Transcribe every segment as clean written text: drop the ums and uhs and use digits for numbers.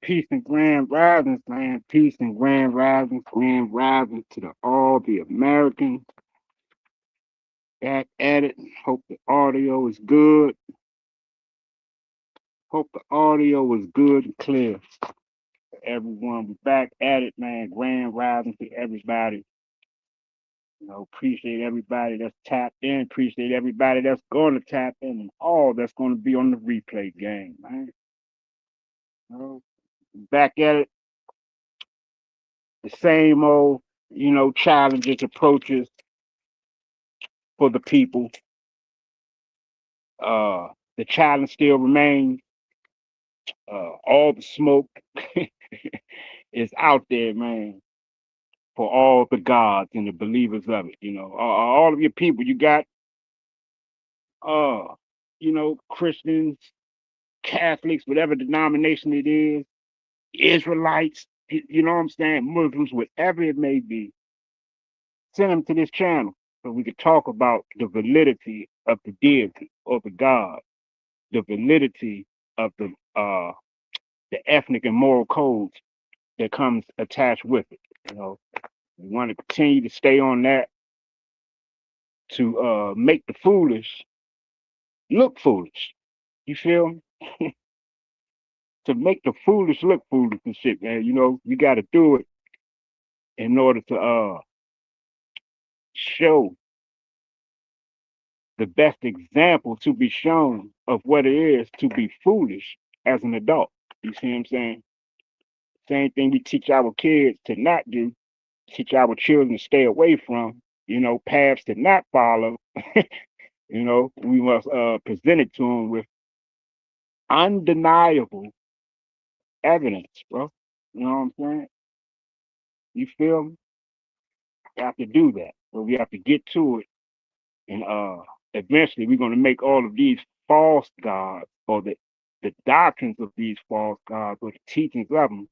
Peace and grand risings, man. Peace and grand risings to all the Americans back at it. Hope the audio is good. Hope the audio is good and clear for everyone. We back at it, man. Grand rising to everybody. Appreciate everybody that's tapped in. Appreciate everybody that's going to tap in and all that's going to be on the replay game, man. You know, back at it. The same old, challenges, approaches for the people. Uh, the challenge still remains. All the smoke is out there, man, for all the gods and the believers of it. All of your people. You got, uh, Christians, Catholics, whatever denomination it is, Israelites. You know what I'm saying? Muslims, whatever it may be. Send them to this channel so we could talk about the validity of the deity or the God, the validity of the ethnic and moral codes that comes attached with it. We want to continue to stay on that to make the foolish look foolish. You feel me? To make the foolish look foolish and shit, man. You got to do it in order to show the best example to be shown of what it is to be foolish as an adult. You see what I'm saying? Same thing we teach our kids to not do, teach our children to stay away from, paths to not follow. We must present it to them with undeniable evidence, bro. You know what I'm saying? You feel me? We have to do that. But we have to get to it. And eventually we're going to make all of these false gods or the doctrines of these false gods or the teachings of them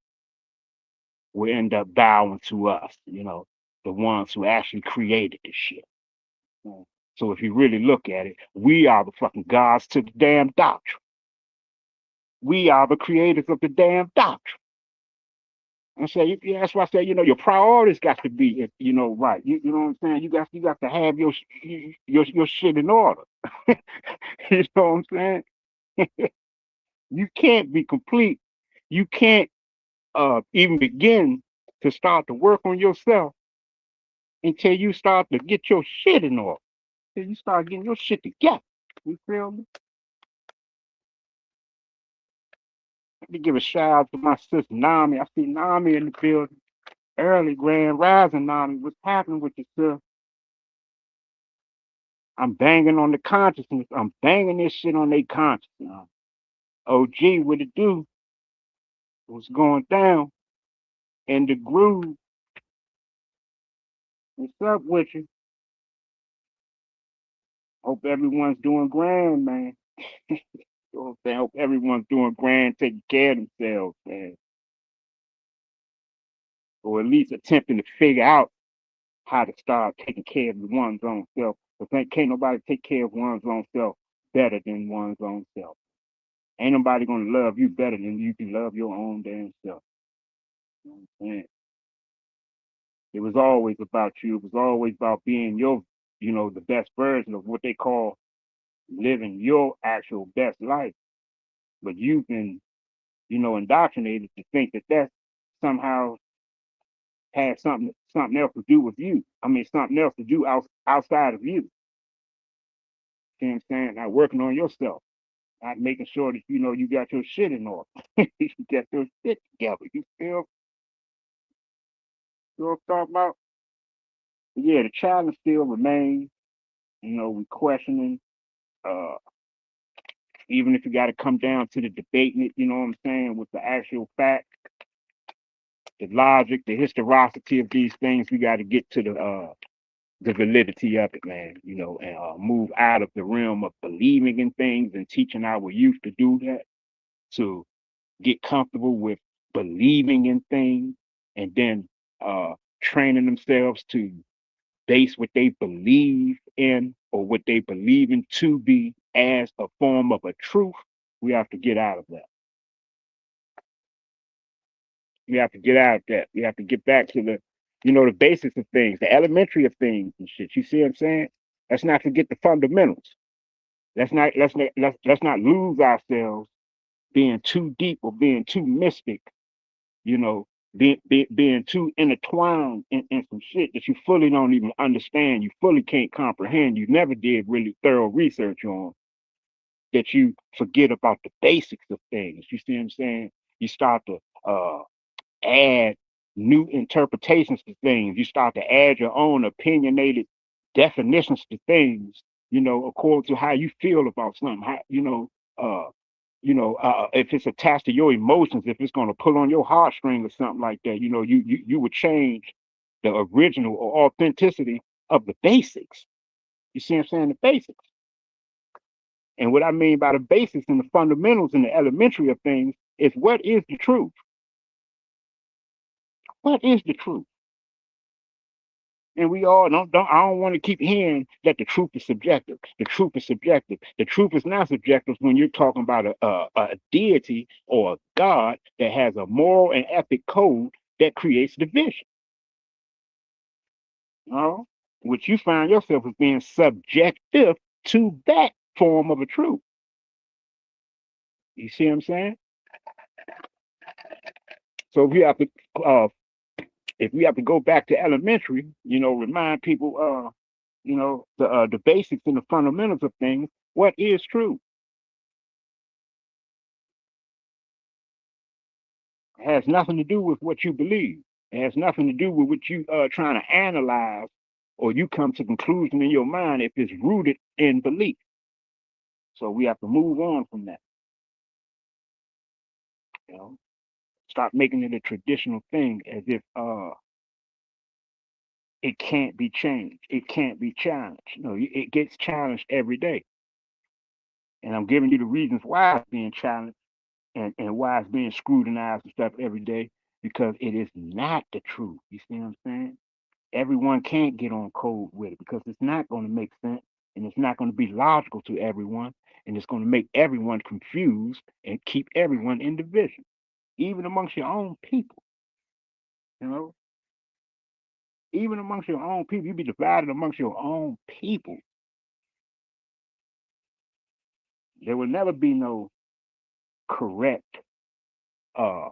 will end up bowing to us, the ones who actually created this shit. So if you really look at it, we are the fucking gods to the damn doctrine. We are the creators of the damn doctrine. And say, yeah, that's why I say, your priorities got to be, right. You know what I'm saying? You got to have your shit in order. You know what I'm saying? You can't be complete. You can't even begin to start to work on yourself until you start to get your shit in order. Until you start getting your shit together. You feel me? Let me give a shout out to my sister Nami. I see Nami in the building. Early grand rising, Nami. What's happening with yourself? I'm banging on the consciousness. I'm banging this shit on their consciousness. OG, what it do? What's going down? In the groove. What's up with you? Hope everyone's doing grand, man. You know what I'm saying? Hope everyone's doing grand, taking care of themselves, man. Or at least attempting to figure out how to start taking care of one's own self. Because can't nobody take care of one's own self better than one's own self. Ain't nobody gonna love you better than you can love your own damn self. You know what I'm saying? It was always about you. It was always about being the best version of what they call living your actual best life. But you've been, indoctrinated to think that that somehow has something else to do with you. I mean, something else to do outside of you. See what I'm saying? Not working on yourself, not making sure that you got your shit in order. You got your shit together. You know what I'm talking about? Yeah, the challenge still remains. We questioning, uh, even if you got to come down to the debating it, you know what I'm saying, with the actual fact, the logic, the historicity of these things, we got to get to the validity of it, man, and move out of the realm of believing in things and teaching our youth to do that, to get comfortable with believing in things and then uh, training themselves to base what they believe in or what they believe in to be as a form of a truth. We have to get out of that. We have to get out of that. We have to get back to the, the basics of things, the elementary of things and shit. You see what I'm saying? Let's not forget the fundamentals. Let's not lose ourselves being too deep or being too mystic, you know, being too intertwined in some shit that you fully don't even understand, you fully can't comprehend, you never did really thorough research on, that you forget about the basics of things. You see what I'm saying? You start to add new interpretations to things. You start to add your own opinionated definitions to things, according to how you feel about something. How, if it's attached to your emotions, if it's going to pull on your heartstring or something like that, you would change the original or authenticity of the basics. You see what I'm saying? The basics. And what I mean by the basics and the fundamentals and the elementary of things is, what is the truth? What is the truth? And we all don't I don't want to keep hearing that the truth is subjective. The truth is subjective. The truth is not subjective when you're talking about a deity or a God that has a moral and ethic code that creates division. You know? Which you find yourself as being subjective to that form of a truth. You see what I'm saying? So if we have to go back to elementary, remind people the basics and the fundamentals of things, what is true? It has nothing to do with what you believe. It has nothing to do with what you trying to analyze, or you come to conclusion in your mind if it's rooted in belief. So we have to move on from that. You know, stop making it a traditional thing as if it can't be changed. It can't be challenged. No, it gets challenged every day. And I'm giving you the reasons why it's being challenged, and why it's being scrutinized and stuff every day, because it is not the truth. You see what I'm saying? Everyone can't get on code with it because it's not going to make sense, and it's not going to be logical to everyone, and it's going to make everyone confused and keep everyone in division, even amongst your own people. You know, even amongst your own people, you be divided amongst your own people. There will never be no correct uh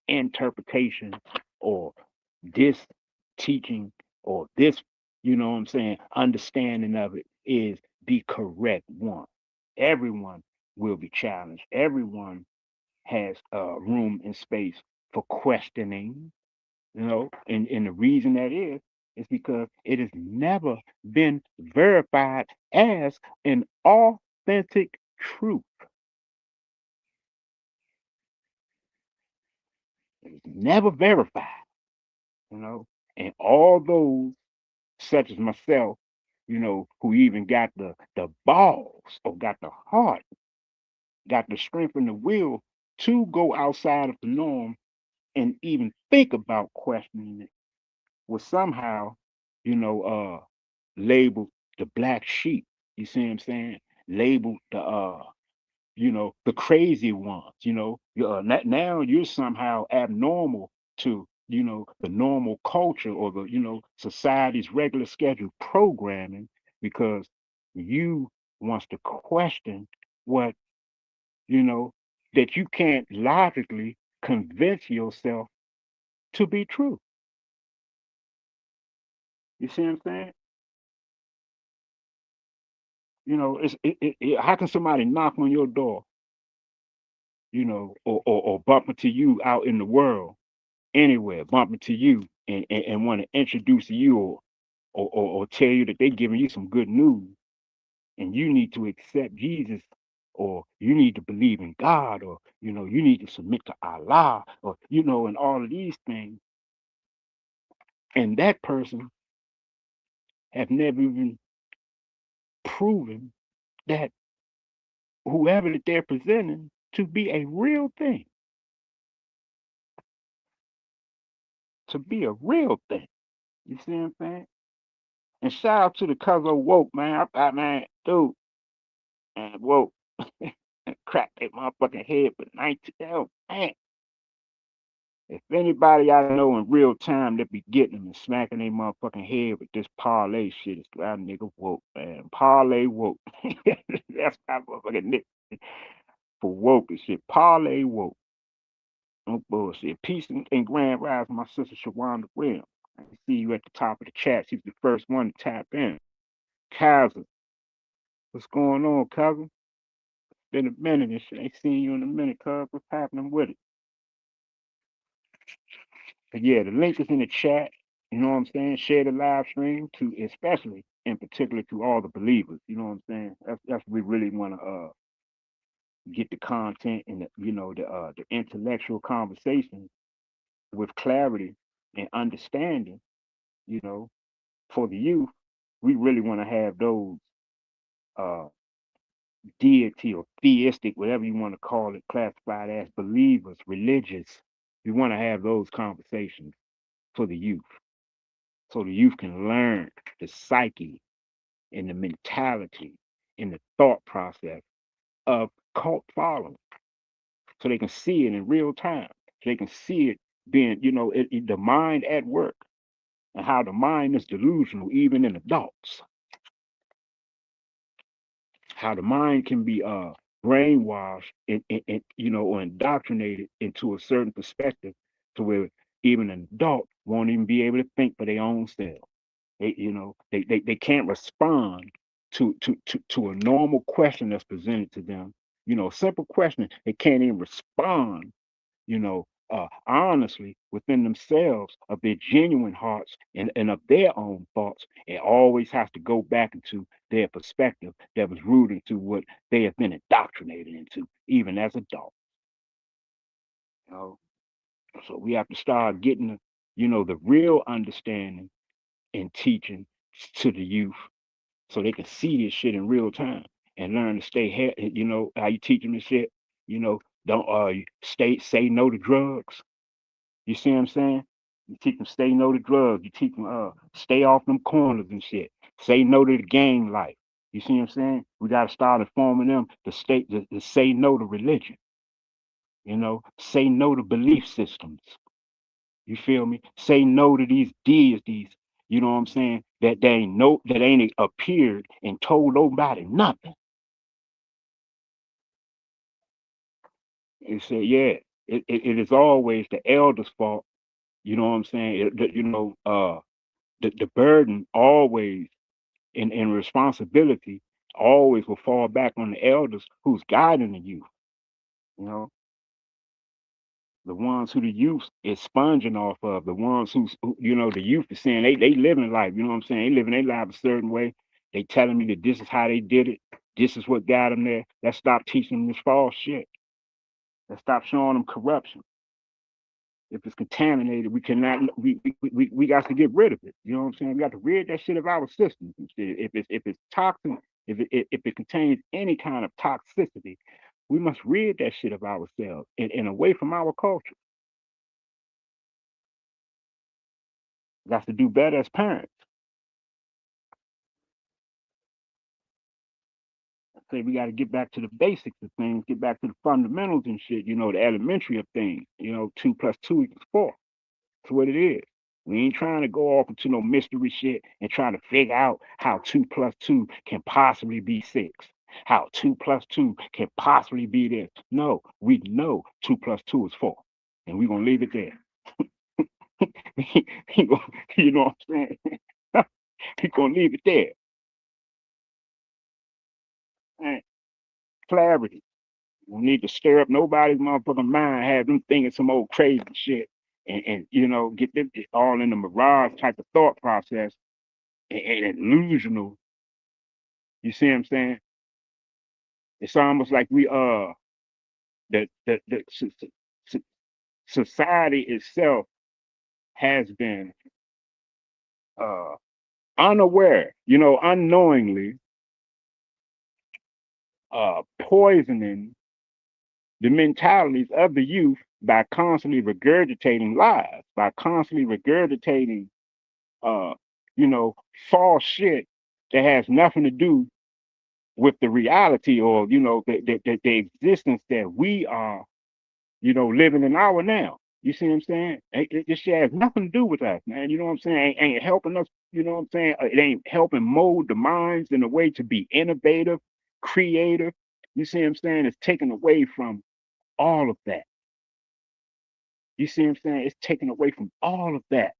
interpretation, or this teaching, or this, what I'm saying, understanding of it is the correct one. Everyone will be challenged. Everyone has room and space for questioning, and the reason that is because it has never been verified as an authentic truth. It's never verified, and all those such as myself, who even got the balls, or got the heart, got the strength and the will to go outside of the norm and even think about questioning it, was somehow, you know, labeled the black sheep. You see what I'm saying? Labeled the crazy ones. Now you're somehow abnormal to the normal culture, or the society's regular scheduled programming, because you wants to question what you know that you can't logically convince yourself to be true. You see what I'm saying? How can somebody knock on your door, or bump into you out in the world, anywhere, bump into you, and want to introduce you, or tell you that they're giving you some good news, and you need to accept Jesus, or you need to believe in God, or you need to submit to Allah, or and all of these things, and that person have never even proven that whoever that they're presenting to be a real thing, to be a real thing. You see what I'm saying? And shout out to the Cuzzo Woke, man. I thought, man, dude, and woke. Cracked that motherfucking head for 19. Oh, man. If anybody I know in real time that be getting them and smacking their motherfucking head with this parlay shit, it's that nigga woke, man. Parlay woke. That's my motherfucking nick for woke and shit. Parlay woke. No bullshit. Peace and grand rise, my sister Shawanda Williams. I see you at the top of the chat. She's the first one to tap in. Cousin, what's going on, cousin? Been a minute and shit. Ain't seen you in a minute, cuz. What's happening with it? But yeah, the link is in the chat. You know what I'm saying? Share the live stream to, especially in particular, to all the believers. You know what I'm saying? That's what we really want to get the content and the intellectual conversation with clarity and understanding. You know, for the youth, we really want to have those uh deity or theistic, whatever you want to call it, classified as believers, religious. We want to have those conversations for the youth, so the youth can learn the psyche and the mentality and the thought process of cult following, so they can see it in real time. So they can see it being, the mind at work, and how the mind is delusional even in adults. How the mind can be brainwashed or indoctrinated into a certain perspective to where even an adult won't even be able to think for their own self. They can't respond to a normal question that's presented to them. Simple question. They can't even respond, honestly within themselves of their genuine hearts and of their own thoughts. It always has to go back into their perspective that was rooted into what they have been indoctrinated into, even as adults. You know? So we have to start getting, the real understanding and teaching to the youth, so they can see this shit in real time and learn to stay. How you teach them this shit. Don't say no to drugs. You see what I'm saying? You teach them stay no to drugs. You teach them stay off them corners and shit. Say no to the gang life. You see what I'm saying? We gotta start informing them to say no to religion. Say no to belief systems. You feel me? Say no to these deities. You know what I'm saying? That ain't appeared and told nobody nothing. He said, yeah, it is always the elders' fault. You know what I'm saying? The burden always and responsibility always will fall back on the elders who's guiding the youth. You know, the ones who the youth is sponging off of, the ones the youth is saying they living life. You know what I'm saying? They living their life a certain way. They telling me that this is how they did it. This is what got them there. Let's stop teaching them this false shit. Let's stop showing them corruption. If it's contaminated, we cannot. We got to get rid of it. You know what I'm saying? We got to rid that shit of our systems. If it's toxin, if it contains any kind of toxicity, we must rid that shit of ourselves and away from our culture. We got to do better as parents. I say we got to get back to the basics of things, get back to the fundamentals and shit. The elementary of things. 2 + 2 = 4. That's what it is. We ain't trying to go off into no mystery shit and trying to figure out how 2 + 2 can possibly be 6. How 2 + 2 can possibly be this. No, we know 2 + 2 is 4. And we're gonna leave it there. You know what I'm saying? We're gonna leave it there. Right. Clarity. We don't need to stir up nobody's motherfucking mind, have them thinking some old crazy shit, and get them all in the mirage type of thought process and illusional. You see what I'm saying? It's almost like we the society itself has been uh unaware, unknowingly poisoning the mentalities of the youth by constantly regurgitating lies, by constantly regurgitating uh you know false shit that has nothing to do with the reality, or the existence that we are living in our now. You see what I'm saying? This shit has nothing to do with us, man. You know what I'm saying? Ain't helping us. You know what I'm saying? It ain't helping mold the minds in a way to be innovative, creative. You see what I'm saying? It's taken away from all of that. You see what I'm saying? It's taken away from all of that.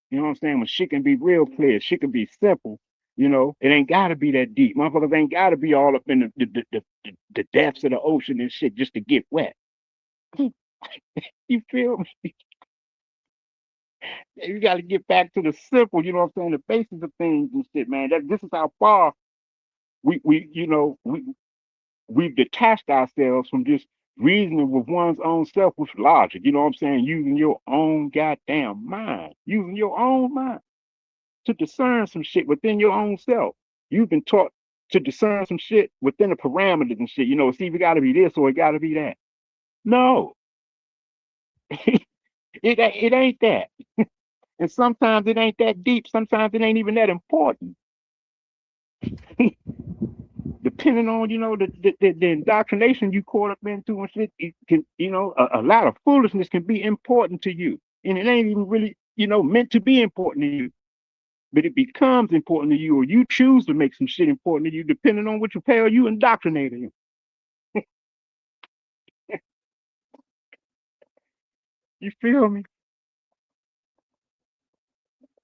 You know what I'm saying? When shit can be real clear, shit can be simple. You know, it ain't got to be that deep. Motherfuckers ain't got to be all up in the depths of the ocean and shit just to get wet. You feel me? You got to get back to the simple. You know what I'm saying? The basis of things and shit, man. This is how far we you know we've detached ourselves from just reasoning with one's own self with logic. You know what I'm saying? Using your own goddamn mind, using your own mind to discern some shit within your own self. You've been taught to discern some shit within the parameters and shit. You know, it's either got to be this or it got to be that. No, it ain't that. And sometimes it ain't that deep. Sometimes it ain't even that important. Depending on the indoctrination you caught up into and shit, it can a lot of foolishness can be important to you, and it ain't even really meant to be important to you, but it becomes important to you, or you choose to make some shit important to you, depending on what you pay or you indoctrinated in. You feel me?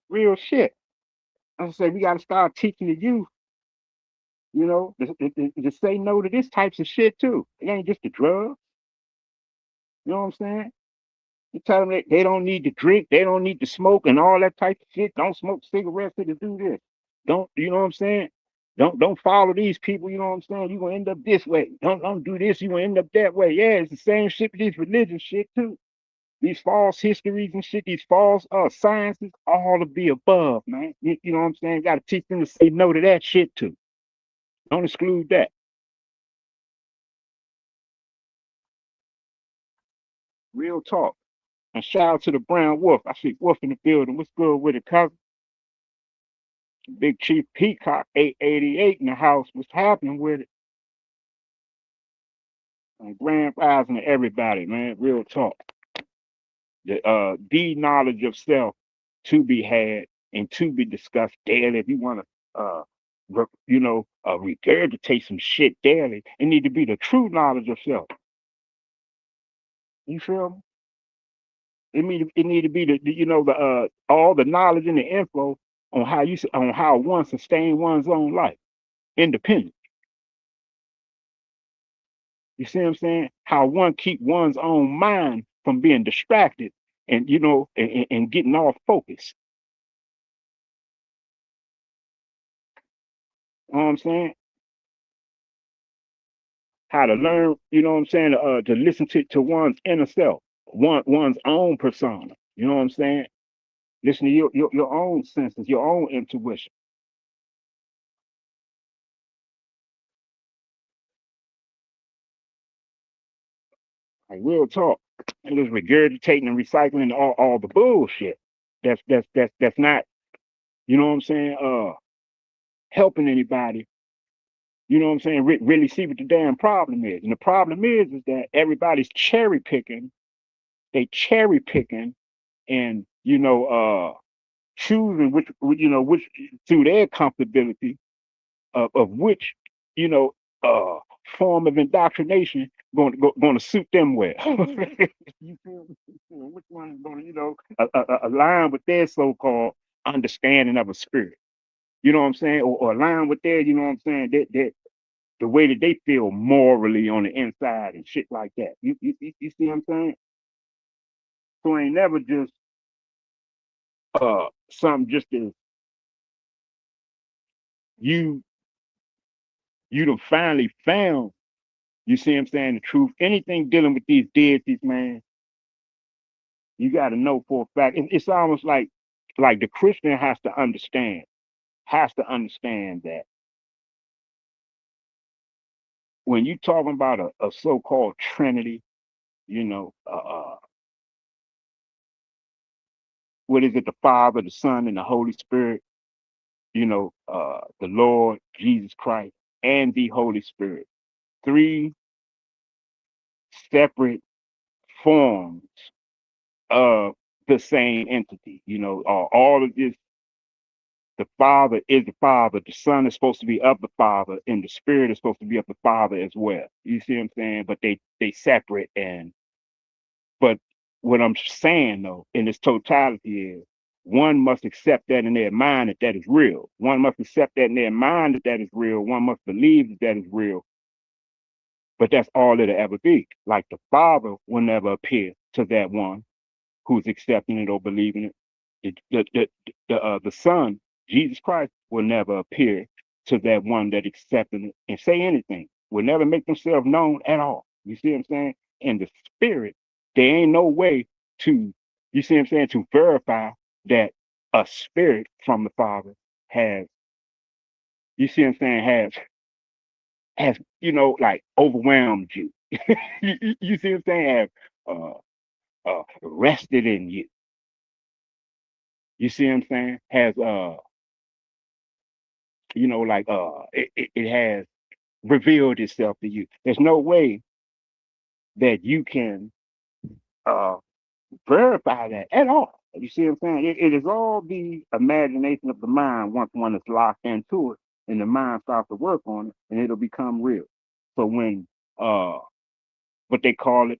Real shit. As I say, we got to start teaching the youth, to say no to this types of shit too. It ain't just the drugs. You know what I'm saying? You tell them that they don't need to drink, they don't need to smoke, and all that type of shit. Don't smoke cigarettes to do this. Don't you know what I'm saying? Don't follow these people. You know what I'm saying? You gonna end up this way. Don't do this. You gonna end up that way. Yeah, it's the same shit with these religious shit too. These false histories and shit. These false sciences. All of the above, man. You know what I'm saying? Got to teach them to say no to that shit too. Don't exclude that. Real talk. And shout out to the Brown Wolf. I see Wolf in the building. What's good with it, cousin? Big Chief Peacock 888 in the house. What's happening with it? And grand rising to everybody, man. Real talk. The knowledge of self to be had and to be discussed daily. If you want to, regurgitate some shit daily, it need to be the true knowledge of self. You feel me? It need to be the all the knowledge and the info on how one sustain one's own life, independent. You see what I'm saying? How one keep one's own mind from being distracted and and getting off focus. You know what I'm saying? How to learn, you know what I'm saying, to listen to one's inner self, one's own persona. You know what I'm saying? Listen to your own senses, your own intuition. Like real talk. And just regurgitating and recycling all the bullshit. That's not, you know what I'm saying, helping anybody. You know what I'm saying? Really see what the damn problem is. And the problem is that everybody's cherry picking. They cherry picking and choosing which through their comfortability of which you know uh form of indoctrination going to suit them well. You feel me? Which one is going to align with their so-called understanding of a spirit? You know what I'm saying? Or align with their, you know what I'm saying, that the way that they feel morally on the inside and shit like that. You see what I'm saying? So it ain't never just something just as you you done finally found, you see what I'm saying, the truth. Anything dealing with these deities, man, you gotta know for a fact. It's almost like the Christian has to understand that when you talking about a so-called Trinity, you know, what is it, the Father, the Son, and the Holy Spirit, the Lord Jesus Christ and the Holy Spirit. Three separate forms the same entity. All of this, the Father is the Father, the Son is supposed to be of the Father, and the Spirit is supposed to be of the Father as well. You see what I'm saying? But they separate. And but what I'm saying though, in its totality, is one must accept that in their mind that that is real. One must accept that in their mind that that is real. One must believe that that is real. But that's all it'll ever be. Like the Father will never appear to that one who's accepting it or believing it. The Son, Jesus Christ, will never appear to that one that accepting it and say anything. Will never make themselves known at all. You see what I'm saying? And the Spirit, there ain't no way to, you see what I'm saying, to verify that a spirit from the Father has, you see what I'm saying, has like overwhelmed you. You see what I'm saying? Have rested in you. You see what I'm saying? Has like it has revealed itself to you. There's no way that you can uh verify that at all. You see what I'm saying? It is all the imagination of the mind once one is locked into it and the mind starts to work on it and it'll become real. So when what they call it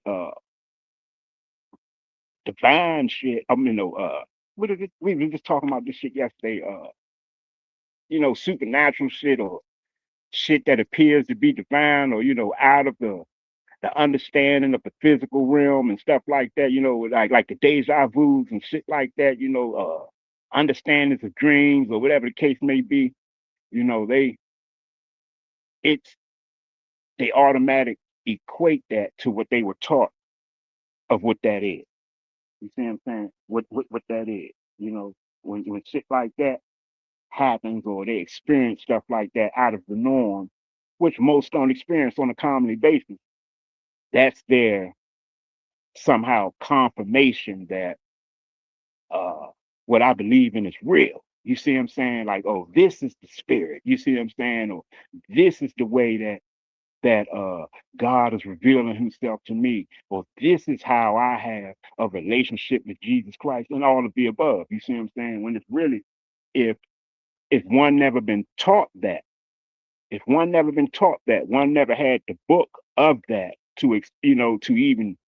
divine shit, what is it? We were just talking about this shit yesterday, supernatural shit or shit that appears to be divine or out of the understanding of the physical realm and stuff like that, like the deja vus and shit like that, understandings of dreams or whatever the case may be, they it's they automatic equate that to what they were taught of what that is. You see what I'm saying? What that is. When shit like that happens or they experience stuff like that out of the norm, which most don't experience on a commonly basis, that's their somehow confirmation that uh what I believe in is real. You see what I'm saying? Like, oh, this is the spirit. You see what I'm saying? Or this is the way that God is revealing himself to me, or this is how I have a relationship with Jesus Christ, and all of the above. You see what I'm saying? When it's really, if if one never been taught that, if one never been taught that, one never had the book of that to even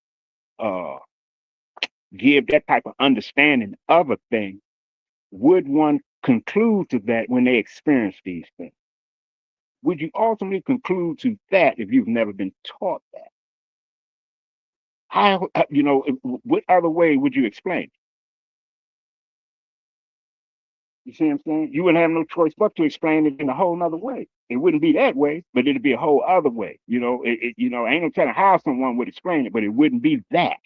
uh give that type of understanding of a thing, would one conclude to that when they experience these things? Would you ultimately conclude to that if you've never been taught that? How, what other way would you explain it? You see what I'm saying? You wouldn't have no choice but to explain it in a whole other way. It wouldn't be that way, but it'd be a whole other way. Ain't no telling how someone would explain it, but it wouldn't be that.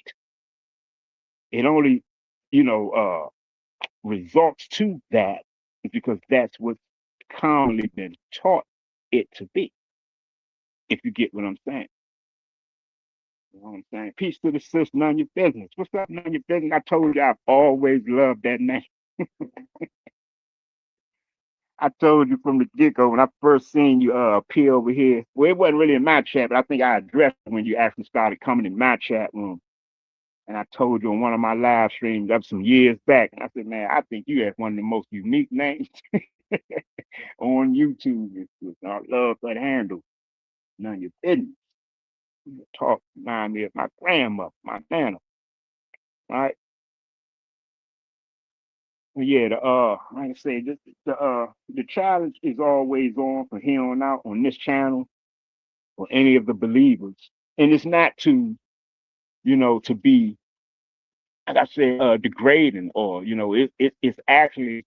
It only, you know, results to that because that's what's commonly been taught it to be. If you get what I'm saying. You know what I'm saying? Peace to the sister, none of your business. What's up, none of your business? I told you I've always loved that name. I told you from the get-go when I first seen you appear over here. Well, it wasn't really in my chat, but I think I addressed it when you actually started coming in my chat room. And I told you on one of my live streams that was some years back. And I said, man, I think you have one of the most unique names on YouTube. I love that handle. None of your business. You talk remind me of my grandma, my nana. Right? Yeah, like I say, the challenge is always on from here on out on this channel for any of the believers. And it's not to be, like I said, degrading or, it's actually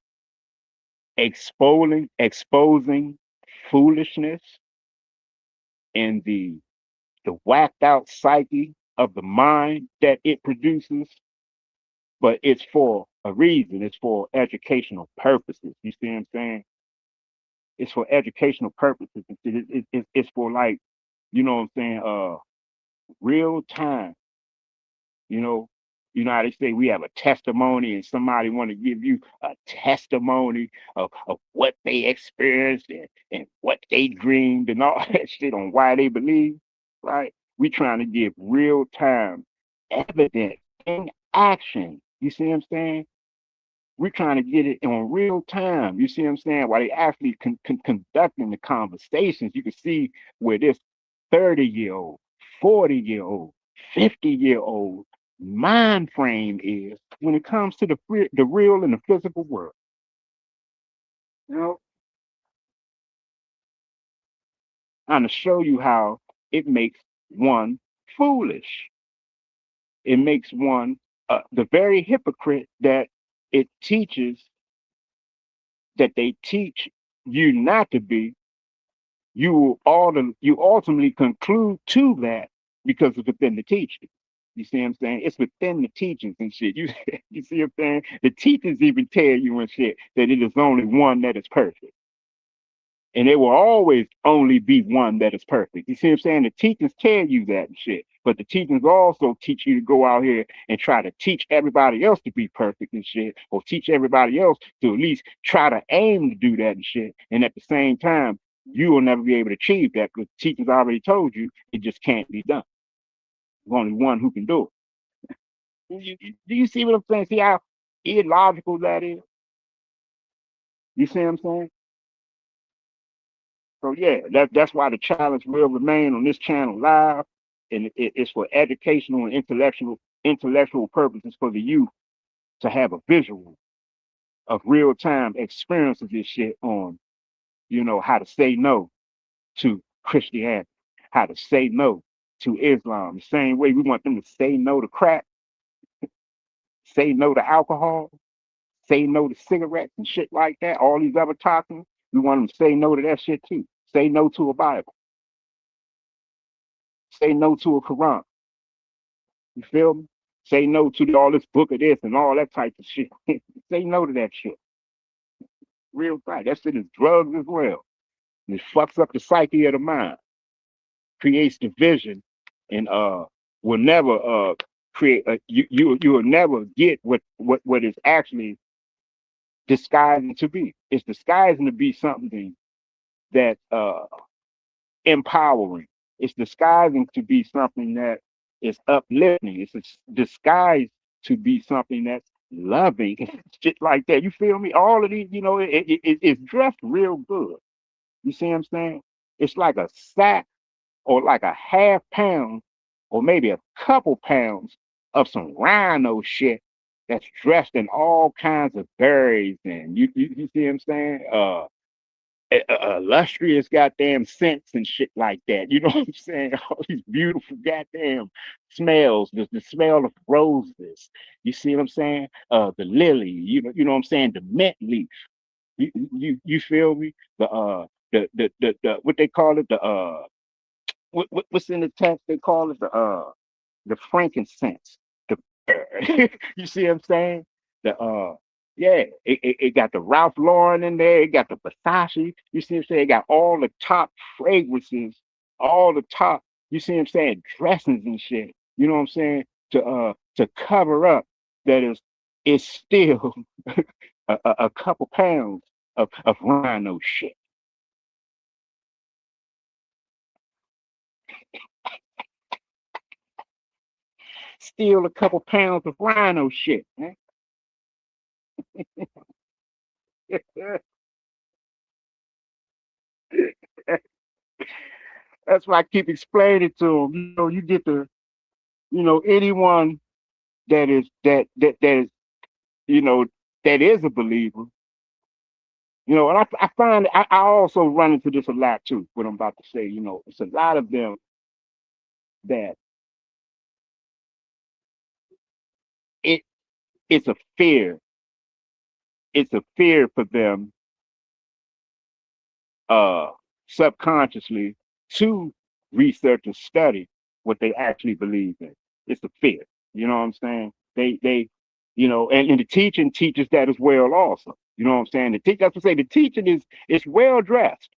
exposing foolishness and the whacked out psyche of the mind that it produces, but it's for a reason. It's for educational purposes. You see what I'm saying? It's for educational purposes. It's for like, you know what I'm saying, real time. You know, how they say we have a testimony and somebody want to give you a testimony of what they experienced and what they dreamed and all that shit on why they believe, right? We trying to give real time evidence in action. You see what I'm saying? We're trying to get it on real time. You see what I'm saying? While they actually conducting the conversations, you can see where this 30-year-old, 40-year-old, 50-year-old mind frame is when it comes to the real and the physical world. You know, and to show you how it makes one foolish. It makes one the very hypocrite that it teaches that they teach you not to be. You ultimately conclude to that because it's within the teaching. You see what I'm saying? It's within the teachings and shit. You you see what I'm saying? The teachings even tell you and shit that it is only one that is perfect. And there will always only be one that is perfect. You see what I'm saying? The teachings tell you that and shit. But the teachings also teach you to go out here and try to teach everybody else to be perfect and shit, or teach everybody else to at least try to aim to do that and shit. And at the same time, you will never be able to achieve that because the teachers already told you it just can't be done. There's only one who can do it. Do you see what I'm saying? See how illogical that is? You see what I'm saying? So yeah, that's why the challenge will remain on this channel live, and it's for educational and intellectual purposes for the youth to have a visual of real time experience of this shit on, how to say no to Christianity, how to say no to Islam. The same way we want them to say no to crack, say no to alcohol, say no to cigarettes and shit like that. All these other toxins, we want them to say no to that shit too. Say no to a Bible. Say no to a Quran. You feel me? Say no to all this book of this and all that type of shit. Say no to that shit. Real fight. That shit is drugs as well. And it fucks up the psyche of the mind, creates division, and will never create. You will never get what is actually disguising to be. It's disguising to be something that empowering. It's disguising to be something that is uplifting. It's disguised to be something that's loving, shit like that. You feel me? All of these, it's dressed real good. You see what I'm saying? It's like a sack or like a half pound or maybe a couple pounds of some rhino shit that's dressed in all kinds of berries and you see what I'm saying? Illustrious goddamn scents and shit like that. You know what I'm saying? All these beautiful goddamn smells. The smell of roses. You see what I'm saying? The lily. You know what I'm saying? The mint leaf. You feel me? The what they call it? What's in the text? They call it the frankincense. The you see what I'm saying? The yeah, it got the Ralph Lauren in there, it got the Versace, you see what I'm saying? It got all the top fragrances, all the top, you see what I'm saying, dressings and shit. You know what I'm saying? To cover up that is still a couple pounds of rhino shit. Still a couple pounds of rhino shit, man. That's why I keep explaining to them. You get to, anyone that is, you know, that is a believer. And I find I also run into this a lot too. What I'm about to say, it's a lot of them that it it's a fear. It's a fear for them, uh, subconsciously to research and study what they actually believe in. It's a fear. You know what I'm saying? They and the teaching teaches that as well also. You know what I'm saying? That's to say the teaching is well dressed.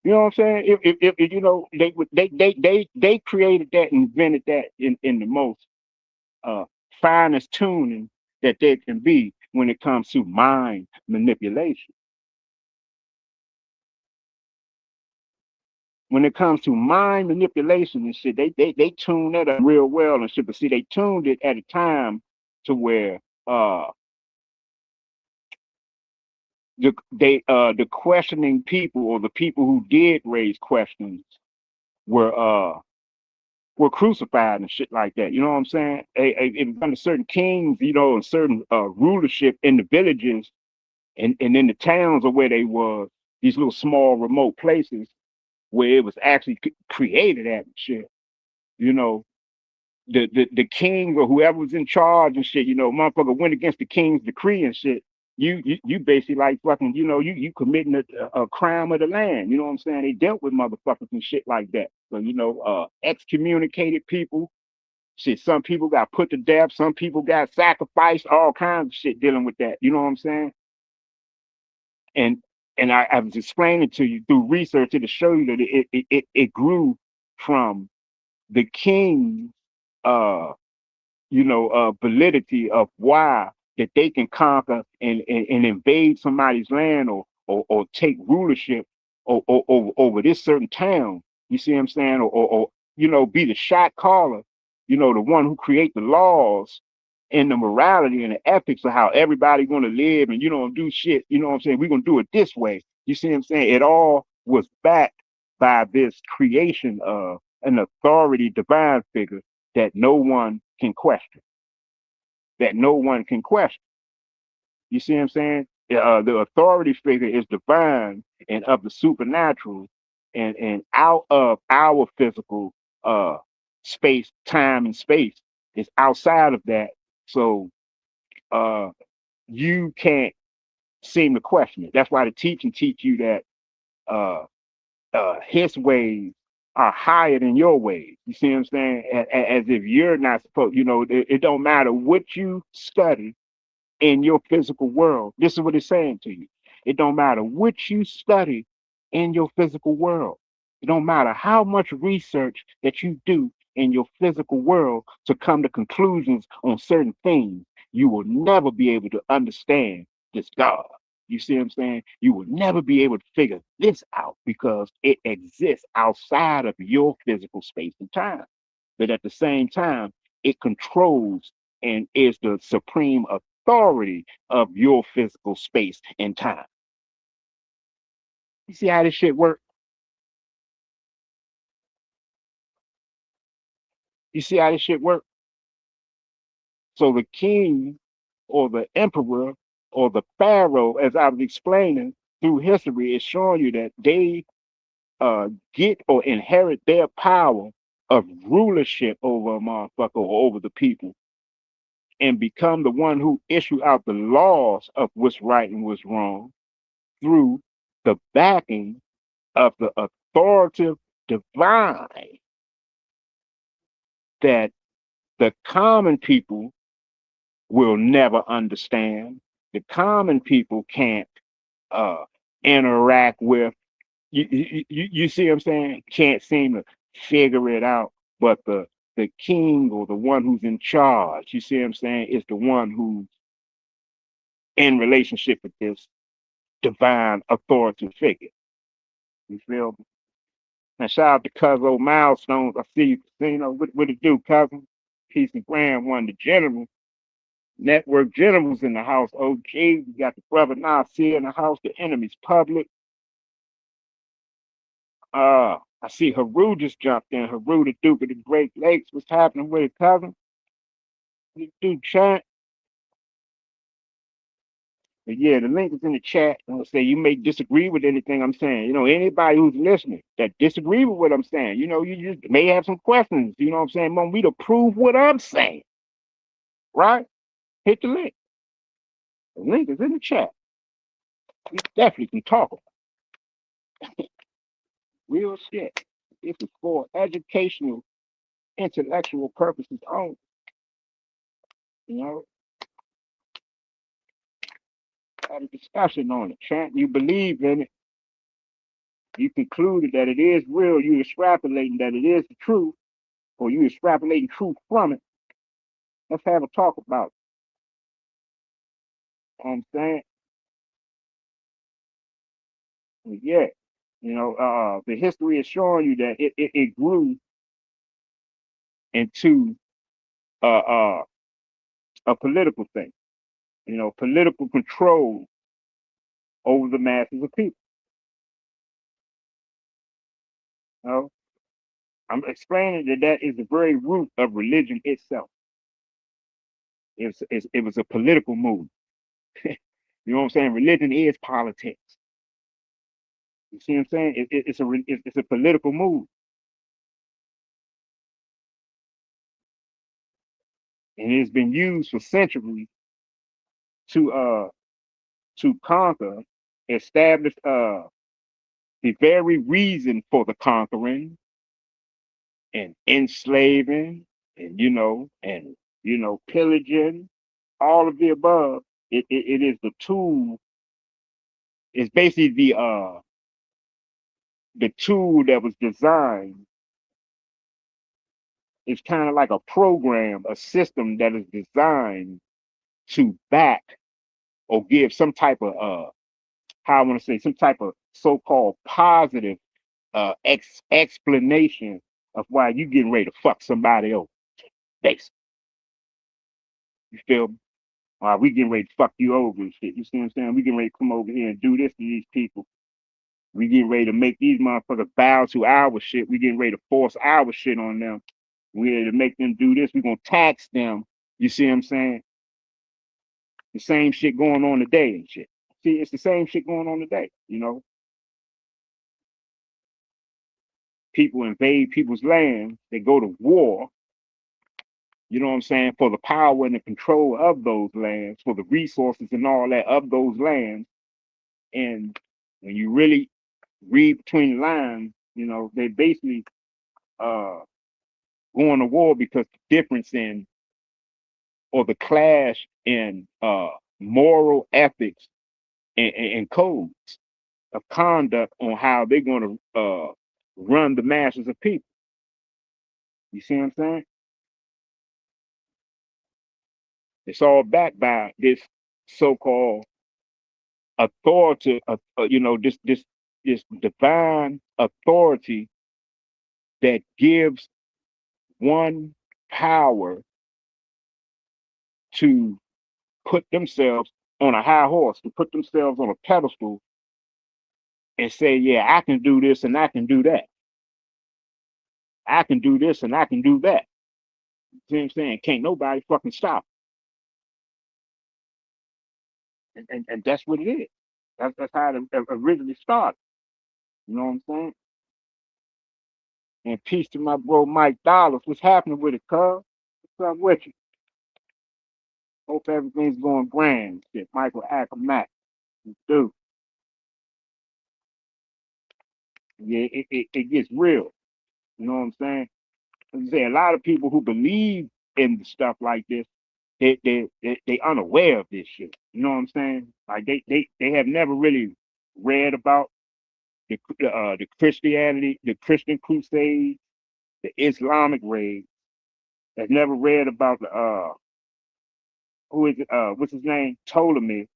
You know what I'm saying? If they created that and invented that in the most uh finest tuning that there can be when it comes to mind manipulation. When it comes to mind manipulation and shit, they tune that up real well and shit. But see, they tuned it at a time to where the questioning people, or the people who did raise questions, were crucified and shit like that. You know what I'm saying? It was under certain kings, and certain rulership in the villages and in the towns of where they were, these little small remote places where it was actually created at and shit. You know, the king or whoever was in charge and shit, motherfucker went against the king's decree and shit. You basically like fucking, you committing a crime of the land. You know what I'm saying? They dealt with motherfuckers and shit like that. So, excommunicated people. Shit, some people got put to death, some people got sacrificed, all kinds of shit dealing with that. You know what I'm saying? And I was explaining to you through research to show you that it grew from the king's uh validity of why that they can conquer and invade somebody's land, or take rulership over this certain town. You see what I'm saying? Or be the shot caller, the one who create the laws and the morality and the ethics of how everybody gonna live, and do shit, what I'm saying? We're gonna do it this way. You see what I'm saying? It all was backed by this creation of an authority divine figure that no one can question, that no one can question. You see what I'm saying? The authority figure is divine and of the supernatural, and out of our physical space, time and space. Is outside of that. So uh, you can't seem to question it. That's why the teaching teach you that uh, his ways are higher than your ways. You see what I'm saying? As if you're not supposed, it don't matter what you study in your physical world. This is what it's saying to you. It don't matter what you study in your physical world. It don't matter how much research that you do in your physical world to come to conclusions on certain things. You will never be able to understand this God. You see what I'm saying? You will never be able to figure this out because it exists outside of your physical space and time. But at the same time, it controls and is the supreme authority of your physical space and time. You see how this shit works? You see how this shit works? So the king or the emperor or the pharaoh, as I was explaining through history, is showing you that they get or inherit their power of rulership over a motherfucker or over the people, and become the one who issue out the laws of what's right and what's wrong through the backing of the authoritative divine that the common people will never understand. The common people can't uh, interact with. You see what I'm saying? Can't seem to figure it out. But the king or the one who's in charge, you see what I'm saying, is the one who's in relationship with this divine authoritative figure. You feel me? And shout out to Cuzzo Milestones. I see you, what it do, cousin? Peace and grand one, the general. Network Generals in the house. OG, we got the brother Nasir in the house. The enemy's public. I see Haru just jumped in. Haru, the Duke of the Great Lakes. What's happening with it, cousin? You do chat. But yeah, the link is in the chat. I'll say you may disagree with anything I'm saying. Anybody who's listening that disagree with what I'm saying, you just may have some questions. You know what I'm saying? Want me to prove what I'm saying, right? Hit the link. The link is in the chat. We definitely can talk real shit. This is for educational, intellectual purposes only. You know, had a discussion on it. Chant, you believe in it. You concluded that it is real. You extrapolating that it is the truth, or you extrapolating truth from it. Let's have a talk about it. You know what I'm saying? Yeah. The history is showing you that it grew into uh, uh, a political thing. Political control over the masses of people. You know, I'm explaining that is the very root of religion itself. It was a political move. You know what I'm saying? Religion is politics. You see what I'm saying? It's a political move, and it's been used for centuries to conquer, establish the very reason for the conquering and enslaving and pillaging, all of the above. It is the tool. It's basically the tool that was designed. It's kind of like a program, a system that is designed to back or give some type of how I want to say, some type of so-called positive explanation of why you getting ready to fuck somebody else. Basically, you feel me? We getting ready to fuck you over and shit. You see what I'm saying? We getting ready to come over here and do this to these people. We getting ready to make these motherfuckers bow to our shit. We getting ready to force our shit on them. We ready to make them do this. We gonna tax them. You see what I'm saying? The same shit going on today and shit. See, it's the same shit going on today. People invade people's land. They go to war. You know what I'm saying? For the power and the control of those lands, for the resources and all that of those lands. And when you really read between the lines, they basically uh going to war because the difference in or the clash in moral ethics and codes of conduct on how they're going to run the masses of people. You see what I'm saying? It's all backed by this so-called authority, this divine authority that gives one power to put themselves on a high horse, to put themselves on a pedestal and say, yeah, I can do this and I can do that. I can do this and I can do that. See what I'm saying? Can't nobody fucking stop. And that's what it is. That's how it originally started. You know what I'm saying? And peace to my bro Mike Dollars. What's happening with it, cuz? What's up with you? Hope everything's going grand. Shit, Michael Ackermack. Dude, yeah, it gets real. You know what I'm saying? As I say, a lot of people who believe in stuff like this, they unaware of this shit. You know what I'm saying? Like they have never really read about the Christianity, the Christian Crusade, the Islamic raid. They've never read about the who is it? What's his name? Ptolemy,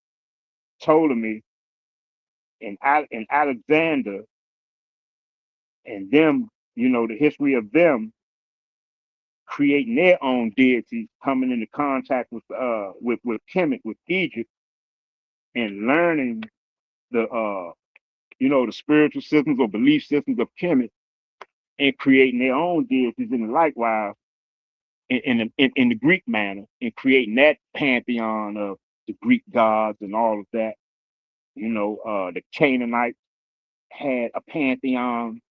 and Alexander, and them. The history of them creating their own deities, coming into contact with Kemet, with Egypt, and learning the the spiritual systems or belief systems of Kemet, and creating their own deities, and likewise in the Greek manner, and creating that pantheon of the Greek gods and all of that. The Canaanites had a pantheon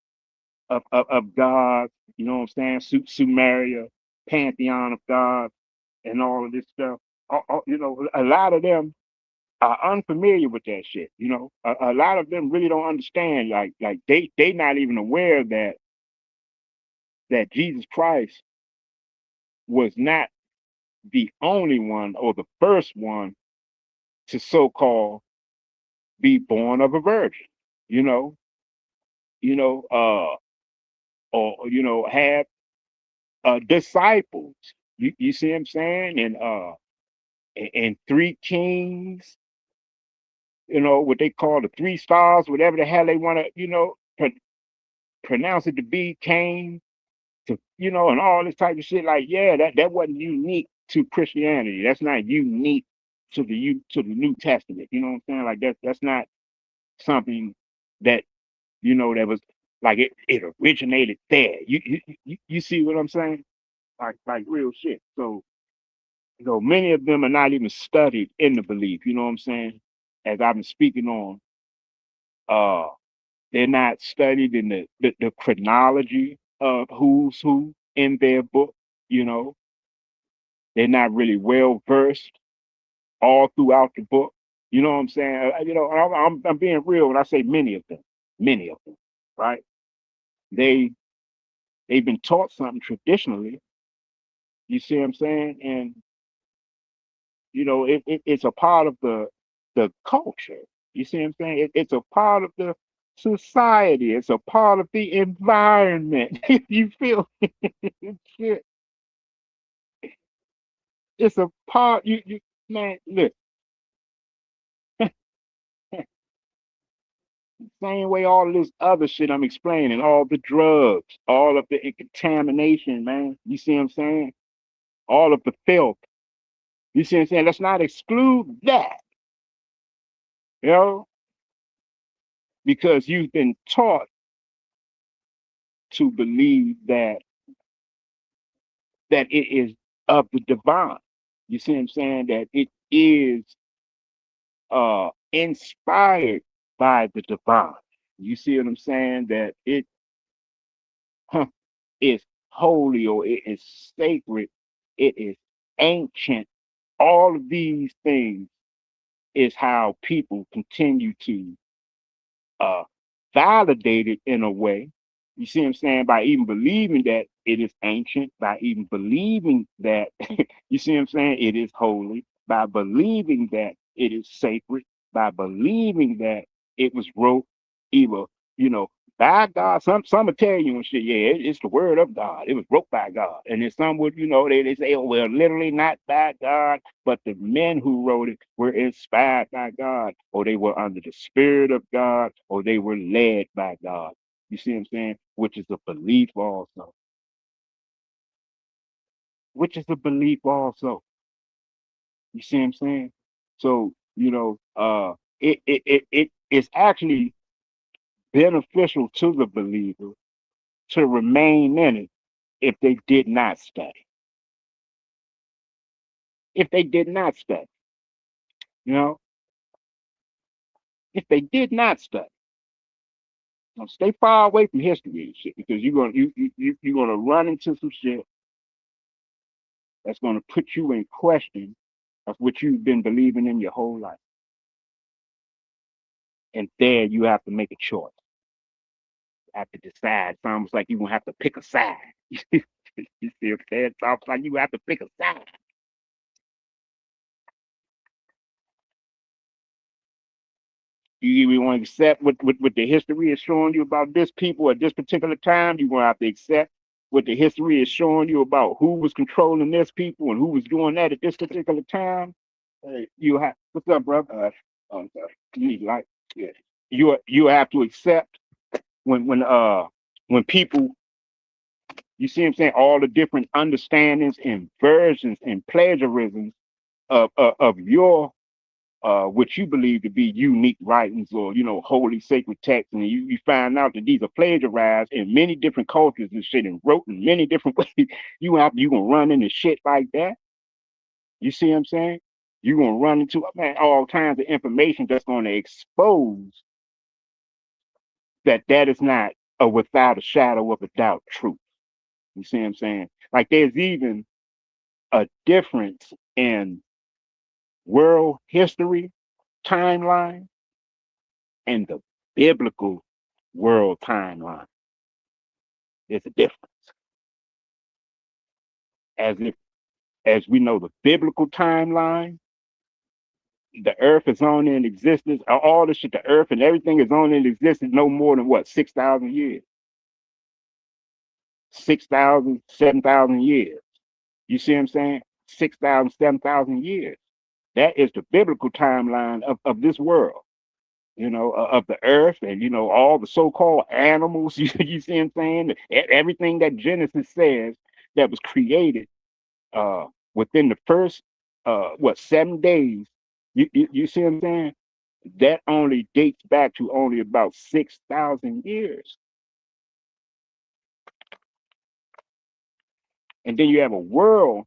of gods. You know what I'm saying? Sumeria, pantheon of gods, and all of this stuff. A lot of them are unfamiliar with that shit. A lot of them really don't understand. Like they not even aware that Jesus Christ was not the only one or the first one to so-called be born of a virgin. You know, or have disciples. You see what I'm saying? And three kings. What they call the three stars, whatever the hell they want to, pronounce it to be, came to, and all this type of shit. Like, yeah, that wasn't unique to Christianity. That's not unique to the New Testament. You know what I'm saying? Like that's not something that that was like it originated there. You see what I'm saying? Like real shit. So many of them are not even studied in the belief. You know what I'm saying? As I've been speaking on, uh, they're not studied in the chronology of who's who in their book. You know, they're not really well versed all throughout the book. You know what I'm saying? I'm being real when I say many of them, right? They they've been taught something traditionally. You see what I'm saying? And it's a part of the culture. You see what I'm saying? It's a part of the society. It's a part of the environment. You feel shit. It's a part. You man, look. Same way all of this other shit I'm explaining, all the drugs, all of the contamination, man. You see what I'm saying? All of the filth. You see what I'm saying? Let's not exclude that, you know, because you've been taught to believe that it is of the divine. You see what I'm saying? That it is inspired by the divine. You see what I'm saying? That it huh, is holy or it is sacred, it is ancient. All of these things is how people continue to uh, validate it in a way. You see what I'm saying? By even believing that it is ancient, by even believing that, you see what I'm saying? It is holy, by believing that it is sacred, by believing that it was wrote either, you know, by God. Some will tell you and shit, yeah, it's the word of God. It was wrote by God. And then some would, they say, oh, well, literally not by God, but the men who wrote it were inspired by God, or they were under the Spirit of God, or they were led by God. You see what I'm saying? Which is a belief also. Which is a belief also. You see what I'm saying? So, it is actually beneficial to the believer to remain in it if they did not study. If they did not study, you know, if they did not study. Now stay far away from history and shit because you're gonna run into some shit that's gonna put you in question of what you've been believing in your whole life. And there you have to make a choice. You have to decide. It's almost like you're gonna have to pick a side. You see what I'm saying? It's almost like you have to pick a side. You either want to accept what the history is showing you about this people at this particular time. You're gonna have to accept what the history is showing you about who was controlling this people and who was doing that at this particular time. You have what's up, bro? I'm sorry. You need light. Yeah. You have to accept when people, you see what I'm saying, all the different understandings and versions and plagiarisms of your what you believe to be unique writings or holy sacred texts, and you find out that these are plagiarized in many different cultures and shit and wrote in many different ways. You gonna run into shit like that. You see what I'm saying? You're gonna run into, man, all kinds of information that's gonna expose that is not a without a shadow of a doubt truth. You see what I'm saying? Like there's even a difference in world history timeline and the biblical world timeline. There's a difference. As if as we know the biblical timeline, the earth is only in existence, all the shit, the earth and everything is only in existence no more than what, 6,000 years, 6,000, 7,000 years. You see what I'm saying? 6,000, 7,000 years. That is the biblical timeline of this world, of the earth and, all the so called animals. You see what I'm saying? Everything that Genesis says that was created within the first 7 days. You see what I'm saying? That only dates back to only about 6,000 years. And then you have a world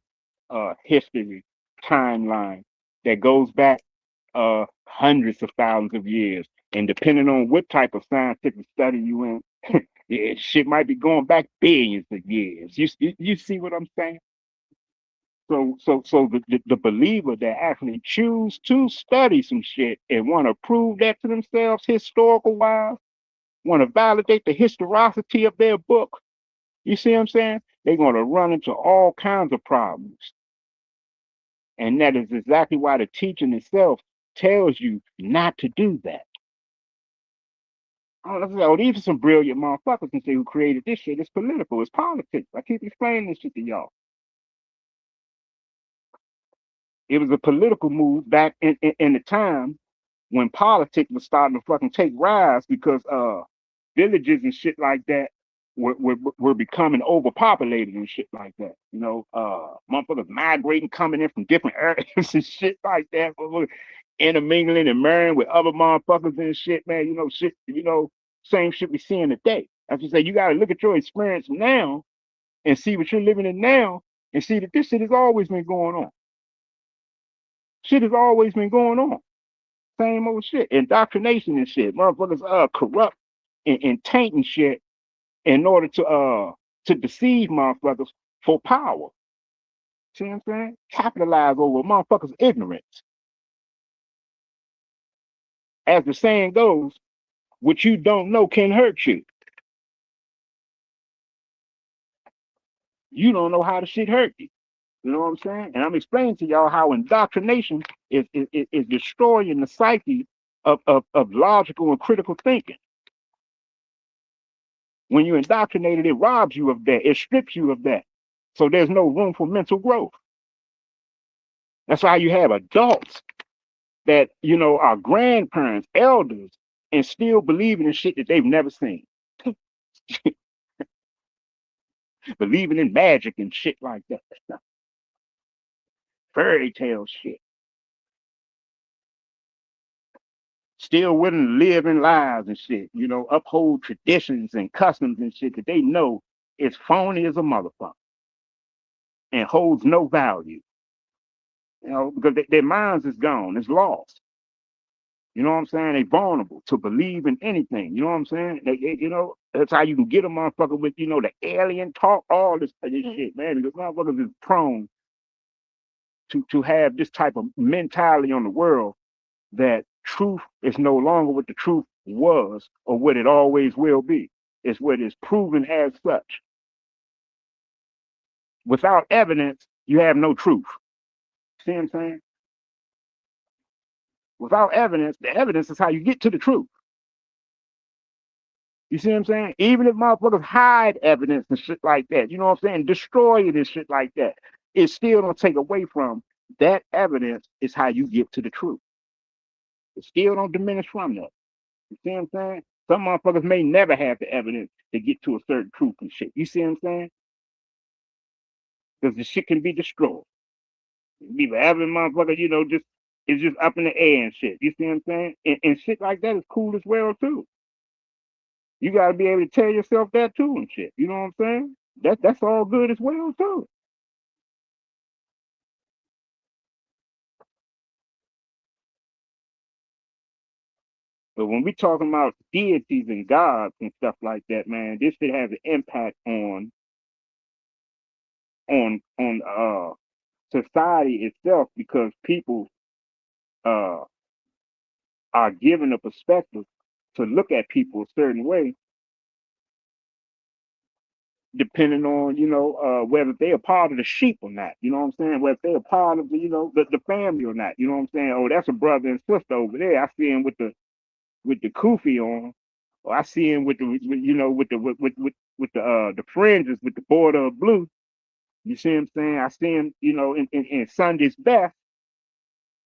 history timeline that goes back hundreds of thousands of years. And depending on what type of scientific study you in, yeah, shit might be going back billions of years. You see what I'm saying? So the believer that actually choose to study some shit and want to prove that to themselves historical wise, want to validate the historicity of their book, you see what I'm saying? They're going to run into all kinds of problems. And that is exactly why the teaching itself tells you not to do that. Oh, these are some brilliant motherfuckers and say who created this shit. It's political, it's politics. I keep explaining this shit to y'all. It was a political move back in the time when politics was starting to fucking take rise because villages and shit like that were becoming overpopulated and shit like that. Motherfuckers migrating, coming in from different areas and shit like that, intermingling and marrying with other motherfuckers and shit, man. Same shit we seeing today. As you say, you gotta look at your experience now and see what you're living in now and see that this shit has always been going on. Shit has always been going on. Same old shit. Indoctrination and shit. Motherfuckers corrupt and tainting shit in order to deceive motherfuckers for power. See what I'm saying? Capitalize over motherfuckers' ignorance. As the saying goes, what you don't know can hurt you. You don't know how the shit hurt you. You know what I'm saying? And I'm explaining to y'all how indoctrination is destroying the psyche of logical and critical thinking. When you're indoctrinated, it robs you of that. It strips you of that. So there's no room for mental growth. That's why you have adults that, are grandparents, elders, and still believing in shit that they've never seen. Believing in magic and shit like that. Fairy tale shit. Still willing to live in lies and shit, uphold traditions and customs and shit that they know is phony as a motherfucker and holds no value. Because their minds is gone, it's lost. You know what I'm saying? They vulnerable to believe in anything. You know what I'm saying? That's how you can get a motherfucker with, the alien talk, all this shit, man. Because motherfuckers is prone to have this type of mentality on the world that truth is no longer what the truth was or what it always will be. It's what is proven as such. Without evidence, you have no truth. See what I'm saying? Without evidence, the evidence is how you get to the truth. You see what I'm saying? Even if motherfuckers hide evidence and shit like that, you know what I'm saying? Destroy it and shit like that. It still don't take away from that evidence is how you get to the truth. It still don't diminish from that. You see what I'm saying? Some motherfuckers may never have the evidence to get to a certain truth and shit. You see what I'm saying? Because the shit can be destroyed. Be forever motherfucker, just it's just up in the air and shit. You see what I'm saying? And shit like that is cool as well too. You gotta be able to tell yourself that too and shit. You know what I'm saying? That's all good as well too. But when we talking about deities and gods and stuff like that, man, this should have an impact on society itself because people uh are given a perspective to look at people a certain way, depending on whether they're a part of the sheep or not. You know what I'm saying? Whether they're a part of the family or not. You know what I'm saying? Oh, that's a brother and sister over there. I see him with the kufi on, or I see him with the fringes with the border of blue. You see what I'm saying? I see him, in Sunday's best.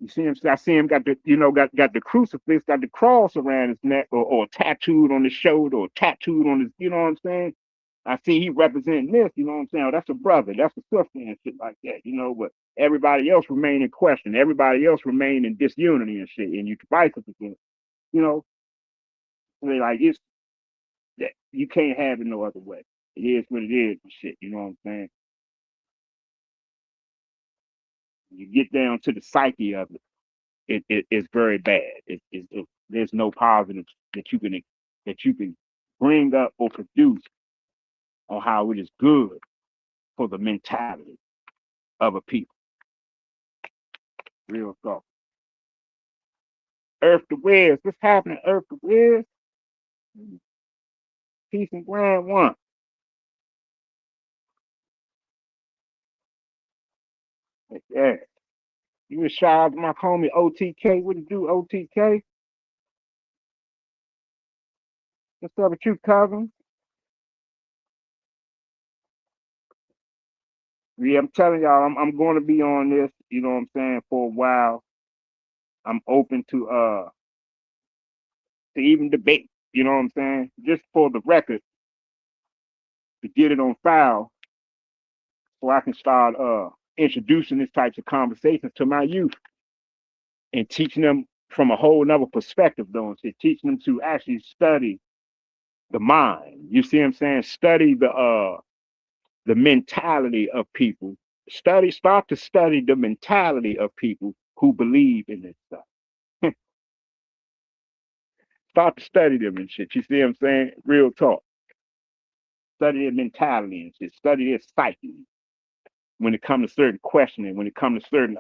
You see him? I see him got got the crucifix, got the cross around his neck, or tattooed on his shoulder, or tattooed on his. You know what I'm saying? I see he representing this, you know what I'm saying? Oh, that's a brother, that's a sister and shit like that, you know, but everybody else remain in question. Everybody else remain in disunity and shit, and you fight it again. You know, they like it's that you can't have it no other way. It is what it is and shit, you know what I'm saying? You get down to the psyche of it, it's very bad. There's no positive that you can bring up or produce on how it is good for the mentality of a people. Real talk. Earth to Wiz, what's happening? Earth to Wiz, peace and grand one. Yeah. You was shout out to my homie OTK. What it do, OTK? What's up with you, cousin? Yeah, I'm telling y'all, I'm going to be on this. You know what I'm saying for a while. I'm open to even debate. You know what I'm saying? Just for the record, to get it on file, so I can start introducing these types of conversations to my youth and teaching them from a whole nother perspective, though, and teaching them to actually study the mind. You see what I'm saying? Study the mentality of people. Start to study the mentality of people who believe in this stuff. Start to study them and shit. You see what I'm saying? Real talk. Study their mentality and shit. Study their psyche when it comes to certain questioning, when it comes to certain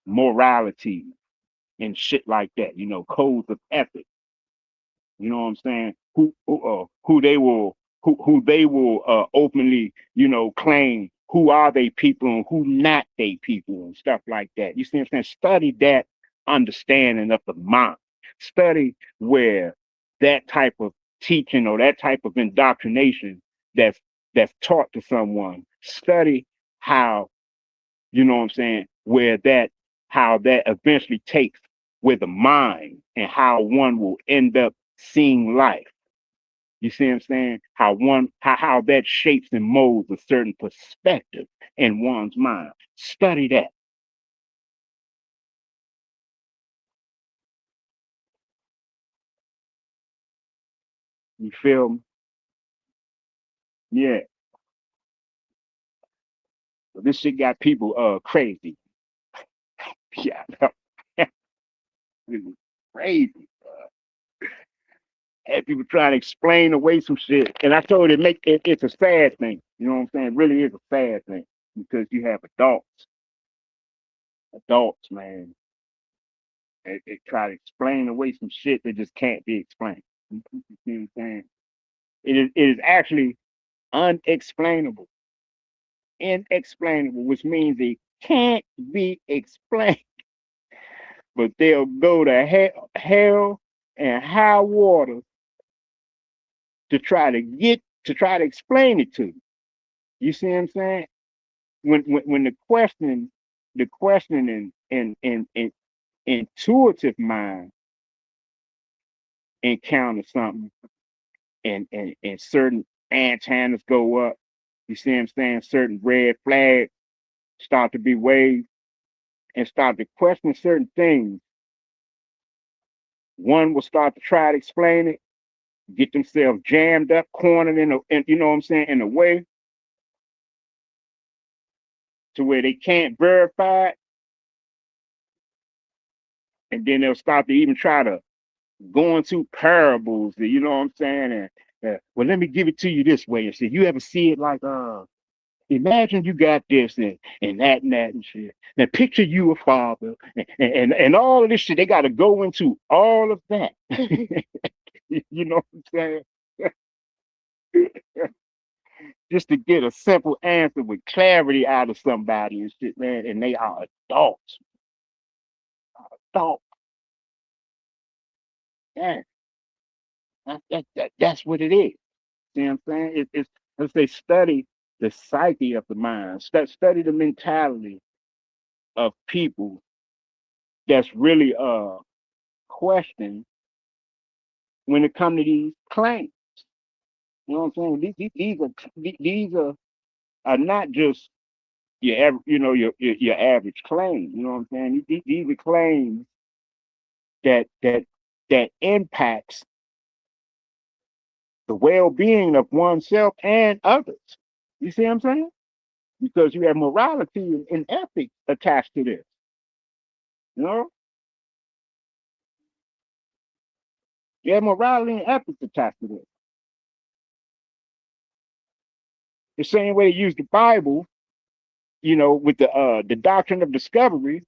morality and shit like that. You know, codes of ethics. You know what I'm saying? Who they will openly, you know, claim who are they people and who not they people and stuff like that. You see what I'm saying? Study that understanding of the mind. Study where that type of teaching or that type of indoctrination that's that's taught to someone. Study how, you know what I'm saying, where that how that eventually takes with the mind and how one will end up seeing life. You see what I'm saying? How that shapes and molds a certain perspective in one's mind. Study that. You feel me? Yeah. So this shit got people crazy. Yeah. This is crazy. Had people trying to explain away some shit. And I told it it's a sad thing. You know what I'm saying? It really is a sad thing. Because you have adults, man, they try to explain away some shit that just can't be explained. You see what I'm saying? It is actually unexplainable, inexplainable, which means it can't be explained. But they'll go to hell and high water to try to explain it to you. You see what I'm saying? When the questioning and intuitive mind encounters something and certain antennas go up. You see what I'm saying? Certain red flags start to be waved and start to question certain things. One will start to try to explain it, get themselves jammed up, cornered you know what I'm saying, in a way to where they can't verify it, and then they'll start to even try to go into parables. You know what I'm saying? And well, let me give it to you this way and see. You ever see it like imagine you got this and that and shit. Now picture you a father and all of this shit. They got to go into all of that. You know what I'm saying? Just to get a simple answer with clarity out of somebody and shit, man. And they are adults. Adults. Yeah, that's what it is. See what I'm saying? It's as they study the psyche of the mind, study the mentality of people that's really questioned when it comes to these claims. You know what I'm saying? These are not just your average claim. You know what I'm saying? These are claims that impacts the well-being of oneself and others. You see what I'm saying? Because you have morality and ethics attached to this. You know, you have morality and ethics attached to this. The same way they use the Bible, with the doctrine of discovery,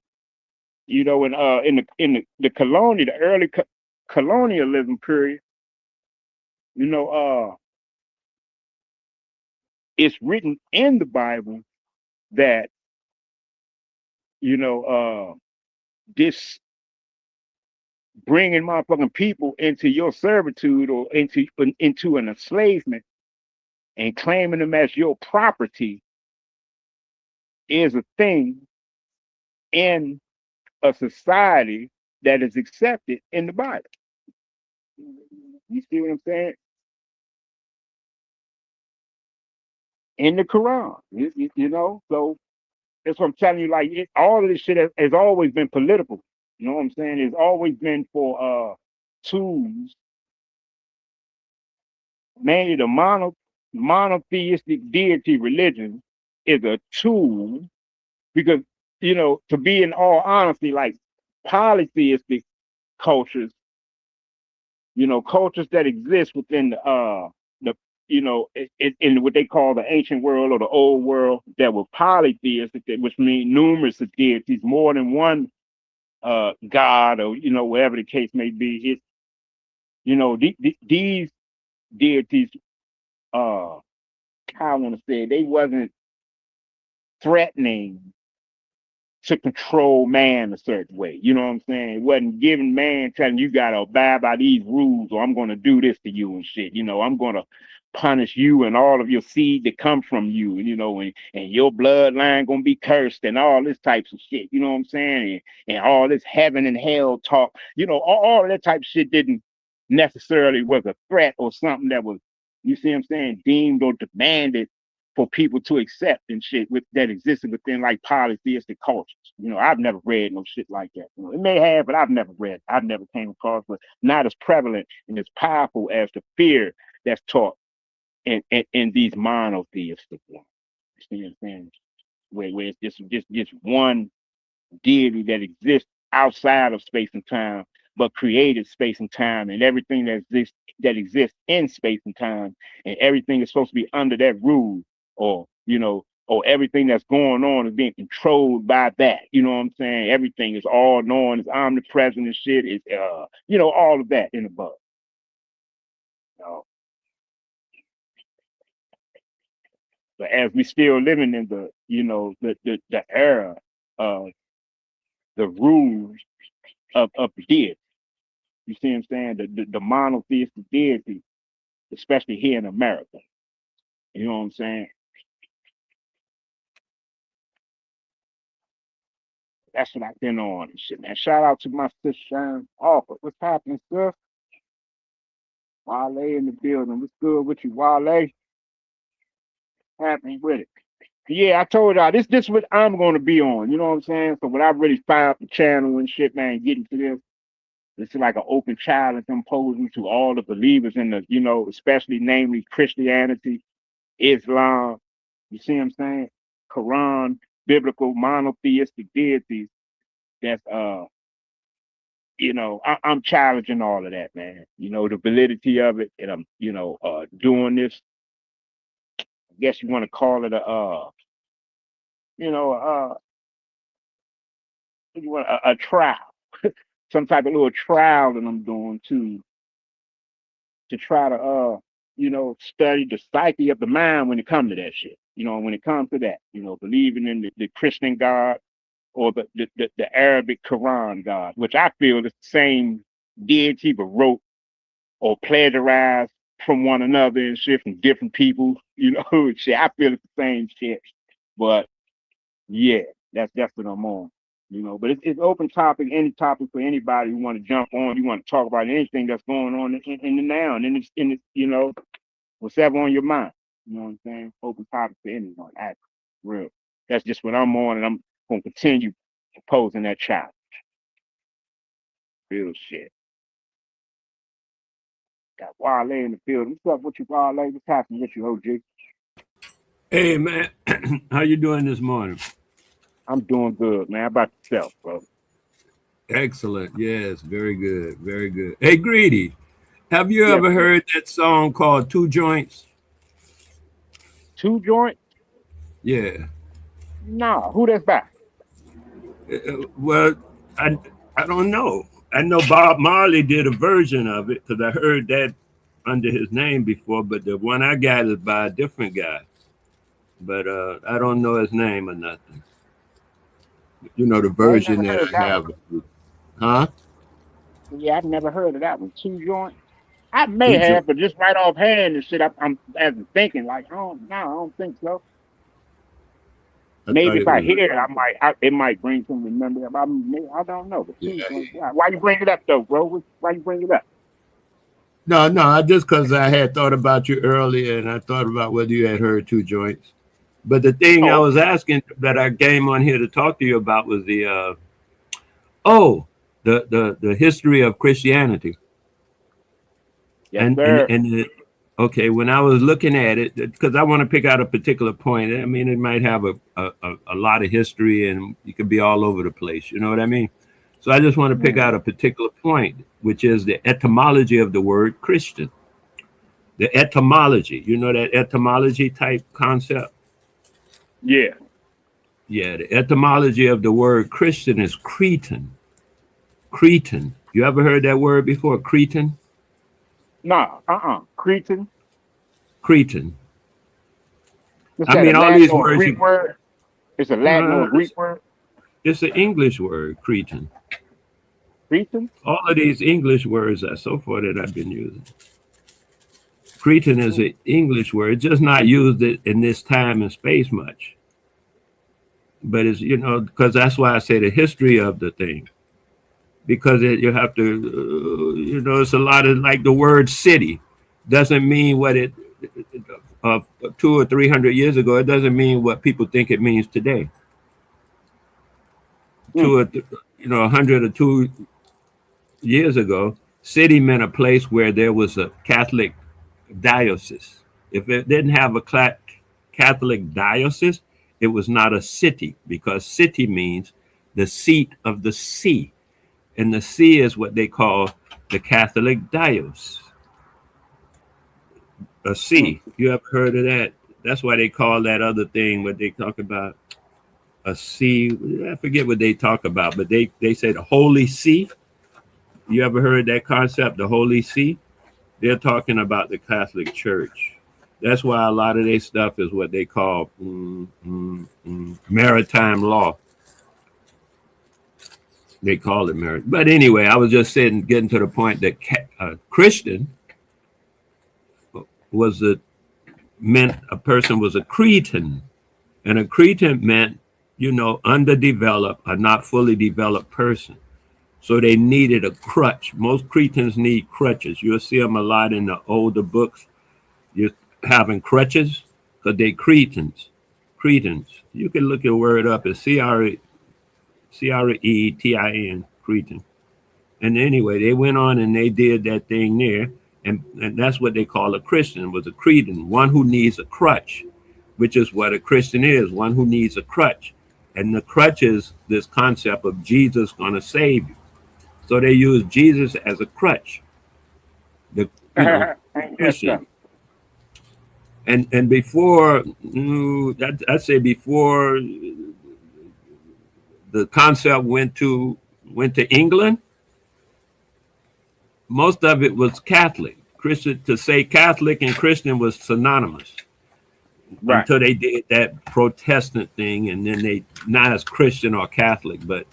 the early colonialism period, you know, it's written in the Bible that you know this bringing motherfucking people into your servitude or into an enslavement and claiming them as your property is a thing in a society that is accepted in the Bible. You see what I'm saying? In the Quran, so that's what I'm telling you. Like all of this shit has always been political. You know what I'm saying? It's always been for tools, mainly the monotheistic deity religion is a tool because to be in all honesty, like polytheistic cultures, cultures that exist within the in what they call the ancient world or the old world that were polytheistic, which mean numerous of deities, more than one god, or whatever the case may be. These deities, uh how I want to say it, they wasn't threatening to control man a certain way. You know what I'm saying? It wasn't giving man telling you gotta abide by these rules or I'm gonna do this to you and shit. I'm gonna punish you and all of your seed that come from you, and your bloodline gonna be cursed and all this types of shit. You know what I'm saying? And all this heaven and hell talk, all of that type of shit didn't necessarily was a threat or something that was, you see what I'm saying, deemed or demanded for people to accept and shit that existed within like polytheistic cultures. I've never read no shit like that. It may have, but I've never came across, but not as prevalent and as powerful as the fear that's taught in these monotheistic ones. You see what I'm saying? Where it's just one deity that exists outside of space and time, but created space and time and everything that exists in space and time, and everything is supposed to be under that rule, or everything that's going on is being controlled by that. You know what I'm saying? Everything is all knowing, it's omnipresent and shit. It's all of that in the above. Uh, but as we still living in the era of the rules of the deity. You see what I'm saying? The monotheistic deity, especially here in America. You know what I'm saying? That's what I've been on and shit, man. Shout out to my sister Sharon Offer. What's happening, sis? Wale in the building. What's good with you, Wale? Happy with it. Yeah, I told y'all this what I'm gonna be on. You know what I'm saying? So when I really fire up the channel and shit, man, getting to this is like an open challenge I'm posing to all the believers in the, especially namely Christianity, Islam. You see what I'm saying? Quran, biblical monotheistic deities. That's I'm challenging all of that, man. The validity of it, and I'm, doing this. I guess you want to call it you know, uh, a trial, some type of little trial that I'm doing to try to study the psyche of the mind when it comes to that shit. When it comes to that, believing in the Christian God or the Arabic Quran God, which I feel is the same deity but wrote or plagiarized from one another and shit from different people. Shit. I feel it's the same shit. But yeah, that's what I'm on. But it's open topic, any topic for anybody who want to jump on. You want to talk about anything that's going on in the now and in this. whatever on your mind. You know what I'm saying? Open topic for anyone. Ask real. That's just what I'm on, and I'm gonna continue posing that challenge. Real shit. Got Wale in the field. What's up with you, Wale? What's happening with you, OG? Hey man, how you doing this morning? I'm doing good, man. How about yourself, bro? Excellent. Yes, very good. Very good. Hey Greedy, have you Yes, ever sir. heard that song called Two Joints? Two joint? Yeah. Nah, who that's by? Well, I don't know. I know Bob Marley did a version of it because I heard that under his name before, but the one I got is by a different guy. But I don't know his name or nothing. You know the I ain't version never that heard I that one. have. Huh? Yeah, I've never heard of that one. Two joint? I may Two have, Joints. but just right offhand and shit, I'm as I'm thinking like, oh no, I don't think so. I Maybe thought if it I was. hear it, it might bring some remember. I don't know, but two Yeah. joints. Why you bring it up though, bro? Why you bring it up? No, no, just because I had thought about you earlier and I thought about whether you had heard Two Joints. But the thing I Oh, was asking that I came on here to talk to you about was oh the history of Christianity yes, and sir. okay, when I was looking at it because I want to pick out a particular point. I mean, it might have a lot of history and you could be all over the place. You know what I mean? So I just want to pick Mm. out a particular point, which is the etymology of the word Christian. The etymology, you know that etymology type concept. Yeah. Yeah, the etymology of the word Christian is Cretan. Cretan. You ever heard that word before? Cretan? Nah. Cretan. Cretan. Is I that a mean, all Latin these or a words, Greek word? It's a Latin or a Greek it's, word. it's an English word, Cretan. Cretan. All of these English words are so far that I've been using. Cretan is Mm. an English word, it's just not used in this time and space much. But it's, because that's why I say the history of the thing. Because you have to, it's a lot of like the word city doesn't mean what it, uh, 200 or 300 years ago, it doesn't mean what people think it means today. Mm. 100 or 2 years ago, city meant a place where there was a Catholic diocese. If it didn't have a Catholic diocese, it was not a city because city means the seat of the see. And the see is what they call the Catholic diocese. A Mm. see. You ever heard of that? That's why they call that other thing what they talk about a see. I forget what they talk about, but they say the Holy See. You ever heard that concept, the Holy See? They're talking about the Catholic Church. That's why a lot of their stuff is what they call maritime law. They call it merit. But anyway, I was just saying, getting to the point that Christian was a meant a person was a Cretan, and a Cretan meant underdeveloped, a not fully developed person. So they needed a crutch. Most Cretans need crutches. You'll see them a lot in the older books. You're having crutches because they Cretans. Cretans. You can look your word up as Cretin. Cretan. And anyway, they went on and they did that thing there. And that's what they call a Christian, was a Cretan, one who needs a crutch, which is what a Christian is, one who needs a crutch. And the crutch is this concept of Jesus going to save you. So they use Jesus as a crutch, the Yes, sir. Christian. And before, I'd say before the concept went to England, most of it was Catholic. Christian, to say Catholic and Christian was synonymous Right. until they did that Protestant thing, and then they not as Christian or Catholic, but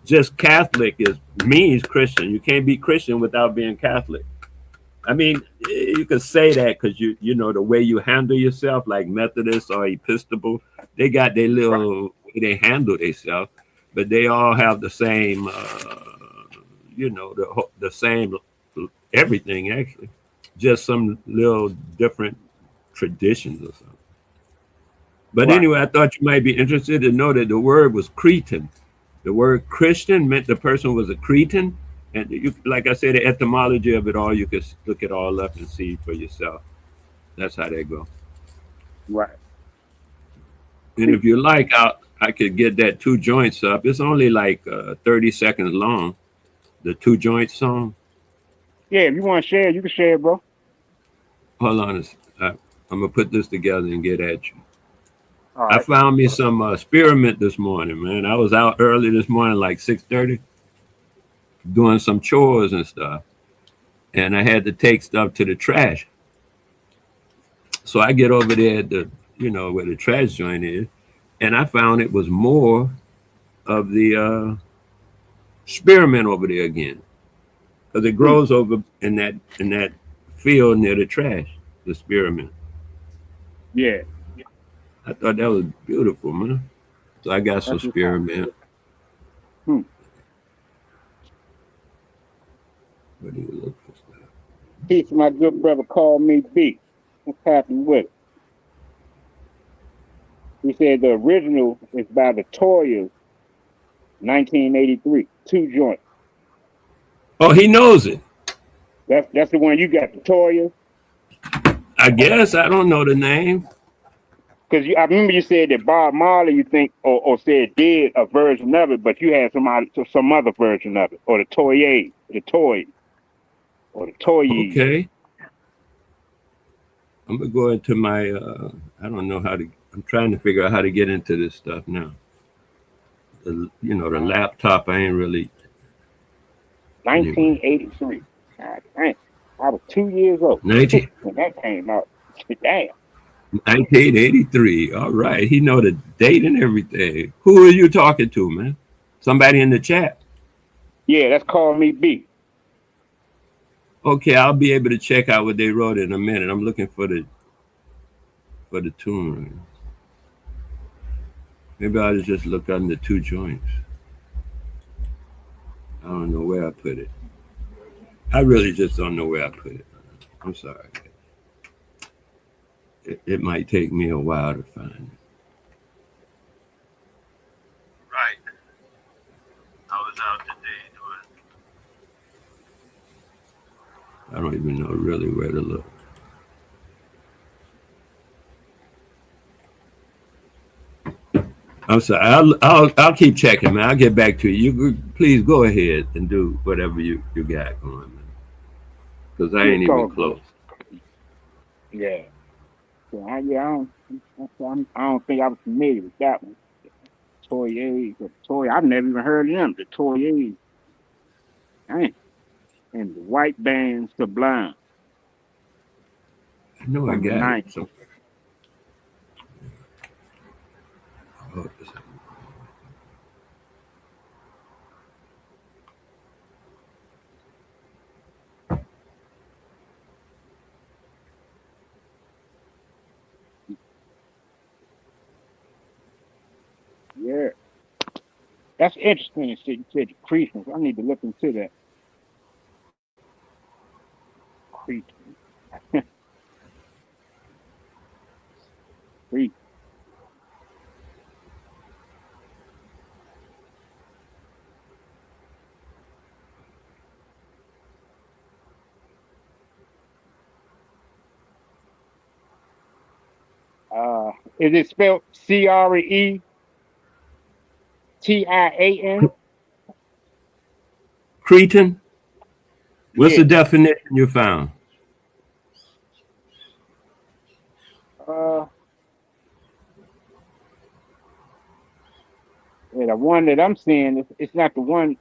just Catholic is means Christian. You can't be Christian without being Catholic. I mean, you could say that because you know the way you handle yourself, like Methodist or Episcopal, they got their Right. little way they handle themselves, but they all have the same, the same everything actually, just some little different. traditions or something. But Right. anyway, I thought you might be interested to know that the word was Cretan. The word Christian meant the person was a Cretan. And you, like I said, the etymology of it all, you could look it all up and see for yourself. That's how they go. Right. And if you like, I could get that two joints up. It's only like 30 seconds long, the two joint song. Yeah, if you want to share, you can share, bro. Hold on. I'm going to put this together and get at you. All I right. found me some spearmint this morning, man. I was out early this morning, like 6:30, doing some chores and stuff. And I had to take stuff to the trash. So I get over there at the, where the trash joint is, and I found it was more of the spearmint over there again. Because it Hmm. grows over in that field near the trash, the spearmint. Yeah, I thought that was beautiful, man. So I got some that's what's up. spearmint. Hmm. What do you look for stuff? Peace, my good brother called me B. What's happening with it? He said the original is by the Toyas, 1983. Two joints. Oh, he knows it. That's the one you got, the Toyas. I guess I don't know the name. Because I remember you said that Bob Marley, you think, or said did a version of it, but you had some other version of it, or the Toyas, or the Toyes. Okay, I'm gonna go into my. I don't know how to. I'm trying to figure out how to get into this stuff now. The laptop. I ain't really. Anyway, 1983. God dang. I was 2 years old 19, when that came out. Damn. 1983. All right, he know the date and everything. Who are you talking to, man? Somebody in the chat. Yeah, that's called me B. Okay, I'll be able to check out what they wrote in a minute. I'm looking for the tune. Maybe I'll just look under two joints. I don't know where I put it. I really just don't know where I put it. I'm sorry. It might take me a while to find it. Right. I was out today doing. I don't even know really where to look. I'm sorry. I'll keep checking, man. I'll get back to you. You please go ahead and do whatever you got going, man. Because I Yeah, ain't even called good. close. Yeah. So I don't think I was familiar with that one. Toy. I've never even heard of them. The Toyes. Dang. And the white band Sublime I know I from the got it. 90s. So, oh, Yeah. That's interesting. You said the Cretans. I need to look into that. Cretans. Cretans. Is it spelled Cretian? Cretan. What's the Yeah. definition you found? Uh, yeah, the one that I'm seeing, it's not the one.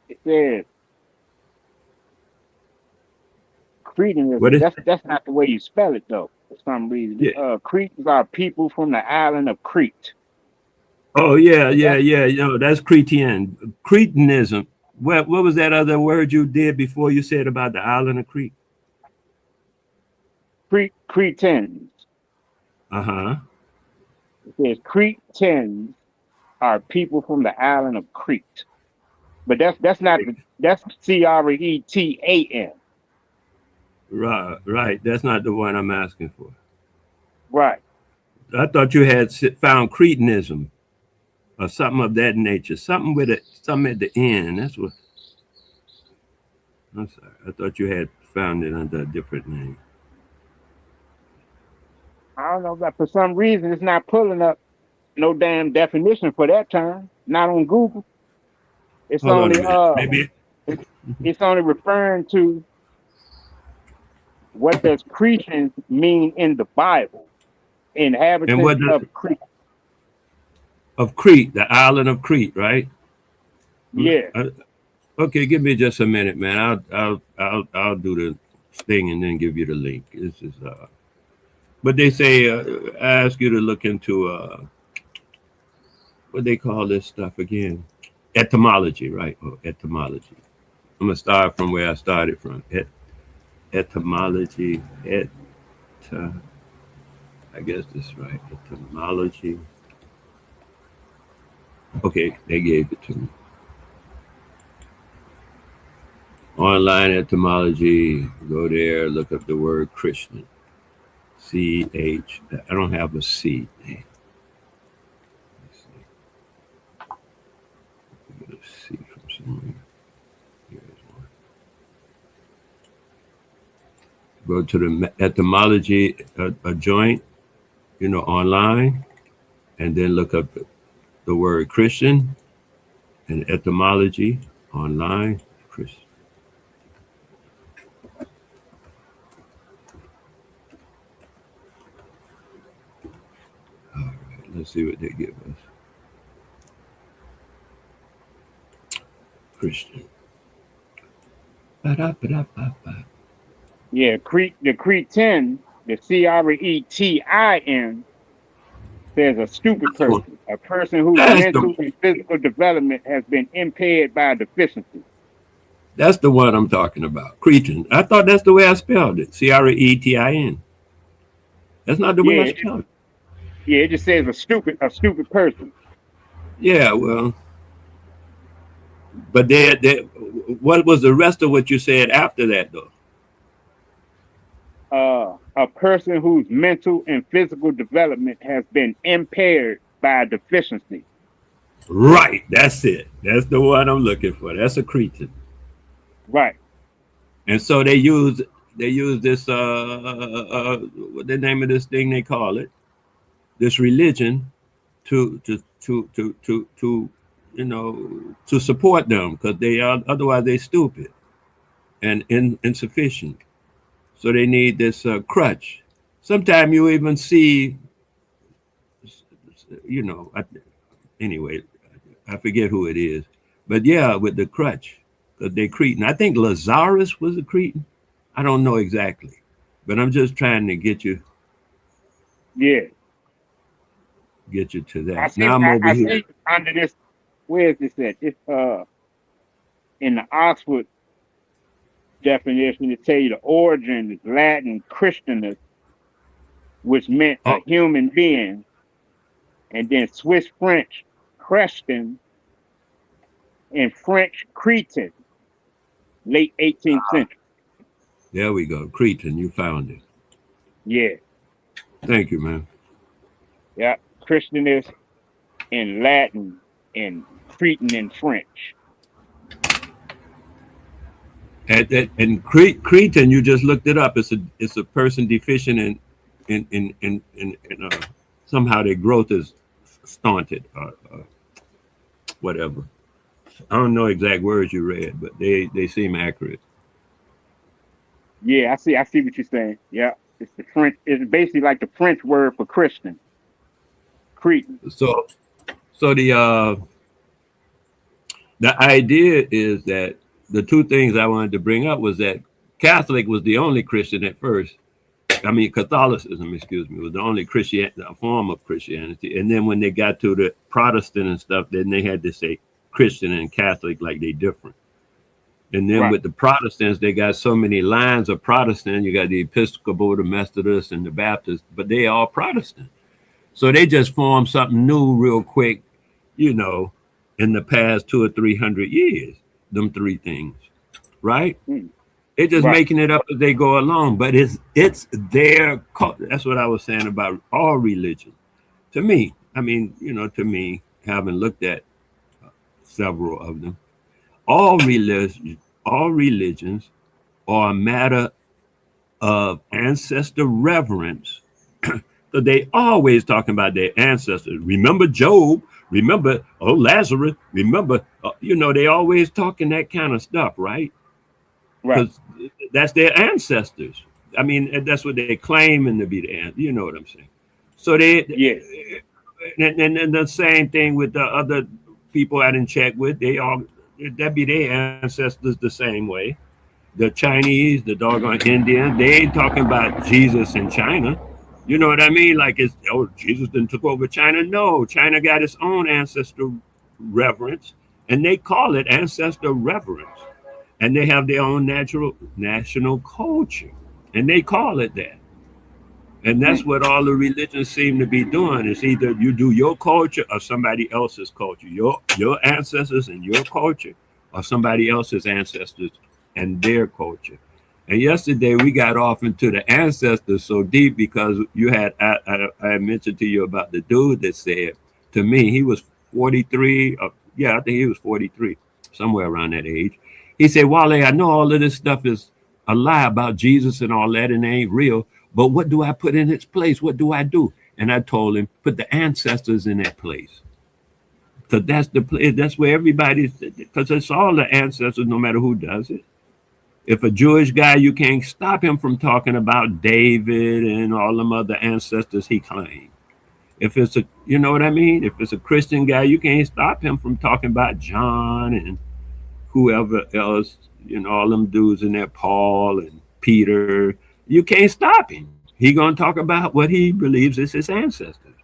It says What Cretinism. is? That's not the way you spell it though. For some reason, Yeah. Cretans are people from the island of Crete. Oh yeah, But yeah, that's yeah. That's Cretan. Cretanism. What was that other word you did before you said about the island of Crete? Cretans. Uh huh. It says Cretans are people from the island of Crete. But that's not that's Cretan. Right, right. That's not the one I'm asking for. Right. I thought you had found Cretinism or something of that nature. Something with it, something at the end. That's what. I'm sorry. I thought you had found it under a different name. I don't know, but for some reason it's not pulling up no damn definition for that term. Not on Google. It's Hold on a only minute. Maybe. it's, it's only referring to what does Cretans mean in the Bible. And what Inhabitants does of Crete. of Crete, the island of Crete, right? Yeah. Okay, give me just a minute, man. I'll do the thing and then give you the link. This is but they say I ask you to look into what they call this stuff again, etymology, right? Or etymology. I'm gonna start from where I started from. Etymology. I guess that's right. Etymology. Okay, they gave it to me. Online etymology. Go there. Look up the word Christian. CH. I don't have a C. Damn. Let's see. Get a C from somewhere. Here's one. Go to the etymology, a joint, online, and then look up the word Christian and etymology online. Christian. All right, let's see what they give us. Christian. Ba-da-ba-da-ba-ba. Yeah. The Cretan, the Cretin says a stupid That's one. person, a person whose That's mental the and physical development has been impaired by a deficiency. that's the one I'm talking about. Cretan. I thought that's the way I spelled it. Cretin. That's not the way Yeah, I spelled it. yeah, it just says a stupid person. Yeah, well, but what was the rest of what you said after that, though? A person whose mental and physical development has been impaired by a deficiency. Right, that's it. That's the one I'm looking for. That's a Cretan. Right. And so they use this what the name of this thing they call it, this religion to to support them because they are otherwise they stupid and insufficient. So they need this crutch. Sometimes you even see, you know, I, anyway, I forget who it is, but yeah, with the crutch, because they Cretan. I think Lazarus was a Cretan. I don't know exactly, but I'm just trying to Yeah. get you to I that. see Now I'm over I here. see under this, where is this at? It's in the Oxford definition to tell you the origin is Latin Christianus, which meant a Oh, human being, and then Swiss French Christian and French Cretan, late 18th century. there we go. Cretan, you found it. Yeah, Thank you, man. yeah. Christianus in Latin and Cretan in French. And Cretan, you just looked it up. It's a person deficient in somehow their growth is stunted or whatever. I don't know exact words you read, but they seem accurate. Yeah, I see what you're saying. Yeah. It's the French, it's basically like the French word for Christian, Cretan. So the idea is that the two things I wanted to bring up was that Catholic was the only Christian at first. I mean, Catholicism, excuse me, was the only a form of Christianity. And then when they got to the Protestant and stuff, then they had to say Christian and Catholic like they different. And then Right. with the Protestants, they got so many lines of Protestant. You got the Episcopal, the Methodist, and the Baptist, but they all Protestant. So they just formed something new real quick, you know, in the past 200 or 300 years. Them three things, right? Mm. They're just Right. making it up as they go along. But it's their culture. That's what I was saying about all religion. To me, I mean, to me, having looked at several of them, all religions are a matter of ancestor reverence. So they always talking about their ancestors. Remember Job? Remember, Lazarus? Remember, they always talking that kind of stuff, right? Right. Because that's their ancestors. I mean, and that's what they claiming to be the, you know what I'm saying? So Yeah. and the same thing with the other people I didn't check with. That be their ancestors the same way. The Chinese, the doggone Indians, they ain't talking about Jesus in China. You know what I mean? Like Jesus didn't took over China. No, China got its own ancestor reverence, and they call it ancestor reverence, and they have their own national culture, and they call it that. And that's Mm. what all the religions seem to be doing. It's either you do your culture or somebody else's culture. Your ancestors and your culture or somebody else's ancestors and their culture. And yesterday we got off into the ancestors so deep because I mentioned to you about the dude that said to me he was 43. Yeah, I think he was 43, somewhere around that age. He said, Wale, I know all of this stuff is a lie about Jesus and all that, and it ain't real. But what do I put in its place? What do I do? And I told him, put the ancestors in that place. Because that's where everybody's, because it's all the ancestors, no matter who does it. If a Jewish guy, you can't stop him from talking about David and all them other ancestors he claimed. If it's you know what I mean? If it's a Christian guy, you can't stop him from talking about John and whoever else, all them dudes in there, Paul and Peter. You can't stop him. He gonna talk about what he believes is his ancestors.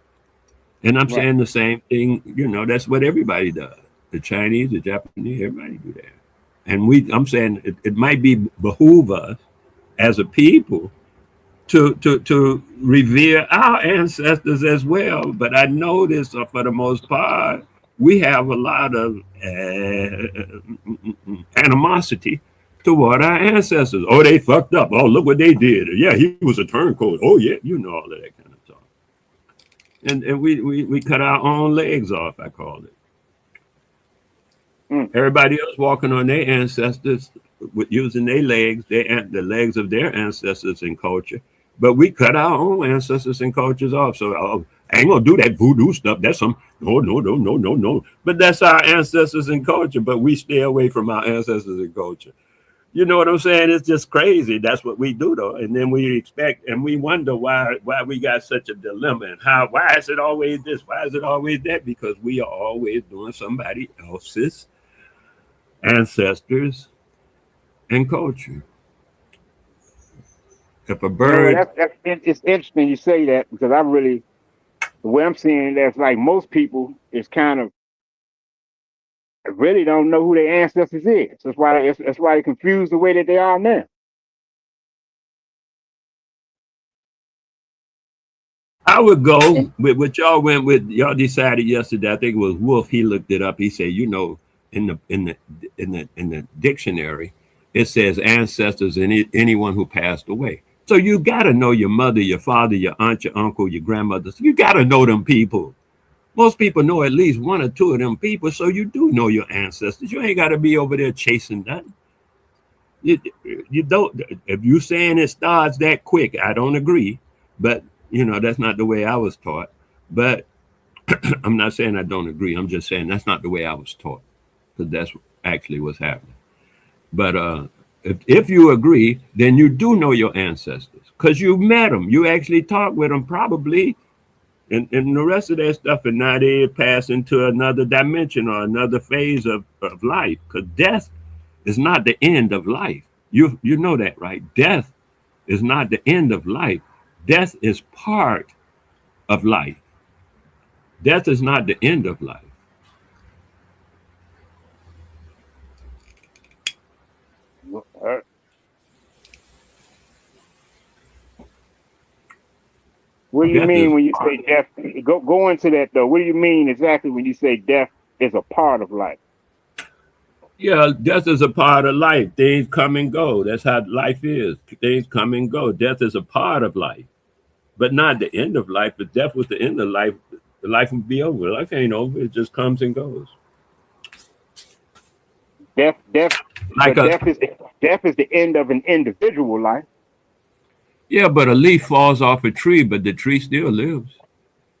And I'm Right. saying the same thing, that's what everybody does. The Chinese, the Japanese, everybody do that. And I'm saying it might be behoove us as a people to revere our ancestors as well. But I notice for the most part, we have a lot of animosity toward our ancestors. Oh, they fucked up. Oh, look what they did. Yeah, he was a turncoat. Oh, yeah, all of that kind of talk. And we cut our own legs off, I call it. Mm. Everybody else walking on their ancestors with using their legs, the legs of their ancestors and culture. But we cut our own ancestors and cultures off. So I ain't gonna do that voodoo stuff. That's some no. But that's our ancestors and culture. But we stay away from our ancestors and culture. You know what I'm saying? It's just crazy. That's what we do though. And then we expect and we wonder why we got such a dilemma and why is it always this? Why is it always that? Because we are always doing somebody else's ancestors and culture. If a bird, It's interesting you say that because the way I'm seeing it, that's like most people is kind of really don't know who their ancestors is. That's why they're confused the way that they are now. I would go with what y'all went with. Y'all decided yesterday. I think it was Wolf. He looked it up. He said, in the dictionary, it says ancestors and anyone who passed away. So you got to know your mother, your father, your aunt, your uncle, your grandmother. So you got to know them people. Most people know at least one or two of them people. So you do know your ancestors. You ain't got to be over there chasing nothing. You don't. If you saying it starts that quick, I don't agree. But that's not the way I was taught. But I'm not saying I don't agree. I'm just saying that's not the way I was taught, because that's actually what's happening. But if you agree, then you do know your ancestors because you met them. You actually talked with them probably, and the rest of that stuff. And now they pass into another dimension or another phase of life, because death is not the end of life. You know that, right? Death is not the end of life. Death is part of life. Death is not the end of life. Uh, What do you Death mean is when you say death? Go into that though. What do you mean exactly when you say death is a part of life? Yeah, death is a part of life. Things come and go. That's how life is. Things come and go. Death is a part of life, but not the end of life. If death was the end of life, the life would be over. Life ain't over. It just comes and goes. Death, Like but a death is the end of an individual life. Yeah, but a leaf falls off a tree, but the tree still lives,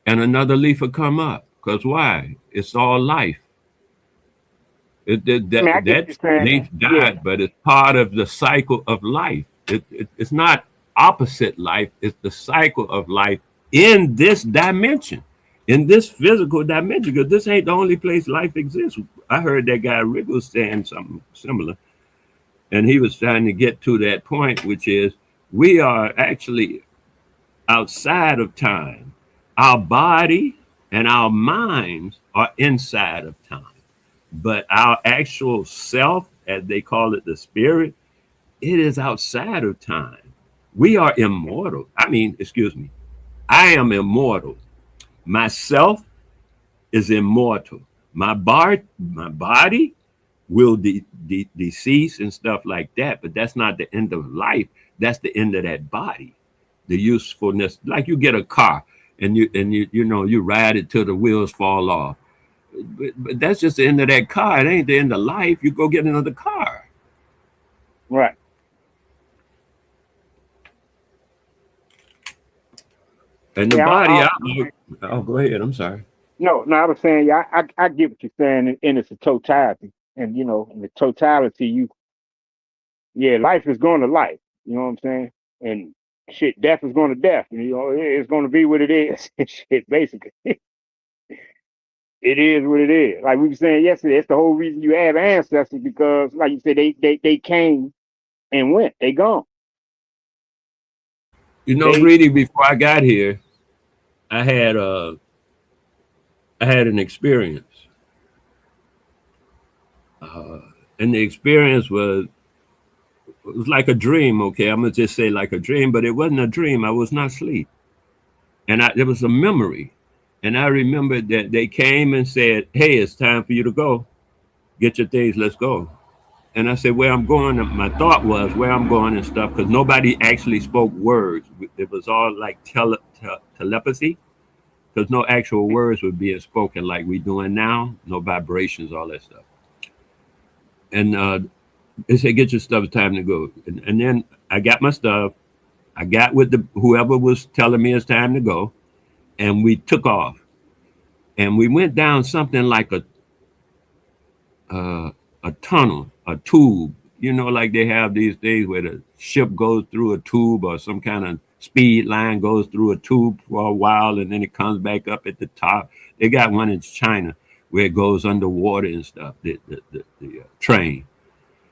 and another leaf will come up. Cause why? It's all life. I mean, I get what you're That saying. leaf Yeah, died, but it's part of the cycle of life. It's not opposite life. It's the cycle of life in this dimension, in this physical dimension. Because this ain't the only place life exists. I heard that guy Rick was saying something similar, and he was trying to get to that point, which is we are actually outside of time. Our body and our minds are inside of time. But our actual self, as they call it, the spirit, it is outside of time. We are immortal. I mean, excuse me, I am immortal. Myself is immortal. My body will decease and stuff like that, but that's not the end of life. That's the end of that body. The usefulness, like you get a car and you ride it till the wheels fall off. But that's just the end of that car. It ain't the end of life. You go get another car. right. And the Yeah, body, oh, go ahead. I'm sorry. no, I was saying, yeah, I get what you're saying in its totality, and in the totality, yeah, life is going to life. You know what I'm saying? And shit, death is going to death. It's going to be what it is. Shit, basically, it is what it is. Like we were saying yesterday, it's the whole reason you have ancestors because, like you said, they came and went. They gone. They Really, before I got here, I had I had an experience, uh, and the experience was it was like a dream. Okay, I'm gonna just say like a dream, but it wasn't a dream. I was not asleep, and there was a memory, and I remembered that they came and said, "Hey, it's time for you to go. Get your things. Let's go." And I said, where I'm going, my thought was where I'm going and stuff, because nobody actually spoke words. It was all like telepathy, because no actual words were being spoken like we doing now, no vibrations, all that stuff. And they said, get your stuff, it's time to go. And then I got my stuff. I got with whoever was telling me it's time to go, and we took off. And we went down something like uh, a tunnel, a tube. Like they have these things where the ship goes through a tube or some kind of speed line goes through a tube for a while and then it comes back up at the top. They got one in China where it goes underwater and stuff, the train,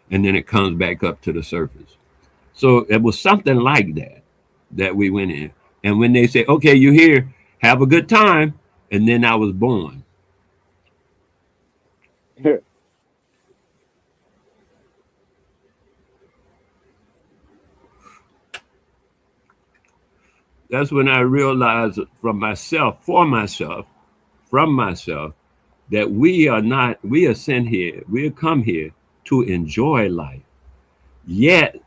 and then it comes back up to the surface. So it was something like that we went in. And when they say, okay, you're here, have a good time. And then I was born. That's when I realized from myself, for myself, from myself, that we are sent here, we have come here to enjoy life. Yet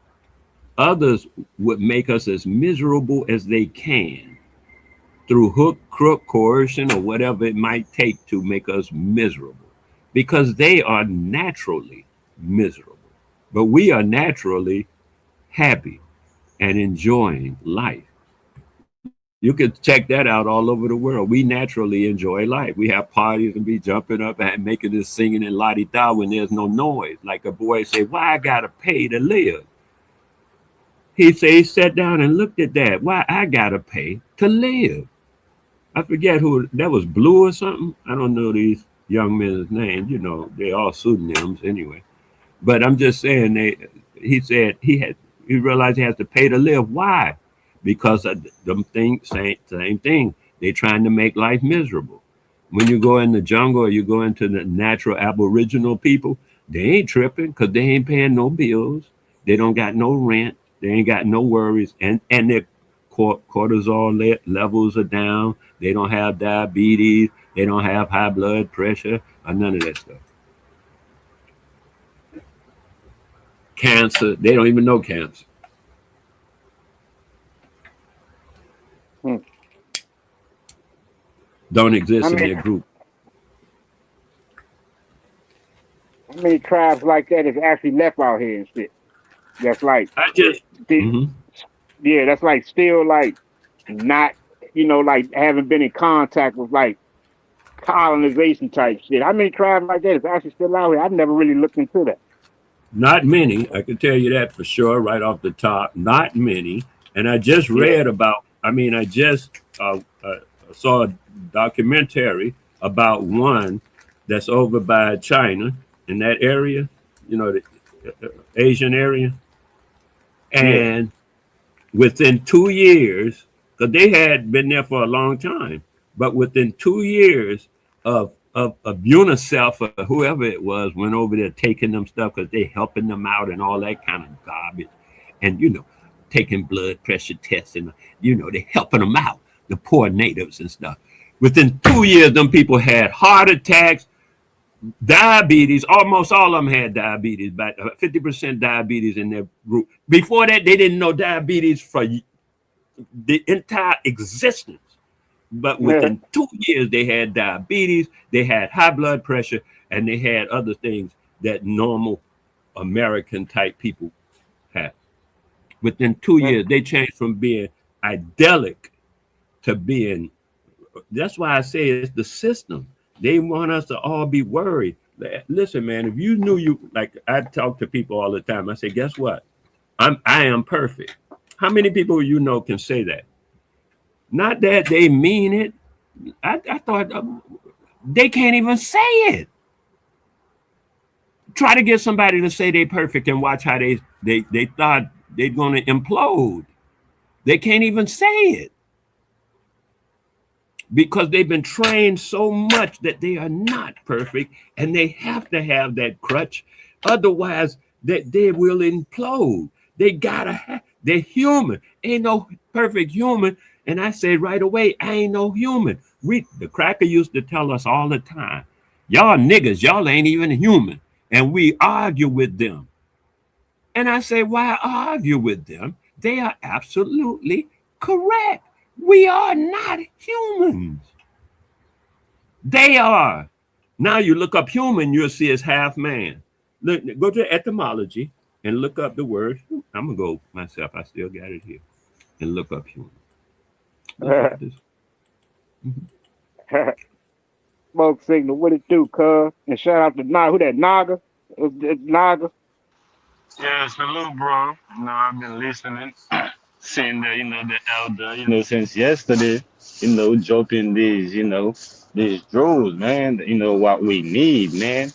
others would make us as miserable as they can through hook, crook, coercion, or whatever it might take to make us miserable because they are naturally miserable. But we are naturally happy and enjoying life. You could check that out all over the world. We naturally enjoy life. We have parties and be jumping up and making this singing and la di da when there's no noise. Like a boy say, "Why I gotta pay to live?" He say he sat down and looked at that. Why I gotta pay to live? I forget who that was. Blue or something. I don't know these young men's names. They all pseudonyms anyway. But I'm just saying he said he realized he has to pay to live. Why? Because of them things, same thing. They're trying to make life miserable. When you go in the jungle or you go into the natural aboriginal people, they ain't tripping because they ain't paying no bills. They don't got no rent. They ain't got no worries. And their cortisol levels are down. They don't have diabetes. They don't have high blood pressure or none of that stuff. cancer. They don't even know cancer. Hmm. Don't How exist in many their group. how many tribes like that is actually left out here and shit? That's like I just, still, mhm. yeah, that's like still like not, like haven't been in contact with like colonization type shit. How many tribes like that is actually still out here? I've never really looked into that. Not many. I can tell you that for sure, right off the top. Not many. And I just Yeah, read about. I mean, I just saw a documentary about one that's over by China in that area. The Asian area, yeah. and within 2 years, because they had been there for a long time, but within 2 years of UNICEF or whoever it was went over there taking them stuff because they helping them out and all that kind of garbage, and taking blood pressure tests and they helping them out, the poor natives and stuff. Within 2 years, them people had heart attacks, diabetes. Almost all of them had diabetes, about 50% diabetes in their group. Before that, they didn't know diabetes for the entire existence. But within 2 years, they had diabetes, they had high blood pressure, and they had other things that normal American type people have. Within 2 years, they changed from being idyllic to being. That's why I say it's the system. They want us to all be worried. Listen, man, if you knew like I talk to people all the time, I say, guess what? I am perfect. How many people can say that? Not that they mean it. I thought they can't even say it. Try to get somebody to say they perfect and watch how they thought they're gonna implode. They can't even say it because they've been trained so much that they are not perfect and they have to have that crutch. Otherwise, they will implode. They gotta have, they're human. Ain't no perfect human. And I said right away, I ain't no human. The cracker used to tell us all the time, y'all niggas, y'all ain't even human. And we argue with them. And I say, why argue with them? They are absolutely correct. We are not humans. They are. Now you look up human, you'll see it's half man. Look, go to etymology and look up the word. I'm gonna go myself. I still got it here. And look up human. Look Yeah. at this. Smoke signal, what it do, cuz? And shout out to Naga. Who that Naga? It's Naga. Yeah, salute, bro. I've been listening, seeing the elder, since yesterday, dropping these jewels, man, what we need, man.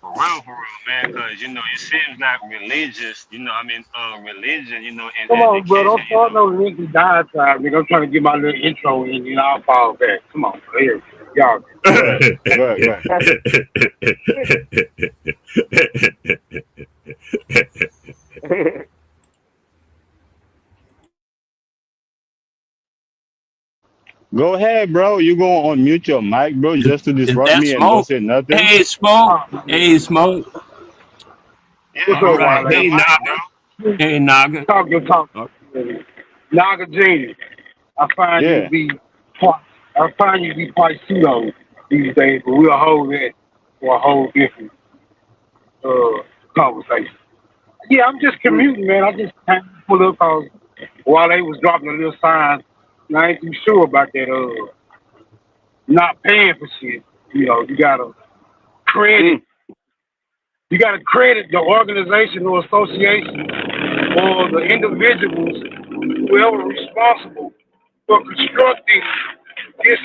For real, man, because, it seems like religious, religion, and Come on, bro. education, Don't start no lengthy diatribe, nigga. I'm trying to get my little intro in, I'll fall back. Come on, bro. Here, y'all. Right, right, right. Go ahead, bro. You go on mute your mic, bro, just to Is disrupt that me and don't smoke? say nothing. Hey, smoke. Oh, Hey, smoke. Yeah, what's All you up, go right. off your Wale? Hey, mic, Naga. bro. Hey, Naga. Talk. Oh, Naga Genius. I find you to Yeah. be quite, I find you to be quite pseudo these days, but we'll hold that for a whole different conversation. Yeah, I'm just commuting, man. I just had to pull up because while they was dropping a little sign, and I ain't too sure about that not paying for shit. You gotta credit Mm. the organization or association or the individuals, whoever responsible for constructing this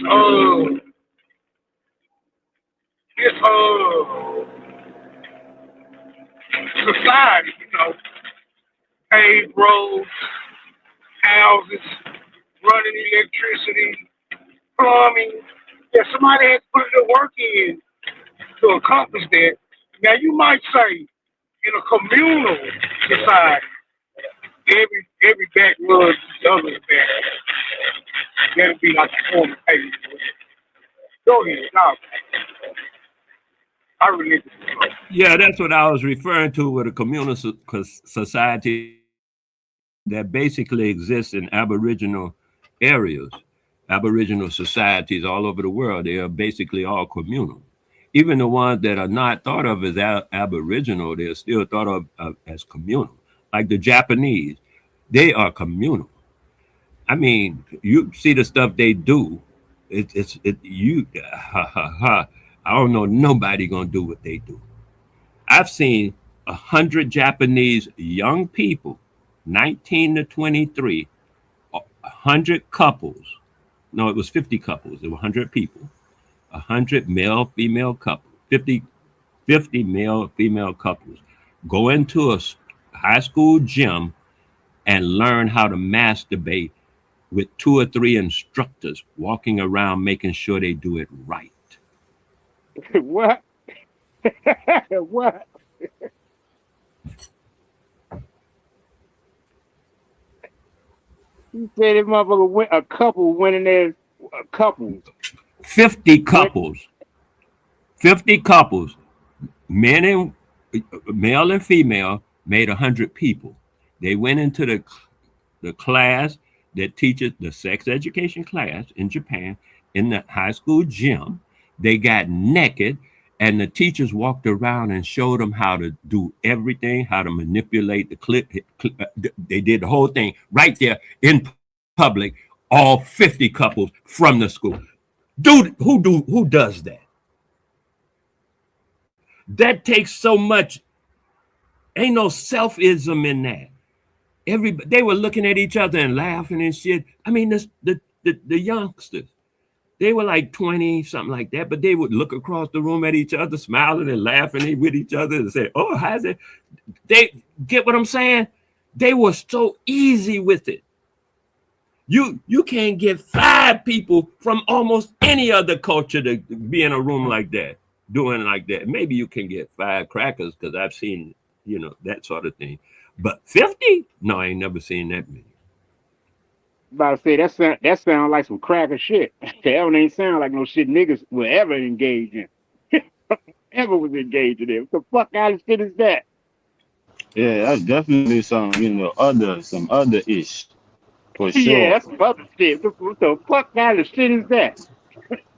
society, paved roads, houses, running electricity, plumbing. Yeah, somebody had to put the work in to accomplish that. Now you might say in a communal society, every backwoods is the other's back. That'd be like a form of payment. Go ahead, no. I really Yeah, that's what I was referring to with a communal society that basically exists in Aboriginal areas, Aboriginal societies all over the world. They are basically all communal. Even the ones that are not thought of as Aboriginal, they're still thought of as communal. Like the Japanese, they are communal. I mean, you see the stuff they do. You ha ha ha. I don't know nobody gonna do what they do. I've seen 100 Japanese young people, 19 to 23, 100 couples. No, it was 50 couples. There were 100 people, 100 male-female couples, 50 male-female couples go into a high school gym and learn how to masturbate with 2 or 3 instructors walking around making sure they do it right. What? What? You said that motherfucker went, a couple went in there, couples 50 went. couples, 50 couples, men and male and female, made 100 people. They went into the class that teaches the sex education class in Japan in the high school gym. They got naked, and the teachers walked around and showed them how to do everything, how to manipulate the clip. They did the whole thing right there in public. All 50 couples from the school. Dude, who does that? That takes so much. Ain't no selfism in that. Everybody, they were looking at each other and laughing and shit. I mean, the youngsters, they were like 20, something like that, but they would look across the room at each other, smiling and laughing with each other and say, "Oh, how's it?" They get what I'm saying? They were so easy with it. You can't get 5 people from almost any other culture to be in a room like that, doing like that. Maybe you can get 5 crackers because I've seen, that sort of thing. But 50? No, I ain't never seen that many. About to say that sound like some cracker shit. That don't ain't sound like no shit niggas will ever engage in. Ever was engaged in it. What the fuck kind of shit is that? Yeah, that's definitely some other ish for Yeah, sure. that's some other shit. What the fuck kind of shit is that?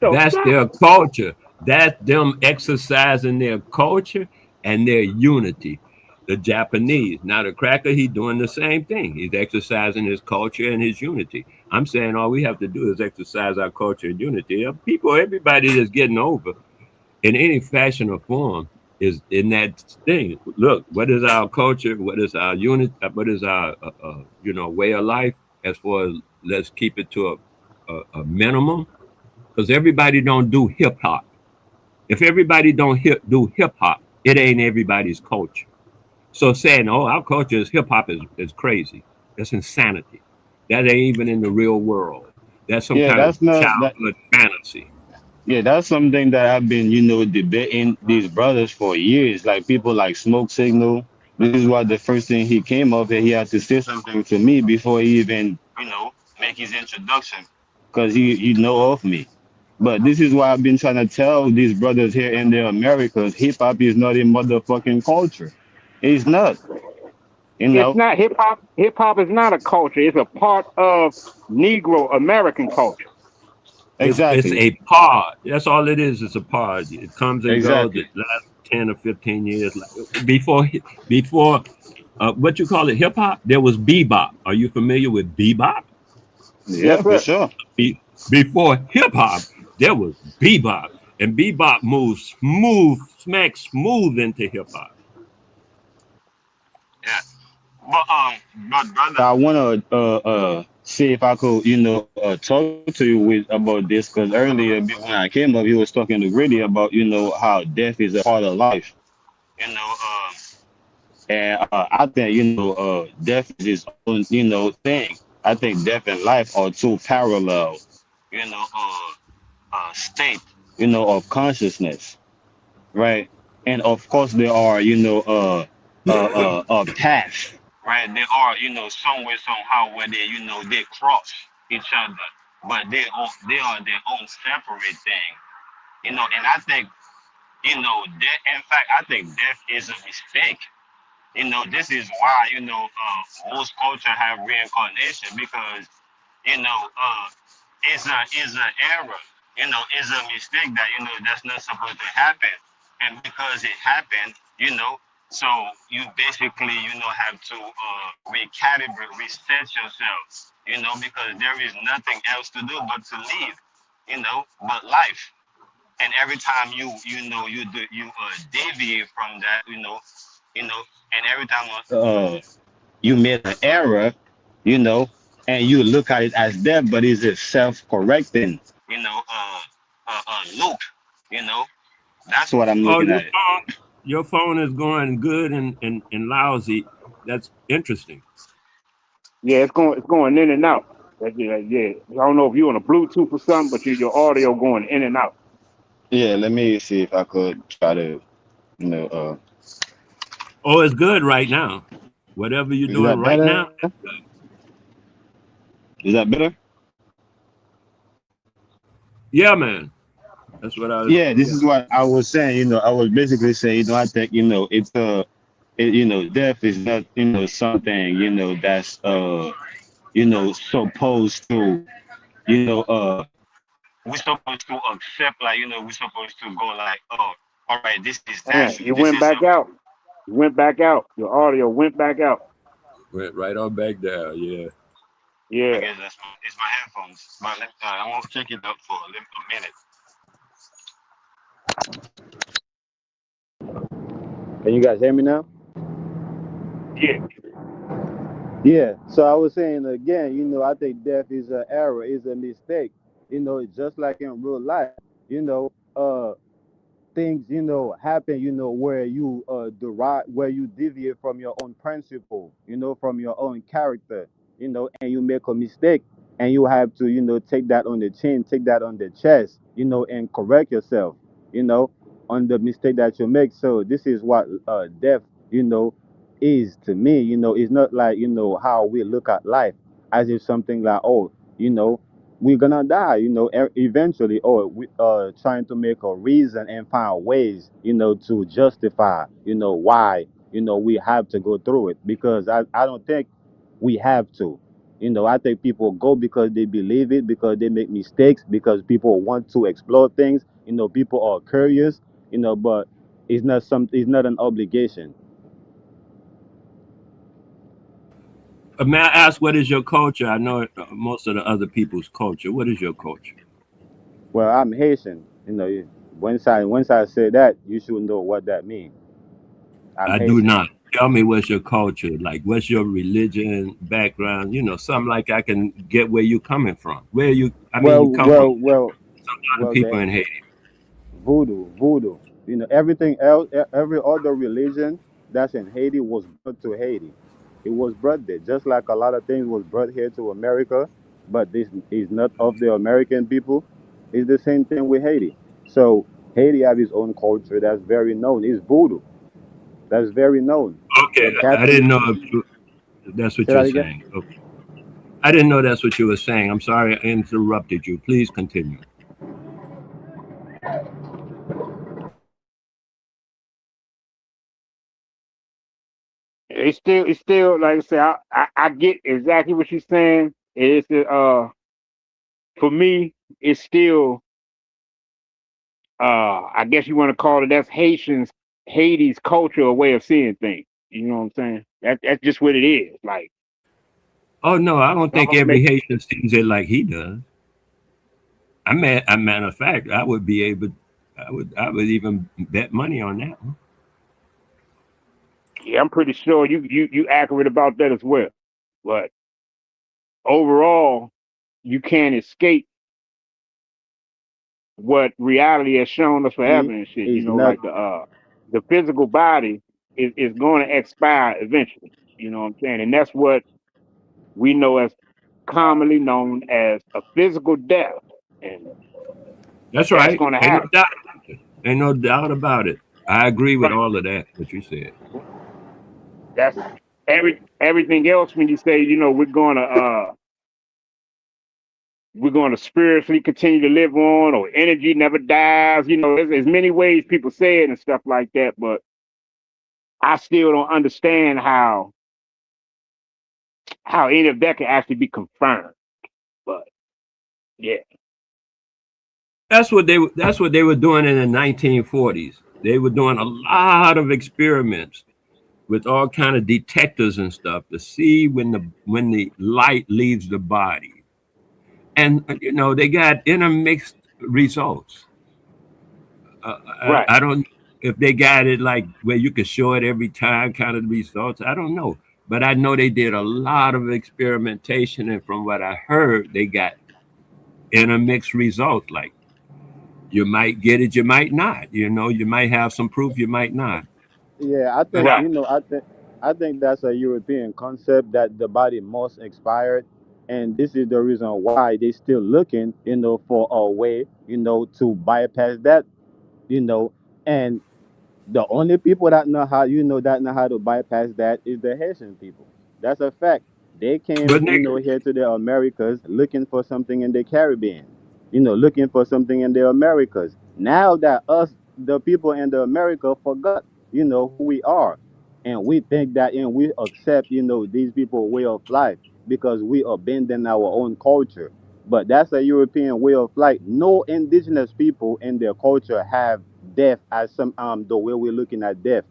The That's fuck? their culture. That's them exercising their culture and their unity. The Japanese. Now the cracker, he doing the same thing. He's exercising his culture and his unity. I'm saying all we have to do is exercise our culture and unity. People, everybody that's getting over in any fashion or form is in that thing. Look, what is our culture? What is our unit? What is our way of life? As far as let's keep it to a minimum, because everybody don't do hip hop. If everybody don't do hip hop, it ain't everybody's culture. So saying, "Oh, our culture is hip hop," is crazy. That's insanity. That ain't even in the real world. That's some Yeah, kind of that's not that. childhood fantasy. Yeah, that's something that I've been, debating these brothers for years. Like people like Smoke Signal. This is what the first thing he came up and he had to say something to me before he even, make his introduction. Because he know of me. But this is why I've been trying to tell these brothers here in the Americas, hip hop is not a motherfucking culture. It's not, you It's know. not hip hop. Hip hop is not a culture. It's a part of Negro American culture. It's Exactly. a pod. That's all it is. It's a pod. It comes and goes. It Exactly. lasts 10 or 15 years. Before what you call it, hip hop. There was bebop. Are you familiar with bebop? Yes, Yeah, for sir. sure. Before hip hop, there was bebop, and bebop moves smooth, smack smooth into hip hop. Yeah. But brother, I wanna see if I could, talk to you with about this because earlier when I came up, he was talking to Gritty about, how death is a part of life. You know, and I think death is its own, thing. I think death and life are two parallel, you know, state, of consciousness, right? And of course there are, paths, right? There are, somewhere somehow where they cross each other, but they are their own separate thing, and I think Death, in fact, I think death is a mistake. This is why, most culture have reincarnation because, you know, uh, it's an error. It's a mistake that, that's not supposed to happen. And because it happened, so you basically, have to recalibrate, reset yourself, because there is nothing else to do but to live, but life. And every time you deviate from that, and every time you made an error, you know, and you look at it as that, but is it self-correcting, you know, uh, loop, you know? That's what I'm Oh, looking at it. your phone is going good and lousy. That's interesting. Yeah, it's going in and out. Yeah. I don't know if you're on a Bluetooth or something, but your audio going in and out. Yeah, let me see if I could try to, you know, uh, Oh, it's good right now. Whatever you're is doing that right better? now. Is that better? Yeah, man. That's what I. Yeah, this Yeah. is what I was saying. I was basically saying, I think, it's death is not, something, that's, supposed to, you know, uh, we're supposed to accept, like, we're supposed to go like, oh, all right, this is Man, natural. you This went is back out. You went back out. Your audio went back out. Went right on back down. Yeah. I Yeah. guess it's my headphones. But I won't check it up for a minute. Can you guys hear me now? Yeah. Yeah. So I was saying again, I think death is an error, is a mistake. It's just like in real life. You know, things happen. Where you derive, where you deviate from your own principle. From your own character. And you make a mistake, and you have to take that on the chin, take that on the chest. And correct yourself. You know, on the mistake that you make. So this is what death. Is to me. It's not like how we look at life as if something like, oh, you know we're gonna die, eventually, or we trying to make a reason and find ways, to justify, why, we have to go through it, because I don't think we have to. I think people go because they believe it, because they make mistakes, because people want to explore things, people are curious, but it's not an obligation. May I ask, what is your culture? I know most of the other people's culture. What is your culture? Well, I'm Haitian, once I say that, you should know what that means. I'm I do Haitian. not. Tell me what's your culture like? What's your religion background? Something like I can get where you're coming from. Where you? I mean, Well, you come from well, well, a lot of well, people the in Haiti. voodoo. Everything else, every other religion that's in Haiti was brought to Haiti. It was brought there, just like a lot of things was brought here to America, but this is not of the American people. It's the same thing with Haiti. So Haiti have its own culture that's very known. It's voodoo. That's very known. Okay, The I Catholic. didn't know if that's what Say you're that again. saying. Okay. I didn't know that's what you were saying. I'm sorry I interrupted you. Please continue. It's still like I say. I get exactly what you're saying. It's for me. It's still I guess you want to call it, that's Haiti's culture or way of seeing things. You know what I'm saying? That's just what it is. Like Oh no, I don't I think don't every make Haitian sees it like he does. A matter of fact, I would be able, I would even bet money on that one. yeah, I'm pretty sure you accurate about that as well. But overall, you can't escape what reality has shown us forever and shit. Is not. Like the physical body is going to expire eventually. You know what I'm saying? And that's what we know as commonly known as a physical death. And That's that's right. going to Ain't no happen. doubt. Ain't no doubt about it. I agree with Right. all of that. What you said. That's everything else when you say, we're going to we're going to spiritually continue to live on, or energy never dies. You know, there's many ways people say it and stuff like that, but I still don't understand how any of that can actually be confirmed. But yeah, That's what they were doing in the 1940s. They were doing a lot of experiments with all kind of detectors and stuff to see when the light leaves the body. And you know, they got intermixed results. right. I don't if they got it like where you could show it every time, kind of results. I don't know, but I know they did a lot of experimentation, and from what I heard, they got intermixed results. Like you might get it, you might not. You know, you might have some proof, you might not. Yeah, I And think I, Right. you know. I think that's a European concept that the body must expired, and this is the reason why they still looking, for a way, to bypass that, you know, and the only people that know how to bypass that is the Haitian people. That's a fact. They came, but Nick, here to the Americas looking for something in the Caribbean, looking for something in the Americas. Now that us, the people in the America, forgot, who we are, and we think that, and we accept, these people way of life because we abandon our own culture. But that's a European way of life. No indigenous people in their culture have death as some the way we're looking at death.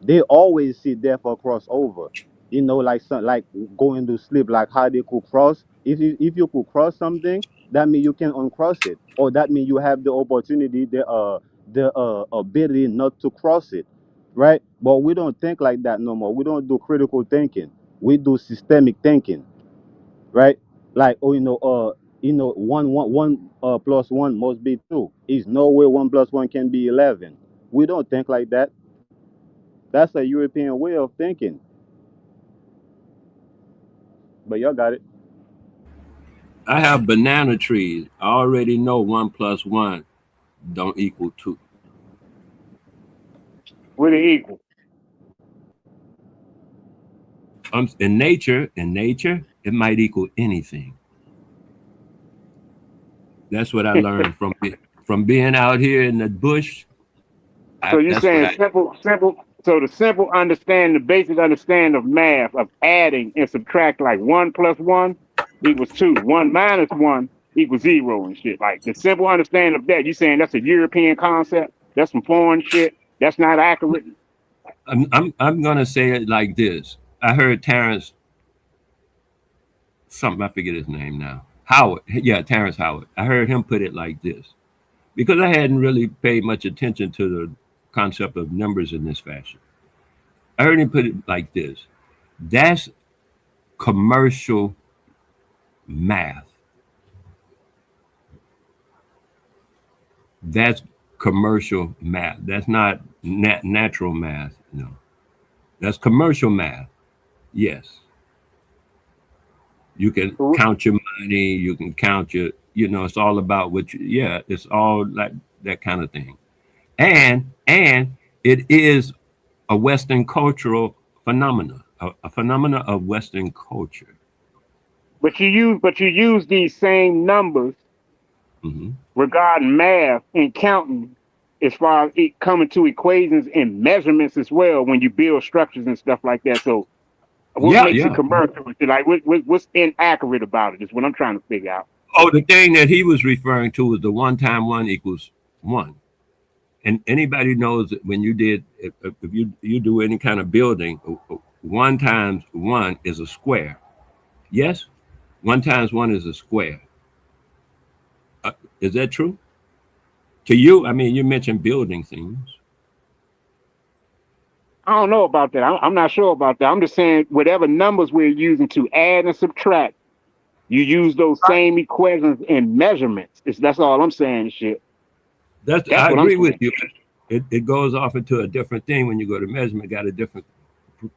They always see death across over. Like like going to sleep, like how they could cross. If you could cross something, that means you can uncross it, or that means you have the opportunity, the ability not to cross it, right? But we don't think like that no more. We don't do critical thinking. We do systemic thinking, right? Like, oh, one plus one must be two. Is no way one plus one can be 11. We don't think like that. That's a European way of thinking. But y'all got it. I have banana trees. I already know 1 plus 1 don't equal 2. We're the equal. In nature, it might equal anything. That's what I learned from being out here in the bush. So you're That's what saying I. simple. So the simple understanding, the basic understanding of math, of adding and subtract, like 1 plus 1 equals 2. 1 minus 1 equals 0 and shit. Like the simple understanding of that. You saying that's a European concept? That's some foreign shit. That's not accurate. I'm gonna say it like this. I heard Terrence something. I forget his name now. Howard. Yeah, Terrence Howard. I heard him put it like this because I hadn't really paid much attention to the concept of numbers in this fashion. I heard him put it like this. That's commercial math. That's commercial math. That's not natural math. No, that's commercial math. Yes, you can count your money. You can count your. It's all about what you. Yeah, it's all like that kind of thing. And it is a Western cultural phenomena, a phenomena of Western culture. But you use these same numbers Hmm. regarding math and counting as far as it coming to equations and measurements as well when you build structures and stuff like that. So what Yeah, makes it yeah. commercial? Like what's inaccurate about it is what I'm trying to figure out. Oh, the thing that he was referring to was the 1 times 1 equals 1. And anybody knows that when you did, if you do any kind of building, 1 times 1 is a square. Yes, 1 times 1 is a square. Is that true to you? I mean, you mentioned building things. I don't know about that. I'm not sure about that. I'm just saying whatever numbers we're using to add and subtract, you use those same equations and measurements. That's all I'm saying. Shit. That's That's I what I'm agree with saying. you. It goes off into a different thing when you go to measurement. Got a different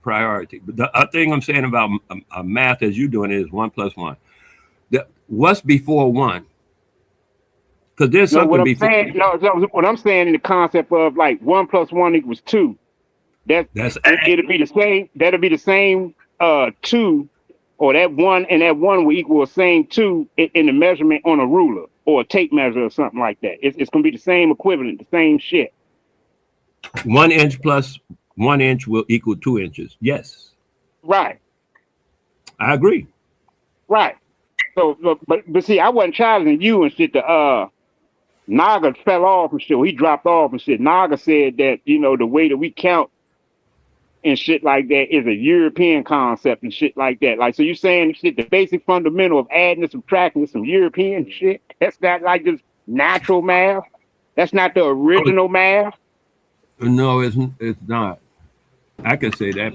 priority. But the other thing I'm saying about math as you doing it is 1 plus 1. What's before 1? Because there's No, what something I'm before. saying, no, what I'm saying in the concept of like 1 plus 1 equals 2. That That's it'll be the same. That'll be the same 2 or that one and that one will equal the same two in the measurement on a ruler or a tape measure or something like that. It's gonna be the same equivalent, the same shit. 1 inch plus 1 inch will equal 2 inches. Yes, Right, I agree. right. So, but see, I wasn't challenging you and shit. Naga fell off and shit. He dropped off and shit. Naga said that the way that we count and shit like that is a European concept and shit like that. Like, so you saying shit, the basic fundamental of adding and subtracting is some European shit? That's not like just natural math. That's not the original math. No, it's not. I can say that.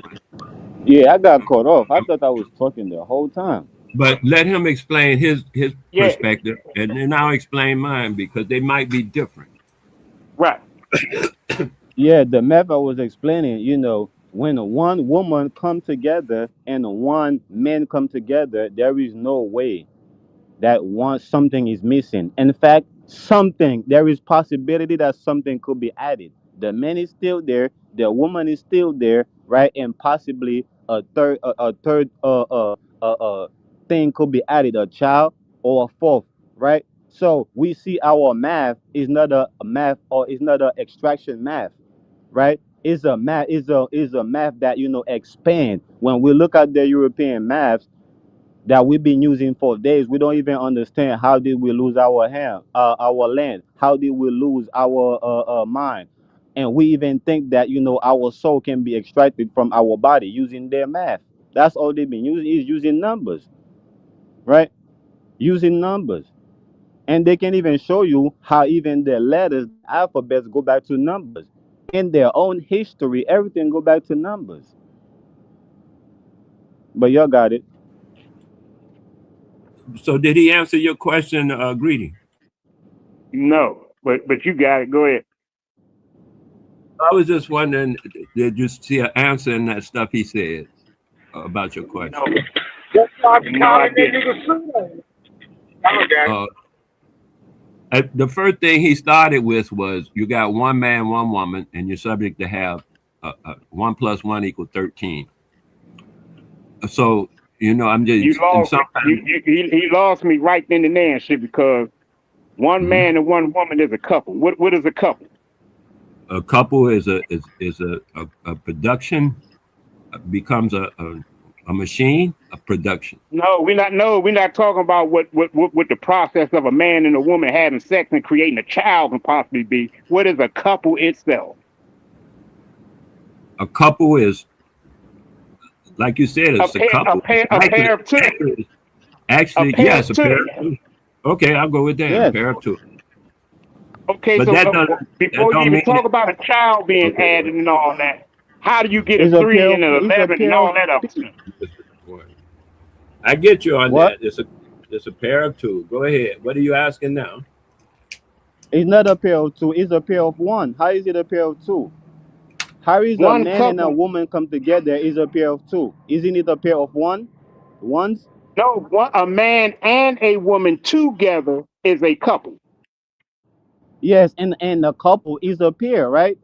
Yeah, I got caught off. I thought I was talking the whole time. But let him explain his Yeah. perspective, and then I'll explain mine because they might be different. Right. Yeah, the math I was explaining, when one woman come together and one man come together, there is no way that something is missing. In fact, there is possibility that something could be added. The man is still there, the woman is still there, right? And possibly a third thing could be added, a child or a fourth, right? So we see our math is not a math, or is not a extraction math, right? Is a math is a math that expand. When we look at the European maths that we've been using for days, we don't even understand how did we lose our land, how did we lose our mind, and we even think that our soul can be extracted from our body using their math. That's all they've been using, is using numbers, right? Using numbers. And they can even show you how even the letters, alphabets, go back to numbers. In their own history, everything go back to numbers. But y'all got it. So did he answer your question, Greedy? No, but you got it. Go ahead. I was just wondering, did you see an answer in that stuff he said about your question? No, That's why I be no, I calling that didn't. nigga Sudan. Okay. The first thing he started with was you got one man, one woman, and you're subject to have 1 plus 1 equal 13. So I'm just You lost me. He lost me right then and there and shit because one man and one woman is a couple. What is a couple? a couple is a production, becomes a machine of production. No, we're not talking about what the process of a man and a woman having sex and creating a child can possibly be. What is a couple itself? A couple is, like you said, it's a couple. A pair of two. Actually, yes, a pair of two. Okay, I'll go with that. Yes. A pair of two. Okay, But so before you even talk about a child being added and all that, how do you get a 3 and an 11 and all that up? I get you on What? that. It's a pair of two. Go ahead. What are you asking now? It's not a pair of two, it's a pair of one. How is it a pair of two? How is a One man and a couple. woman come together is a pair of two? Isn't it a pair of ones? No, a man and a woman together is a couple. Yes, and a couple is a pair, right?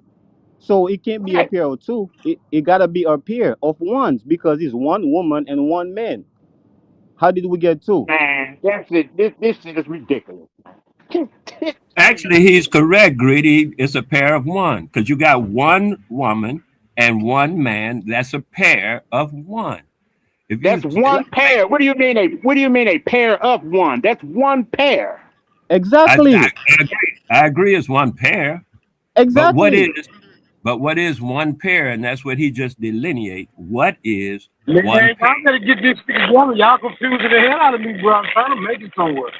So it can't be a Right. pair of two. It gotta be a pair of ones, because it's one woman and one man. How did we get two? Man, that's it. This shit is ridiculous. Actually, he's correct, Greedy. It's a pair of one because you got one woman and one man. That's a pair of one. If That's one pair. What do you mean a pair of one? That's one pair. Exactly. I agree. I agree. It's one pair. Exactly. But what is one pair? And that's what he just delineate. What is Man, one I pair? gotta get this together. Y'all confusing the hell out of me, bro. I'm trying to make it somewhere.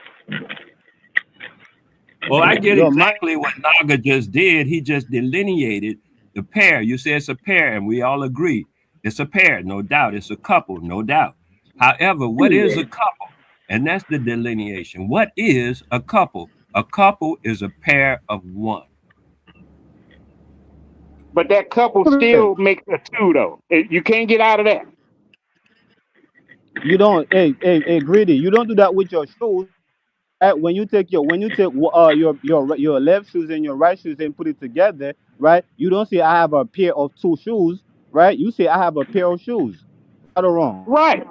Well, I get Yo, exactly what Naga just did. He just delineated the pair. You say it's a pair, and we all agree. It's a pair, no doubt. It's a couple, no doubt. However, what is a couple? And that's the delineation. What is a couple? A couple is a pair of one. But that couple still makes a two though. You can't get out of that. You don't, hey, Greedy, you don't do that with your shoes. When you take your left shoes and your right shoes and put it together, right? You don't say I have a pair of two shoes, right? You say I have a pair of shoes. Right or wrong? Right.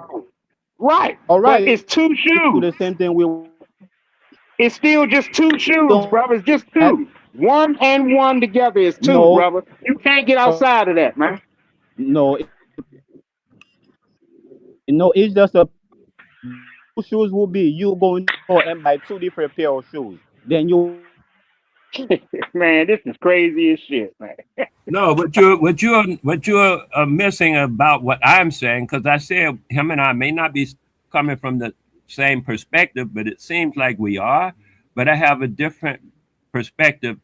Right. All But right, it's two do shoes. the same thing. We It's still just two shoes, don't brother. It's just have two. One and one together is two, no, brother. You can't get outside of that, man. no, no. It's just a shoes will be you going to the store and buy two different pair of shoes. Then you Man, this is crazy as shit, man. No, what you're missing about what I'm saying, because I said him and I may not be coming from the same perspective, but it seems like we are. But I have a different perspective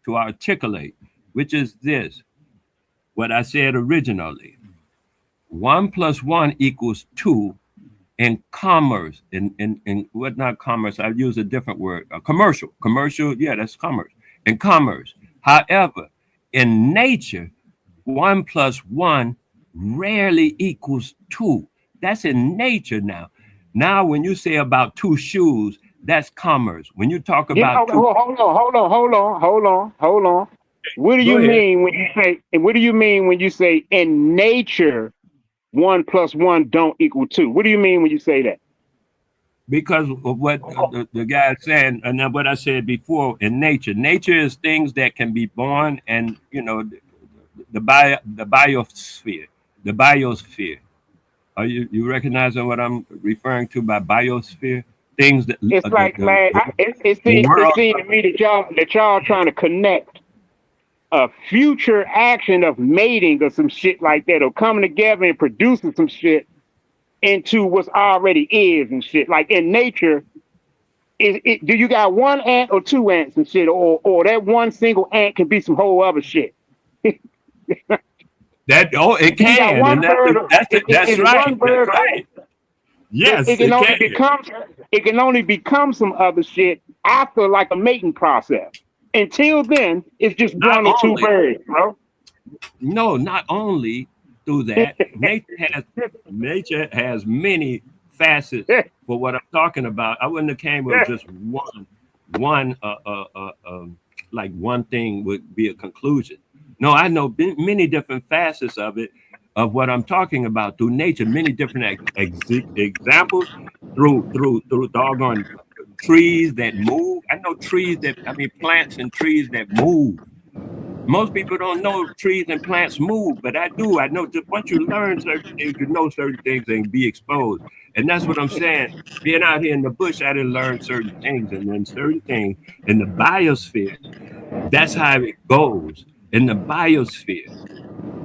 to articulate, which is this: what I said originally. 1 + 1 = 2 in commerce, in what, not commerce, I use a different word, commercial, yeah, that's commerce, in commerce. However, in nature, 1 + 1 rarely equals 2. That's in nature now. Now, when you say about two shoes, that's commerce. When you talk You know, about two, hold on. What do go you ahead. mean when you say? And what do you mean when you say in nature 1 + 1 don't equal 2? What do you mean when you say that? Because of what the guy is saying, and then what I said before, in nature is things that can be born, and the biosphere, the biosphere. Are you recognizing what I'm referring to by biosphere? Things that It's like, man, the it world. seems to me that y'all trying to connect a future action of mating or some shit like that, or coming together and producing some shit into what's already is and shit. Like in nature, do you got one ant or two ants and shit, or that one single ant can be some whole other shit? It You got can, and one bird. that's Is right. one That's bird? right. It Yes, can it only can. become. It can only become some other shit after like a mating process. Until then, it's just Not one or two only birds, bro. No, not only through that, nature has many facets for what I'm talking about. I wouldn't have came with just one like one thing would be a conclusion. No, I know many different facets of it, of what I'm talking about through nature, many different examples through doggone trees that move. I know plants and trees that move. Most people don't know trees and plants move, but I do. I know just once you learn certain things, you know certain things and be exposed. And that's what I'm saying. Being out here in the bush, I didn't learn certain things, and then certain things in the biosphere. That's how it goes in the biosphere.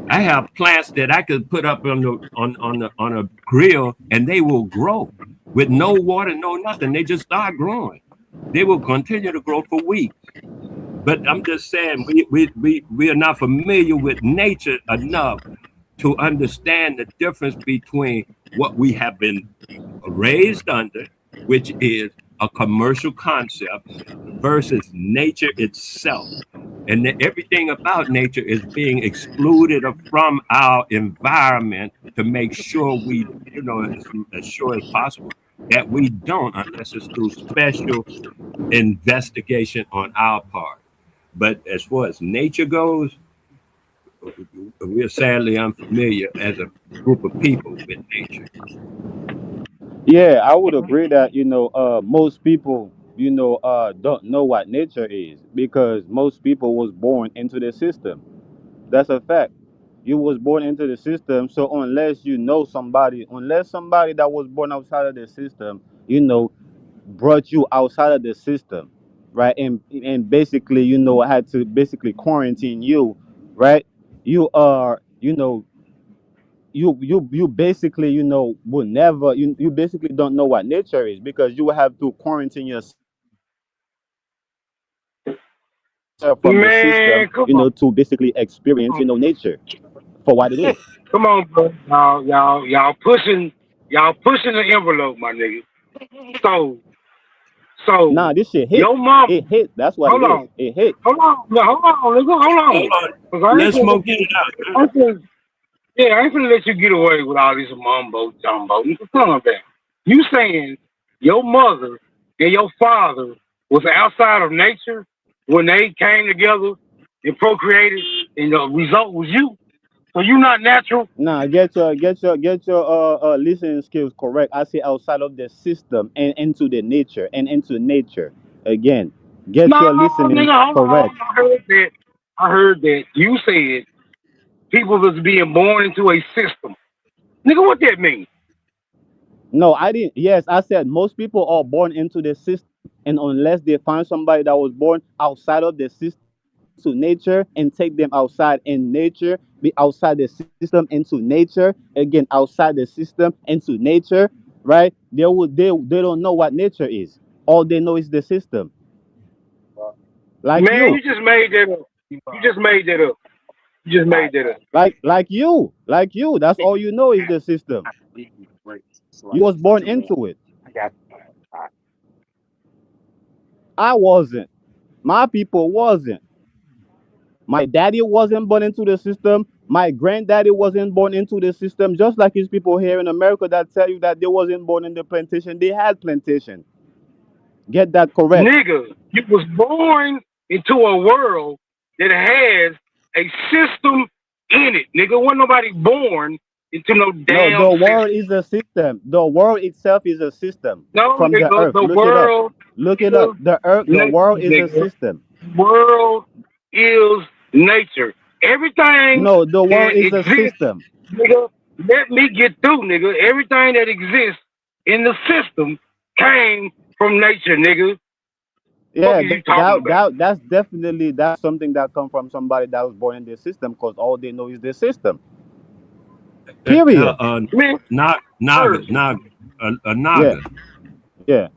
I have plants that I could put up on a grill, and they will grow with no water, no nothing. They just start growing. They will continue to grow for weeks. But I'm just saying, we are not familiar with nature enough to understand the difference between what we have been raised under, which is a commercial concept, versus nature itself. And everything about nature is being excluded from our environment to make sure as sure as possible that we don't, unless it's through special investigation on our part. But as far as nature goes, we're sadly unfamiliar as a group of people with nature. yeah, I would agree that most people don't know what nature is because most people was born into the system. That's a fact. You was born into the system, so unless somebody that was born outside of the system, brought you outside of the system, right? And basically, had to basically quarantine you, right? You are, you basically, will never you basically don't know what nature is because you will have to quarantine yourself from the system, Man, come on. to basically experience, nature for what it is. Come on, bro. Y'all pushing the envelope, my nigga. So, so Nah, this shit hit. your mom, It hit. That's what it hold is. on. It hit. Hold on, no, hold on, nigga, hold Hold on. on. Cause I ain't Let's gonna let smoke you, it out. I ain't gonna, yeah, I ain't gonna let you get away with all this mumbo jumbo. You come on, man. You saying your mother and your father was outside of nature when they came together and procreated, and the result was you? So you not natural? Nah, get your listening skills correct. I say outside of the system and into the nature and into nature again. Get No, your listening nigga, hold on. correct. I heard that. I heard that you said people was being born into a system. Nigga, what that mean? No, I didn't. Yes, I said most people are born into the system, and unless they find somebody that was born outside of the system into nature and take them outside in nature, be outside the system into nature, again outside the system into nature, right? They don't know what nature is. All they know is the system, like Man, you, you just made that up. You just made that up. You just made that up. like you. That's all you know is the system. You was born into it. I got all right. I wasn't. My people wasn't. My daddy wasn't born into the system. My granddaddy wasn't born into the system. Just like his people here in America that tell you that they wasn't born in the plantation. They had plantation. Get that correct. Nigga, you was born into a world that has a system in it. Nigga, wasn't nobody born into no No, damn the world system. is a system. The world itself is a system No, from the nigga, earth. the Look it up. world Look it up. is The earth, the nature, world is a nigga. system. World is nature. Everything No, the that world is a exists, system. nigga, let me get through, nigga. Everything that exists in the system came from nature, nigga. What Yeah, are you talking about? that's definitely that's something that come from somebody that was born in the system because all they know is the system. Uh, uh, Period. uh, Man, Naga, first, Yeah, Naga. yeah.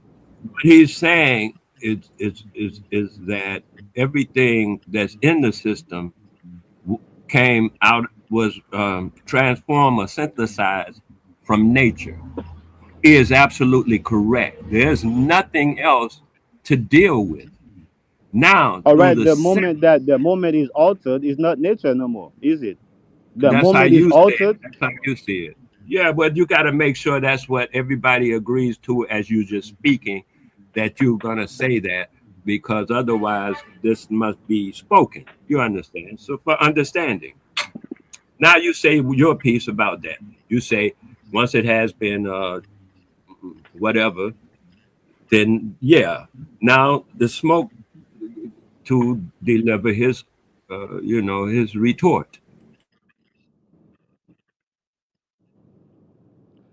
What he's saying is that everything that's in the system came out was transformed or synthesized from nature. He is absolutely correct. There's nothing else to deal with now All through right. the synth. The moment is altered is not nature no more, is it? The That's how moment is you see it. altered. That's how you see it. Yeah, but you got to make sure that's what everybody agrees to as you just speaking, that you're gonna say that because otherwise this must be spoken. You understand? So for understanding, now you say your piece about that. You say once it has been whatever, then yeah. Now the smoke to deliver his, his retort.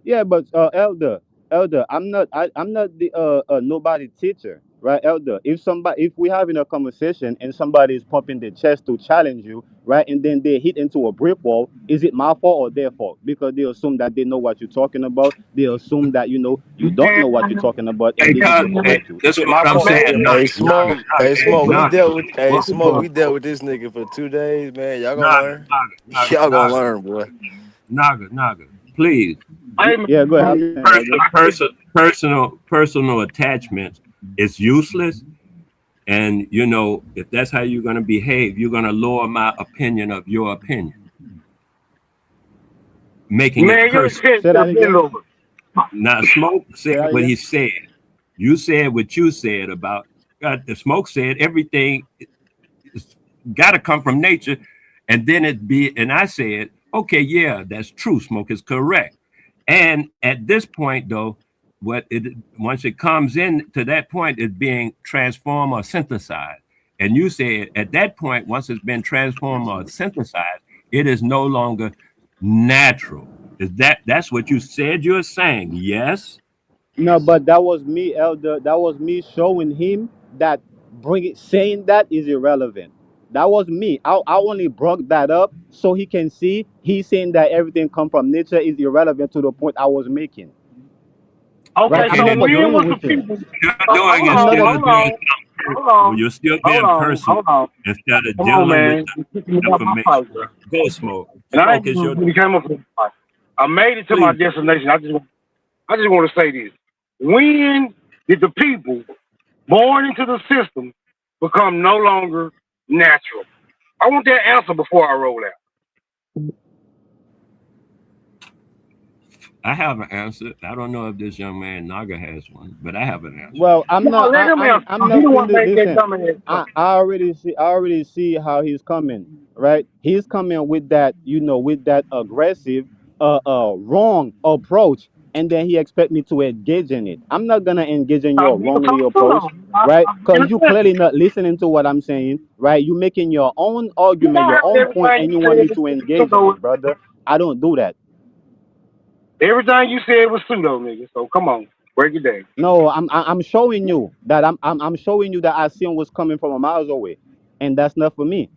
Yeah, but elder, I'm not the nobody teacher, right, elder? If we having a conversation and somebody is pumping their chest to challenge you, right, and then they hit into a brick wall, is it my fault or their fault? Because they assume that they know what you're talking about. They assume that you don't know what you're man, talking about, and Hey, they need cuz, to hey, correct you. this is my what I'm fault. saying. Man, Naga, Naga, Hey Naga, Smoke, nigga, hey Naga, Smoke, we dealt with this nigga for 2 days, man. Y'all gonna Naga, learn. Naga, Naga, Y'all gonna Naga, learn, boy. Naga. Please, hey, man, Yeah, go ahead. I'm listening, elder. personal attachments is useless. And if that's how you're gonna behave, you're gonna lower my opinion of your opinion, making it man, your personal. shit Say that have been again. over. Now, Smoke Say said that what again. he said. You said what you said about God. The Smoke said everything got to come from nature, and then and I said, okay, yeah, that's true. Smoke is correct. And at this point, though, once it comes in to that point, it's being transformed or synthesized. And you said at that point, once it's been transformed or synthesized, it is no longer natural. That's what you said you're saying? Yes. No, but that was me, elder. That was me showing him that saying that is irrelevant. That was me. I only brought that up so he can see. He's saying that everything come from nature is irrelevant to the point I was making. Right? Okay, Okay, I'm so not then when agreeing was the with him. people? you're Hold doing is I'm on, not. still hold doing on, something hold personal. on, You're still hold being on, personal hold on. instead of Come on, dealing with man. the You picking me up my information. fight, bro. Go smoke. And I ain't Smoke is even your really came up with a fight. I made it to my please. destination. I just want to say this. When did the people born into the system become no longer natural? I want that answer before I roll out. I have an answer. I don't know if this young man Naga has one, but I have an answer. Well, I'm No, not. let him answer. I'm He not the in one the made that listen. dumbass comment. I already see. I already see how he's coming. Right? He's coming with that. With that aggressive, wrong approach, and then he expect me to engage in it. I'm not gonna engage in your You can wrongly talk to approach, him. right? I'm Because you innocent. clearly not listening to what I'm saying, right? You making your own You argument, don't your have own point, everything and you you want said me was to engage in pseudo. it, brother. I don't do that. Everything you said was pseudo, nigga. So come on, break it down. No, I'm showing you that I'm showing you that I seen was coming from a miles away, and that's not for me.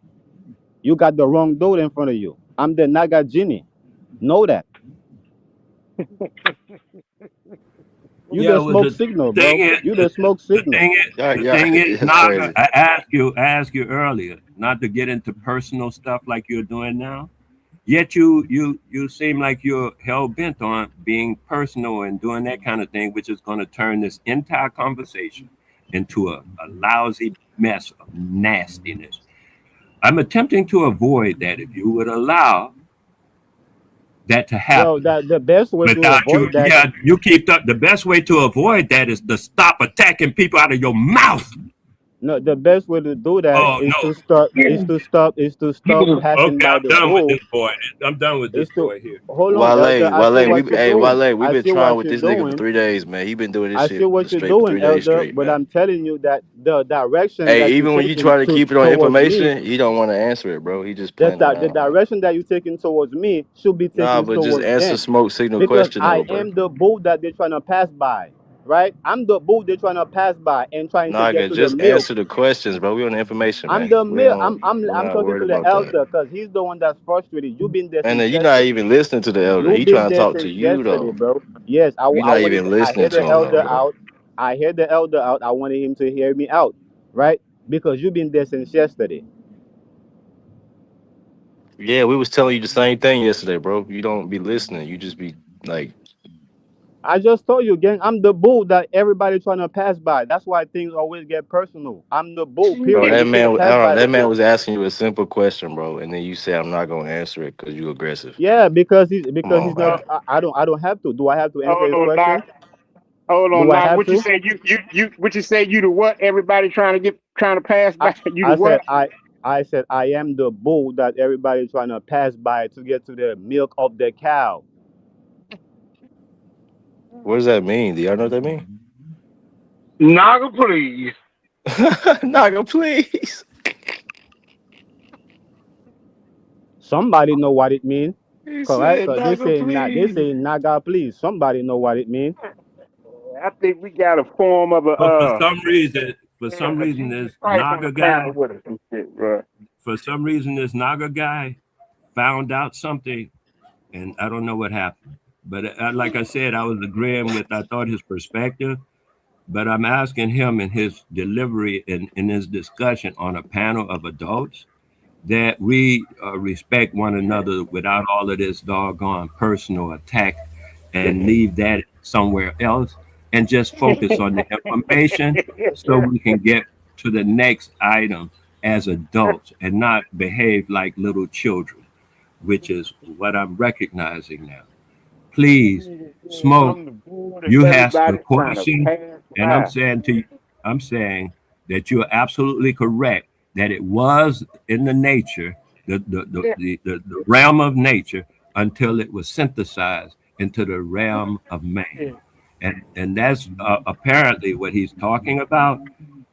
You got the wrong dude in front of you. I'm the Naga genie. Know that. You Yeah, the it was smoke the signal, thing bro. is You the smoke the signal. thing is Y'all, the y'all, thing is, that's Naga, crazy. I asked you earlier not to get into personal stuff like you're doing now. Yet you seem like you're hell bent on being personal and doing that kind of thing, which is going to turn this entire conversation into a lousy mess of nastiness. I'm attempting to avoid that if you would allow that to Well, happen. that the best way to Without you, avoid that. yeah, you keep the best way to avoid that is to stop attacking people out of your mouth. No, the best way to do that Oh is no. to start. Yeah. Is to He stop was passing Okay, by I'm the done with bull. this boy. I'm done with this Is to boy here. hold on, Elder. Wale, I see Wale, what you're doing. Wale, we've I been see trying what with you're this nigga for doing. 3 days, man. He been doing this I shit see what you're straight for doing, 3 days Elder, straight, but man. I'm telling you that the direction Hey, that you're even when you taking try to keep it on towards me, information, he don't want to answer it, bro. He just playing the around, man. direction that you're taking towards me should be Nah, taken but just towards answer them, smoke signal because question I though, bro. am the bull that they're trying to pass by, right? I'm the bull they're trying to pass by and trying to get Naga, to the just milk. answer the questions, bro. We on the information, I'm man. the milk. We're I'm not talking worried to the about that. elder because he's the one that's frustrated. You've been there And since then you're not yesterday. even listening to the elder. You've He been trying to there talk to since you yesterday, though. bro. Yes, You're I not wanted even to, I listening hear to the him though, elder bro. out. I hear the elder out. I wanted him to hear me out, right? Because you've been there since yesterday. Yeah, we was telling you the same thing yesterday, bro. You don't be listening. You just be like, I just told you, gang, I'm the bull that everybody trying to pass by. That's why things always get personal. I'm the bull, bro, period. They shouldn't pass by the that man bull. was asking you a simple question, bro, and then you say I'm not gonna answer it because you aggressive. Yeah, Come because on, he's not. man. I don't have to. Do I have to answer Hold his on, question? Doc. Hold Do on, I Doc. have What you to? say? What you say? You the what? Everybody trying to pass I by. You the I said what? I said I am the bull that everybody trying to pass by to get to the milk of the cow. What does that mean? Do y'all know what that mean? Naga, please. Naga, please. Somebody know what it means, He correct? said, Cause Naga, they please. say naga please. Somebody know what it means. I think we got a form of But for some a reason, Jesus this Christ on the Naga panel guy, with us and shit, bro. for some reason, this Naga guy found out something, and I don't know what happened. But like I said, I was agreeing with I thought his perspective, but I'm asking him in his delivery in his discussion on a panel of adults that we respect one another without all of this doggone personal attack and leave that somewhere else and just focus on the information so we can get to the next item as adults and not behave like little children, which is what I'm recognizing now. Please, Smoke, I'm the bull that you asked the everybody's trying to question, pass and I'm by. saying to you, I'm saying that you're absolutely correct that it was in the nature, Yeah. the realm of nature until it was synthesized into the realm of man. And that's apparently what he's talking about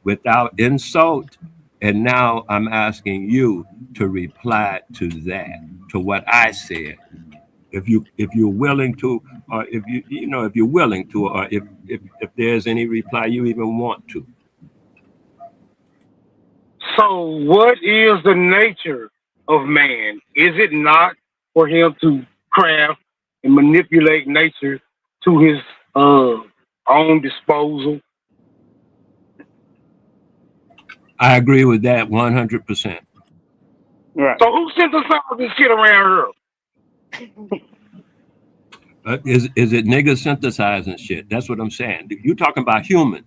without insult. And now I'm asking you to reply to that, to what I said. If you're willing to, or if you're willing to, or if there's any reply you even want to. So, what is the nature of man? Is it not for him to craft and manipulate nature to his own disposal? I agree with that 100%. Right. So, who synthesized this shit around Is it niggas synthesizing shit? That's what I'm saying. You talking about human?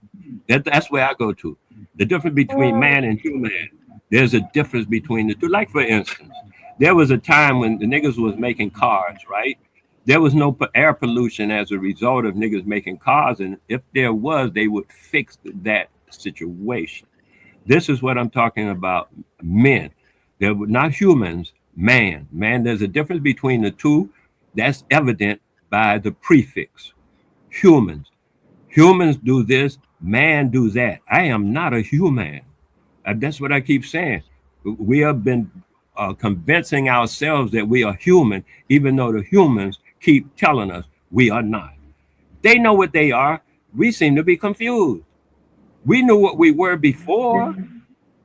That's where I go to. The difference between here? man and human. There's a difference between the two. Like for instance, there was a time when the niggas was making cars, right? There was no air pollution as a result of niggas making cars, and if there was, they would fix that situation. This is what I'm talking about. Men, they're not humans. Man. There's a difference between the two. That's evident by the prefix. Humans. Humans do this. Man do that. I am not a human. That's what I keep saying. We have been convincing ourselves that we are human, even though the humans keep telling us we are not. They know what they are. We seem to be confused. We knew what we were before.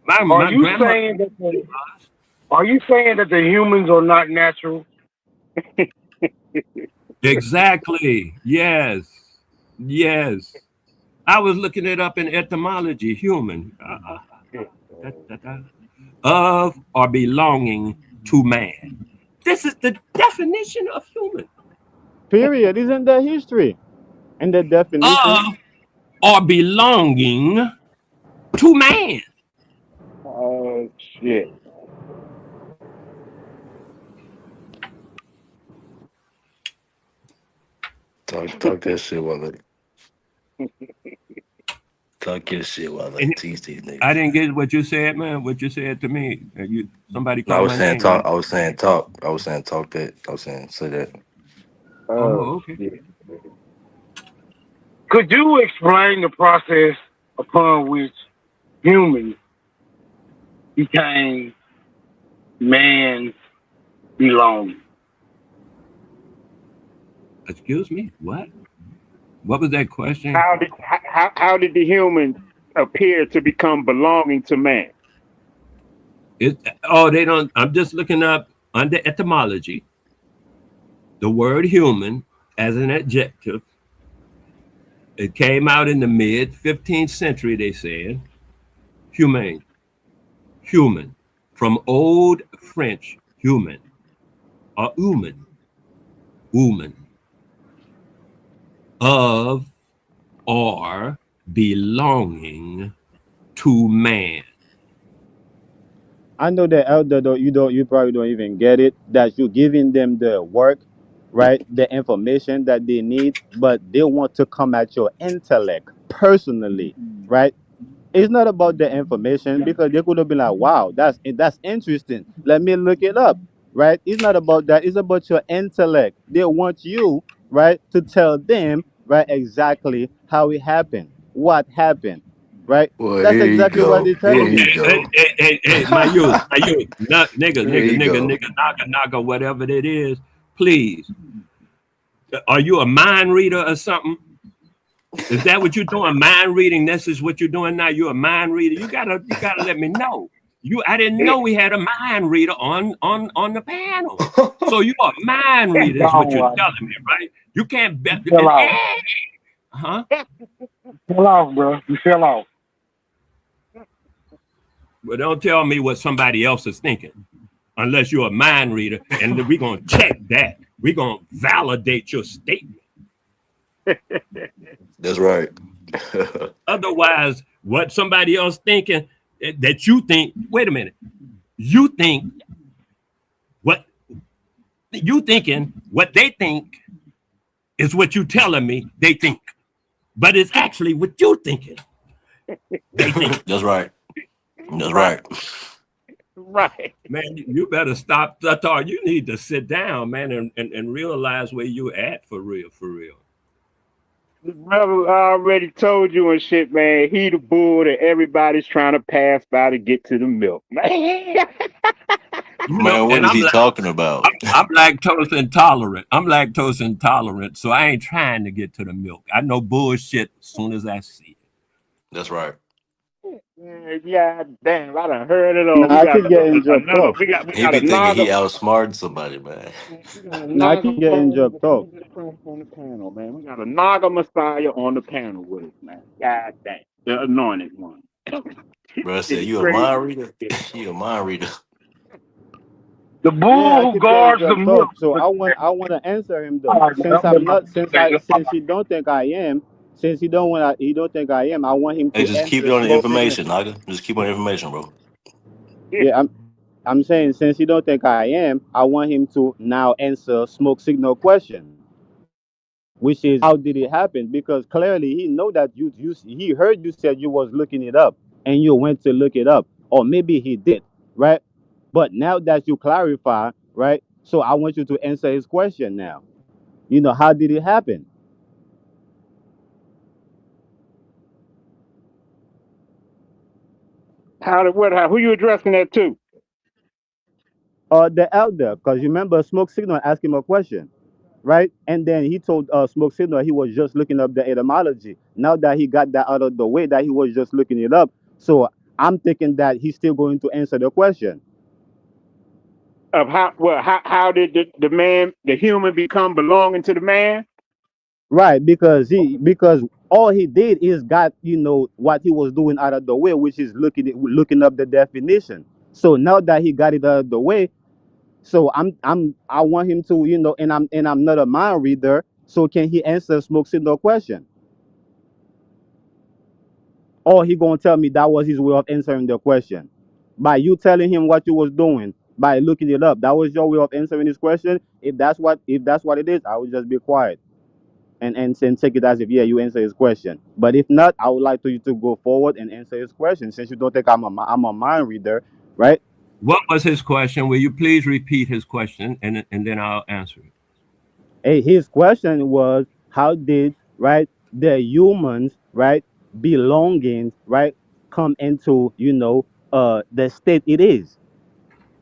Are My you grandma. saying that are you saying that the humans are not natural? Exactly. Yes. I was looking it up in etymology. Human. Of or belonging to man. This is the definition of human. Period. Isn't that history and the definition? Of or belonging to man. Oh shit. Talk that shit while I talk your shit while I And teach these niggas. I didn't get what you said, man. What you said to me. Somebody No, I called was my saying name. talk. I was saying talk. I was saying talk that. I was saying say that. Oh, okay. Shit. Could you explain the process upon which humans became man's belonging? Excuse me? What? What was that question? How did the humans appear to become belonging to man? They don't. I'm just looking up under etymology the word human as an adjective. It came out in the mid 15th century, they said. Humane. Human. From Old French, human. Or human. Human. Of or belonging to man. I know the elder though you probably don't even get it that you're giving them the work, right? The information that they need, but they want to come at your intellect personally, right? It's not about the information because they could have been like, wow, that's interesting. Let me look it up, right? It's not about that. It's about your intellect. They want you, right, to tell them, right, exactly how it happened, what happened, right? Well, That's here you exactly what go. they're Here telling you you. go. Hey, my youth, Here you go. nigga, naga, whatever it is, please. Are you a mind reader or something? Is that what you're doing? Mind reading? This is what you're doing now. You're a mind reader. You gotta let me know. I didn't know we had a mind reader on the panel. So you are a mind reader, is what you're telling me, right? You can't bet. You fell off. Huh? You fell off, bro. You fell off. But don't tell me what somebody else is thinking, unless you're a mind reader, and we're gonna check that. We're gonna validate your statement. That's right. Otherwise, what somebody else thinking that you think, wait a minute, you think what you thinking, what they think is what you telling me they think. But it's actually what you thinking. They think. That's right. That's right. Right. Man, you better stop. Tatar. You need to sit down, man, and realize where you at for real, for real. The brother already told you and shit, man. He the bull that everybody's trying to pass by to get to the milk. You know, Man, what and is he talking about? I'm lactose intolerant. I'm lactose intolerant, so I ain't trying to get to the milk. I know bullshit as soon as I see it. That's right. Yeah, damn, I done heard it all. Now I keep getting jumped another. off. We He got be a thinking he Naga. outsmarted somebody, man. We got a Now I Naga keep getting jumped off. on the panel, man. We got a Naga Messiah on the panel with us, man. God damn, the anointed one. Bro Shit said, is you a crazy. mind reader? You a mind reader. The Yeah, I bull who keep getting guards the jumped milk. off. So I want to answer him All though. right, man. Since I'm I'm in my not, since mistake. he don't think I am, since he don't think I am, I want him Hey, to just keep it answer on the specifically. information, Naga. Just keep on the information, bro. Yeah, I'm saying since he don't think I am, I want him to now answer smoke signal question, which is how did it happen? Because clearly he know that he heard you said you was looking it up and you went to look it up, or maybe he did, right? But now that you clarify, right? So I want you to answer his question now. How did it happen? How did what? Who you addressing that to? The elder, because you remember Smoke Signal asked him a question, right? And then he told Smoke Signal he was just looking up the etymology. Now that he got that out of the way, that he was just looking it up, so I'm thinking that he's still going to answer the question. Of how did the man, the human, become belonging to the man? Right, because all he did is got what he was doing out of the way, which is looking up the definition. So now that he got it out of the way, so I want him to and I'm not a mind reader. So can he answer Smoke Signal question, or he gonna tell me that was his way of answering the question by you telling him what you was doing by looking it up? That was your way of answering his question. If that's what it is, I would just be quiet and take it as if, yeah, you answer his question. But if not, I would like you to go forward and answer his question, since you don't think I'm a mind reader, right? What was his question? Will you please repeat his question, and then I'll answer it. Hey, his question was, how did, right, the humans, right, belongings, right, come into the state it is?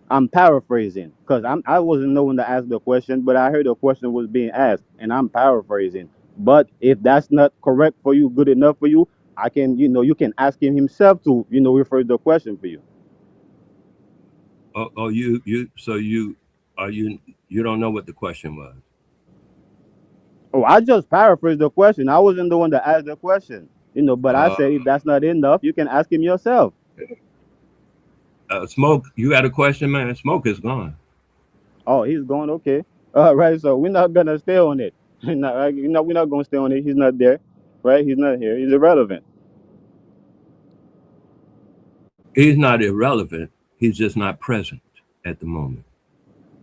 I'm paraphrasing because I wasn't the one to ask the question, but I heard the question was being asked, and I'm paraphrasing. But if that's not correct for you, good enough for you, I can, you can ask him himself to, rephrase the question for you. Oh, you don't know what the question was. Oh, I just paraphrased the question. I wasn't the one that asked the question, but I Uh, said if that's not enough, you can ask him yourself. Smoke, you got a question, man? Smoke is gone. Oh, he's going, okay. All right, so we're not gonna stay on it. We're not gonna stay on it. He's not there, right? He's not here. He's irrelevant. He's not irrelevant. He's just not present at the moment.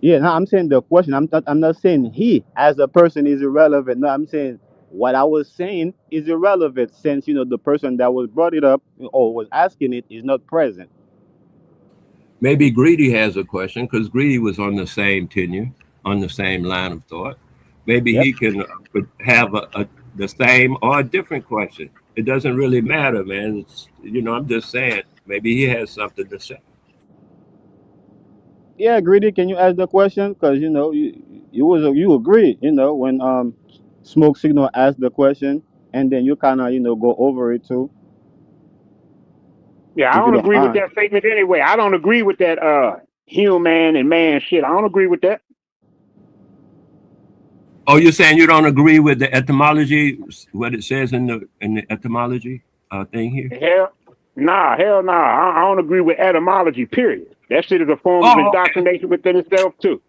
Yeah, no, I'm saying the question. I'm not saying he as a person is irrelevant. No, I'm saying what I was saying is irrelevant, since the person that was brought it up or was asking it is not present. Maybe Greedy has a question because Greedy was on the same tenure, on the same line of thought. Maybe Yep. he can have the same or a different question. It doesn't really matter, man. I'm just saying. Maybe he has something to say. Yeah, greedy. Can you ask the question? Because you agree. When Smoke Signal asked the question, and then you kind of go over it too, Yeah, I if you don't don't agree with mind. that statement anyway. I don't agree with that human and man shit. I don't agree with that. Oh, you're saying you don't agree with the etymology, what it says in the etymology thing here? Hell nah. I don't agree with etymology, period. That shit is a form of Oh, okay. indoctrination within itself too.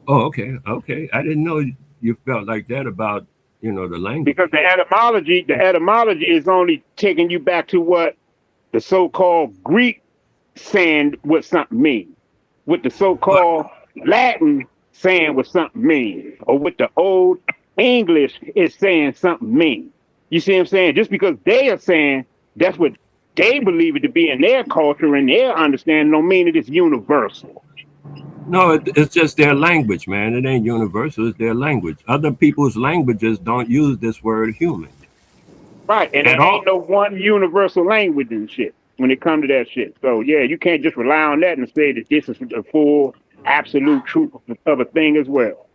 Oh, okay. I didn't know you felt like that about the Because language. the etymology is only taking you back to what the so-called Greek saying what something means, what the But so-called Latin saying what something means, or what the old English is saying something means. You see what I'm saying? Just because they are saying that's what they believe it to be in their culture and their understanding, don't mean that it's universal. no, it's just their language, man. It ain't universal. It's their language. Other people's languages don't use this word human Right. And at there ain't all. no one universal language and shit when it comes to that shit. So yeah, you can't just rely on that and say that this is the full absolute truth of a thing as well.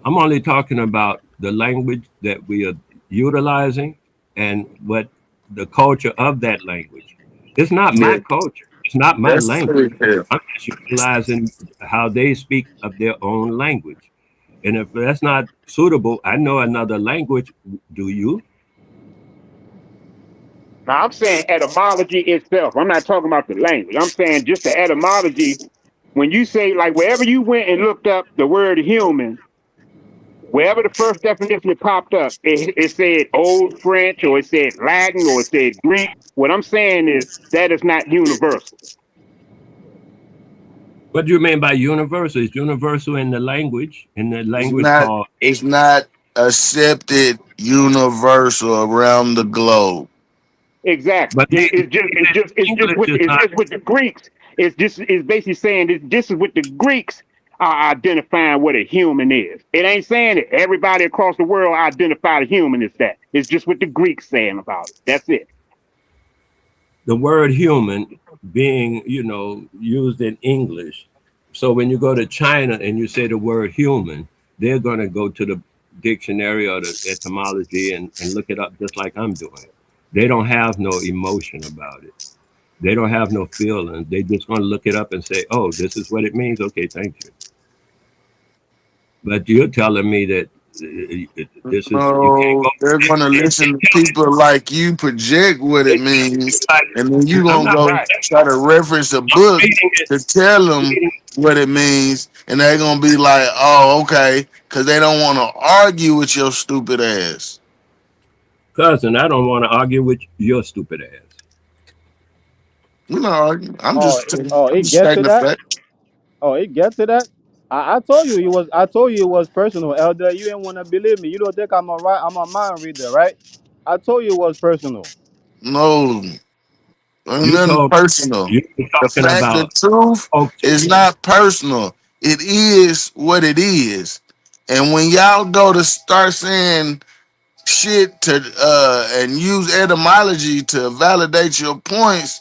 I'm only talking about the language that we are utilizing and what the culture of that language. It's not my Yeah, culture. It's not my that's language. very fair. I'm just utilizing how they speak of their own language. And if that's not suitable, I know another language. Do you? Now I'm saying etymology itself. I'm not talking about the language. I'm saying just the etymology. When you say like wherever you went and looked up the word human, wherever the first definition that popped up, it said Old French or it said Latin or it said Greek. What I'm saying is that is not universal. What do you mean by universal? It's universal in the language, It's not. called. It's not accepted universal around the globe. Exactly. But English is It's not. just with the Greeks. It's basically saying this is what the Greeks are identifying what a human is. It ain't saying that everybody across the world identify a human as that. It's just what the Greeks saying about it. That's it. The word human being, used in English. So when you go to China and you say the word human, they're going to go to the dictionary or the etymology and look it up just like I'm doing. They don't have no emotion about it. They don't have no feelings. They just going to look it up and say, oh, this is what it means. Okay, thank you. But you're telling me that this is, you can't No, go. they're gonna listen to people like you project what it means, and then you I'm gonna not go Right. try to reference a book reading it. to tell them what it means, and they're gonna be like, "Oh, okay," because they don't want to argue with your stupid ass. Cousin, I don't want to argue with your stupid ass. You're not arguing. I'm It just get stating to the that. fact. Oh, it get to that. I told you it was. I told you it was personal, Elder. You didn't want to believe me. You don't think I'm a right? I'm a mind reader, right? I told you it was personal. No, ain't You nothing told personal. you were The talking fact, the about truth okay. is not personal. It is what it is. And when y'all go to start saying shit to and use etymology to validate your points,